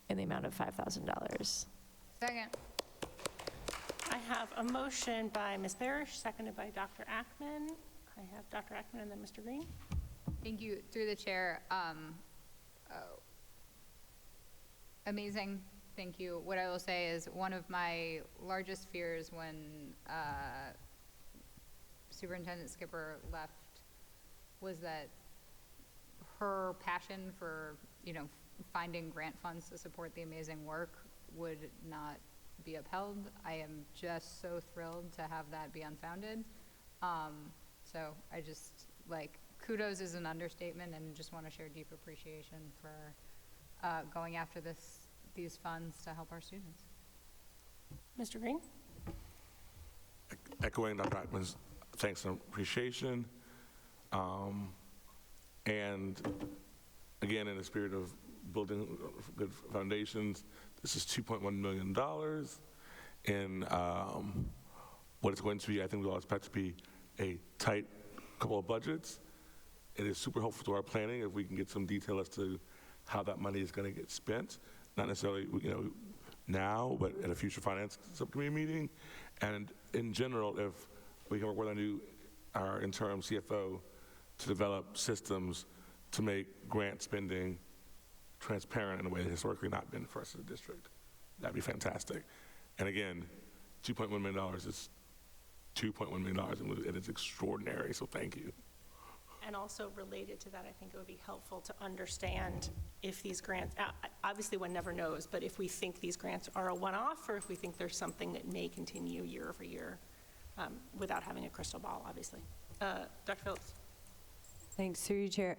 in the amount of $5,000. Second. I have a motion by Ms. Barish, seconded by Dr. Ackman. I have Dr. Ackman and then Mr. Green. Thank you. Through the chair, amazing. Thank you. What I will say is one of my largest fears when Superintendent Skipper left was that her passion for, finding grant funds to support the amazing work would not be upheld. I am just so thrilled to have that be unfounded. So I just, kudos is an understatement, and just want to share deep appreciation for going after these funds to help our students. Mr. Green? Echoing Dr. Ackman's thanks and appreciation. And again, in the spirit of building good foundations, this is $2.1 million in what it's going to be. I think we all expect to be a tight couple of budgets. It is super helpful to our planning if we can get some detail as to how that money is going to get spent, not necessarily now, but at a future finance subcommittee meeting. And in general, if we can work with our interim CFO to develop systems to make grant spending transparent in a way that historically not been for us as a district, that'd be fantastic. And again, $2.1 million is $2.1 million, and it is extraordinary, so thank you. And also related to that, I think it would be helpful to understand if these grants, obviously one never knows, but if we think these grants are a one-off, or if we think there's something that may continue year over year without having a crystal ball, obviously. Dr. Phillips. Thanks, through you, Chair.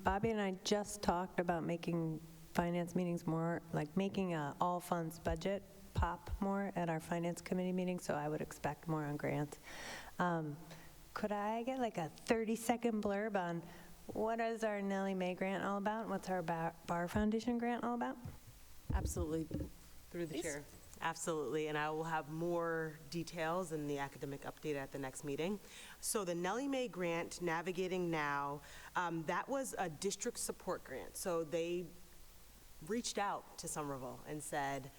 Bobby and I just talked about making finance meetings more, making a all funds budget pop more at our finance committee meeting, so I would expect more on grants. Could I get a 30-second blurb on what is our Nellie Mae grant all about? What's our Barr Foundation grant all about? Absolutely. Through the chair. Absolutely, and I will have more details in the academic update at the next meeting. So the Nellie Mae grant, Navigating Now, that was a district support grant. So they reached out to Somerville and said,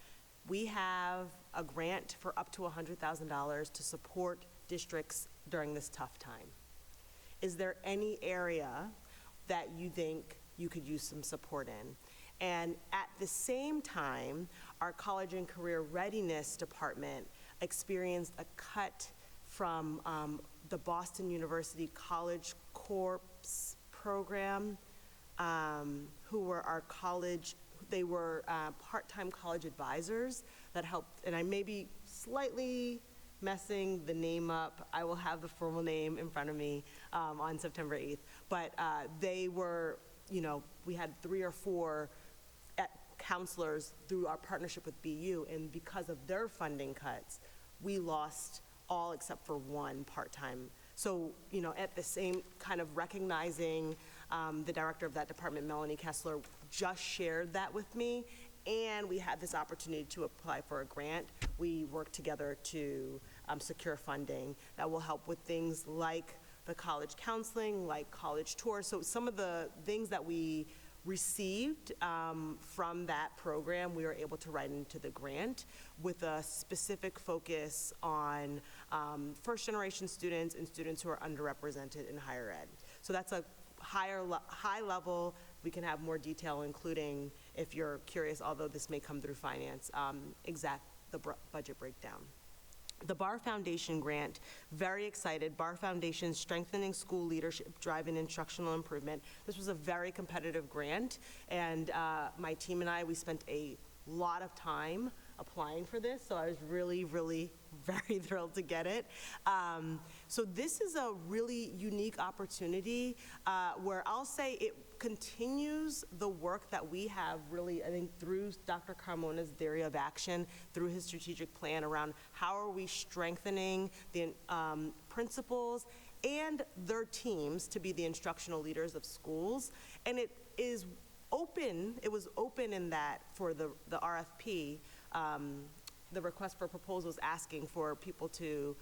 we have a grant for up to $100,000 to support districts during this tough time. Is there any area that you think you could use some support in? And at the same time, our College and Career Readiness Department experienced a cut from the Boston University College Corps program, who were our college, they were part-time college advisors that helped, and I may be slightly messing the name up. I will have the formal name in front of me on September 8th. But they were, we had 3 or 4 counselors through our partnership with BU, and because of their funding cuts, we lost all except for 1 part-time. So, at the same kind of recognizing, the director of that department, Melanie Kessler, just shared that with me, and we had this opportunity to apply for a grant. We worked together to secure funding that will help with things like the college counseling, like college tours. So some of the things that we received from that program, we were able to write into the grant with a specific focus on first-generation students and students who are underrepresented in higher ed. So that's a high level. We can have more detail, including, if you're curious, although this may come through finance, the budget breakdown. The Barr Foundation grant, very excited. Barr Foundation Strengthening School Leadership, Driving Instructional Improvement. This was a very competitive grant, and my team and I, we spent a lot of time applying for this, so I was really, really very thrilled to get it. So this is a really unique opportunity where I'll say it continues the work that we have really, I think, through Dr. Carmona's theory of action, through his strategic plan around how are we strengthening the principals and their teams to be the instructional leaders of schools. And it is open, it was open in that for the RFP, the request for proposals asking for people to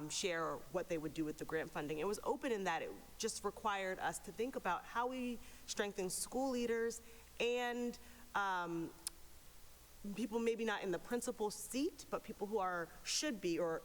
share what they would do with the grant funding. It was open in that it just required us to think about how we strengthen school leaders and people maybe not in the principal seat, but people who should be or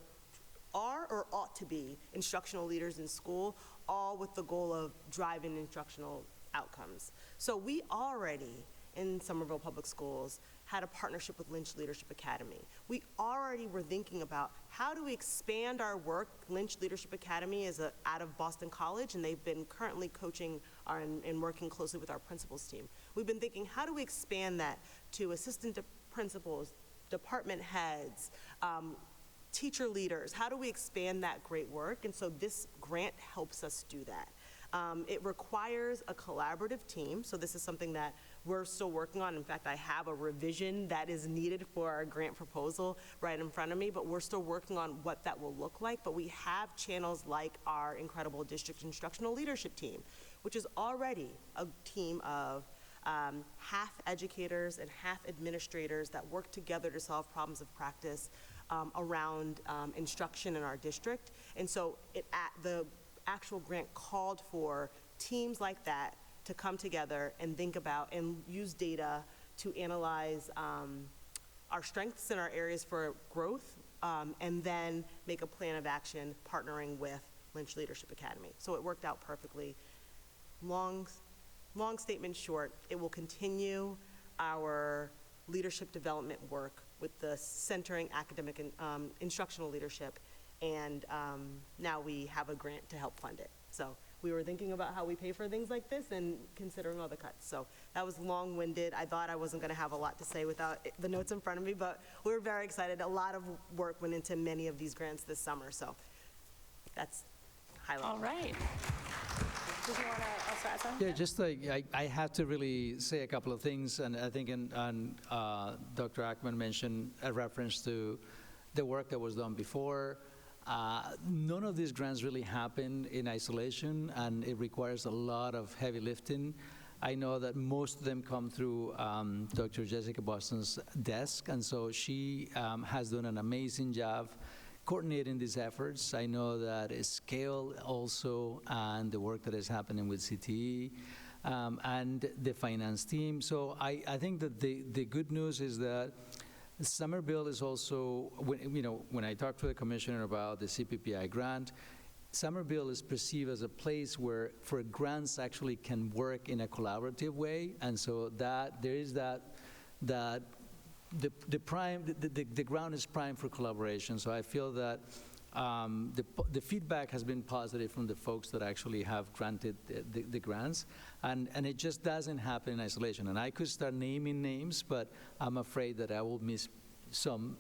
are or ought to be instructional leaders in school, all with the goal of driving instructional outcomes. So we already, in Somerville Public Schools, had a partnership with Lynch Leadership Academy. We already were thinking about how do we expand our work. Lynch Leadership Academy is out of Boston College, and they've been currently coaching and working closely with our principals team. We've been thinking, how do we expand that to assistant principals, department heads, teacher leaders? How do we expand that great work? And so this grant helps us do that. It requires a collaborative team, so this is something that we're still working on. In fact, I have a revision that is needed for our grant proposal right in front of me, but we're still working on what that will look like. But we have channels like our incredible district instructional leadership team, which is already a team of half educators and half administrators that work together to solve problems of practice around instruction in our district. And so the actual grant called for teams like that to come together and think about and use data to analyze our strengths and our areas for growth, and then make a plan of action partnering with Lynch Leadership Academy. So it worked out perfectly. Long statement short, it will continue our leadership development work with the centering academic and instructional leadership, and now we have a grant to help fund it. So we were thinking about how we pay for things like this and considering all the cuts. So that was long-winded. I thought I wasn't going to have a lot to say without the notes in front of me, but we were very excited. A lot of work went into many of these grants this summer, so that's high level. All right. Did you want to also add something? Yeah, just like I have to really say a couple of things, and I think Dr. Ackman mentioned a reference to the work that was done before. None of these grants really happen in isolation, and it requires a lot of heavy lifting. I know that most of them come through Dr. Jessica Boston's desk, and so she has done an amazing job coordinating these efforts. I know that Scale also, and the work that is happening with CTE, and the finance team. So I think that the good news is that Somerville is also, when I talked to the commissioner about the CPPI grant, Somerville is perceived as a place where grants actually can work in a collaborative way, and so that there is the ground is prime for collaboration. So I feel that the feedback has been positive from the folks that actually have granted the grants, and it just doesn't happen in isolation. And I could start naming names, but I'm afraid that I will miss some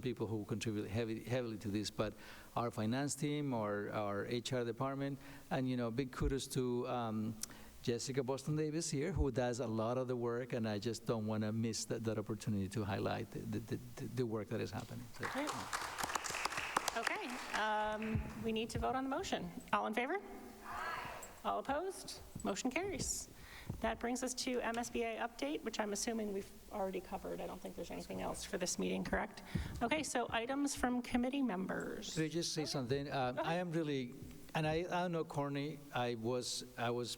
people who contribute heavily to this. But our finance team, our HR department, and big kudos to Jessica Boston Davis here, who does a lot of the work, and I just don't want to miss that opportunity to highlight the work that is happening. So, Great. Okay, we need to vote on the motion. All in favor? All opposed? Motion carries. That brings us to MSBA update, which I'm assuming we've already covered. I don't think there's anything else for this meeting, correct? Okay, so items from committee members. Could I just say something? I am really, and I don't know, Courtney, I was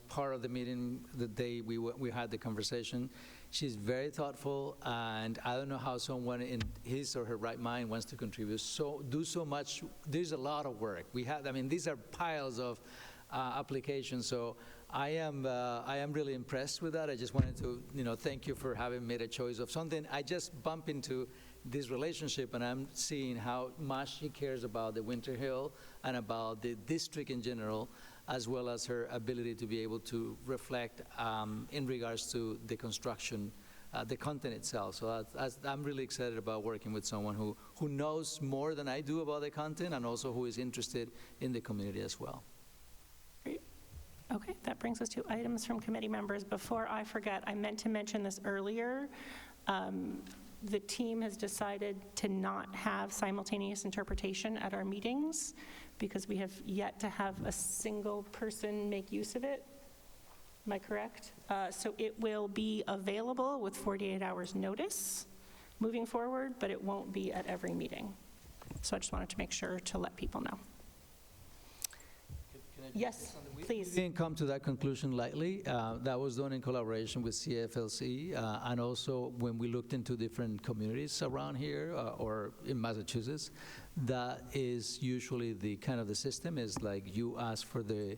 part of the meeting the day we had the conversation. She's very thoughtful, and I don't know how someone in his or her right mind wants to contribute. Do so much. There's a lot of work. These are piles of applications. So I am really impressed with that. I just wanted to, thank you for having made a choice of something. I just bump into this relationship, and I'm seeing how much she cares about the Winter Hill and about the district in general, as well as her ability to be able to reflect in regards to the construction, the content itself. So I'm really excited about working with someone who knows more than I do about the content, and also who is interested in the community as well. Great. Okay, that brings us to items from committee members. Before I forget, I meant to mention this earlier. The team has decided to not have simultaneous interpretation at our meetings because we have yet to have a single person make use of it. Am I correct? So it will be available with 48 hours notice moving forward, but it won't be at every meeting. So I just wanted to make sure to let people know. Yes, please. We didn't come to that conclusion lightly. That was done in collaboration with CFLC, and also when we looked into different communities around here or in Massachusetts. That is usually the kind of the system is like you ask for the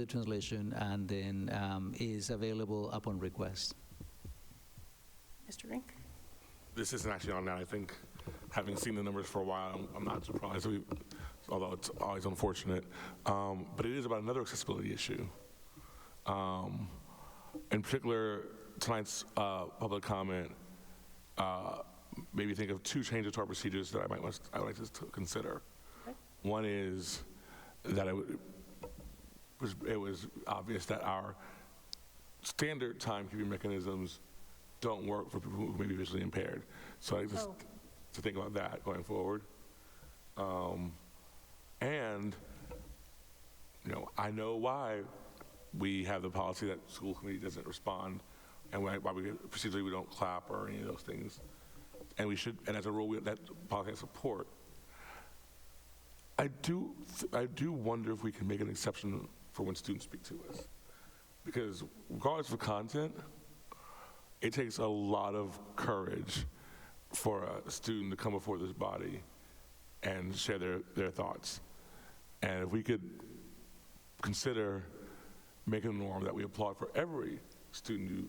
translation, and then is available upon request. Mr. Rink? This isn't actually on now. I think, having seen the numbers for a while, I'm not surprised. Although it's always unfortunate. But it is about another accessibility issue. In particular, tonight's public comment made me think of two changes to our procedures that I would like to consider. Okay. One is that it was obvious that our standard timekeeping mechanisms don't work for people who may be visually impaired. So I just to think about that going forward. And, I know why we have the policy that school committee doesn't respond, and why procedurally we don't clap or any of those things. And we should, and as a rule, that policy has support. I do wonder if we can make an exception for when students speak to us. Because regardless of content, it takes a lot of courage for a student to come before this body and share their thoughts. And if we could consider making a norm that we applaud for every student who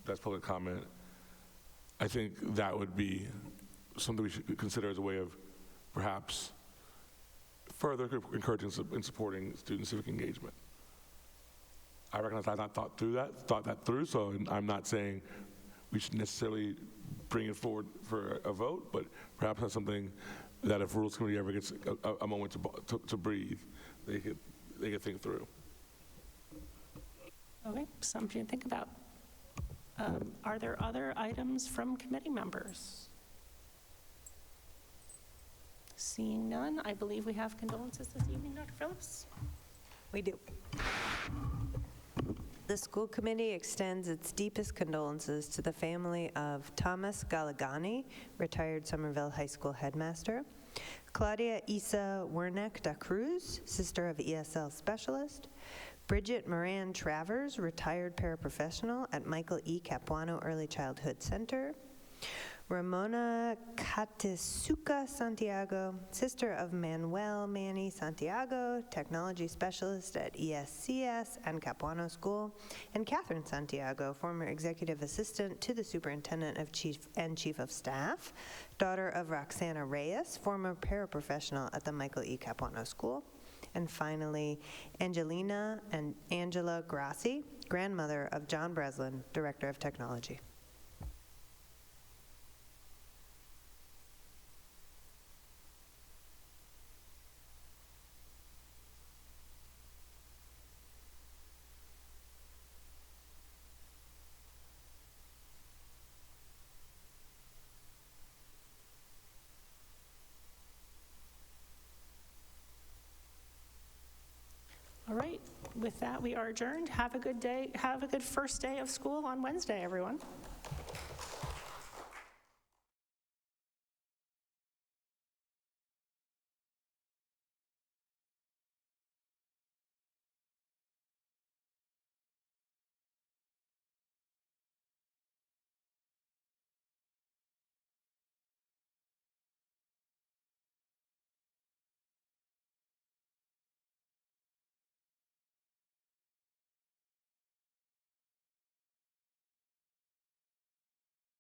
does public comment, I think that would be something we should consider as a way of perhaps further encouraging and supporting student civic engagement. I recognize I've not thought that through, so I'm not saying we should necessarily bring it forward for a vote, but perhaps that's something that if Rules Committee ever gets a moment to breathe, they could think through. Okay, something to think about. Are there other items from committee members? Seeing none, I believe we have condolences this evening, Dr. Phillips. We do. The school committee extends its deepest condolences to the family of Thomas Galagani, retired Somerville High School headmaster, Claudia Isa Wernick da Cruz, sister of ESL specialist, Bridget Moran Travers, retired paraprofessional at Michael E. Capuano Early Childhood Center, Ramona Katisuka Santiago, sister of Manuel Manny Santiago, technology specialist at ESCS and Capuano School, and Catherine Santiago, former executive assistant to the superintendent of chief of staff, daughter of Roxana Reyes, former paraprofessional at the Michael E. Capuano School. And finally, Angelina and Angela Grassi, grandmother of John Breslin, director of technology. All right, with that, we are adjourned. Have a good day. Have a good first day of school on Wednesday, everyone.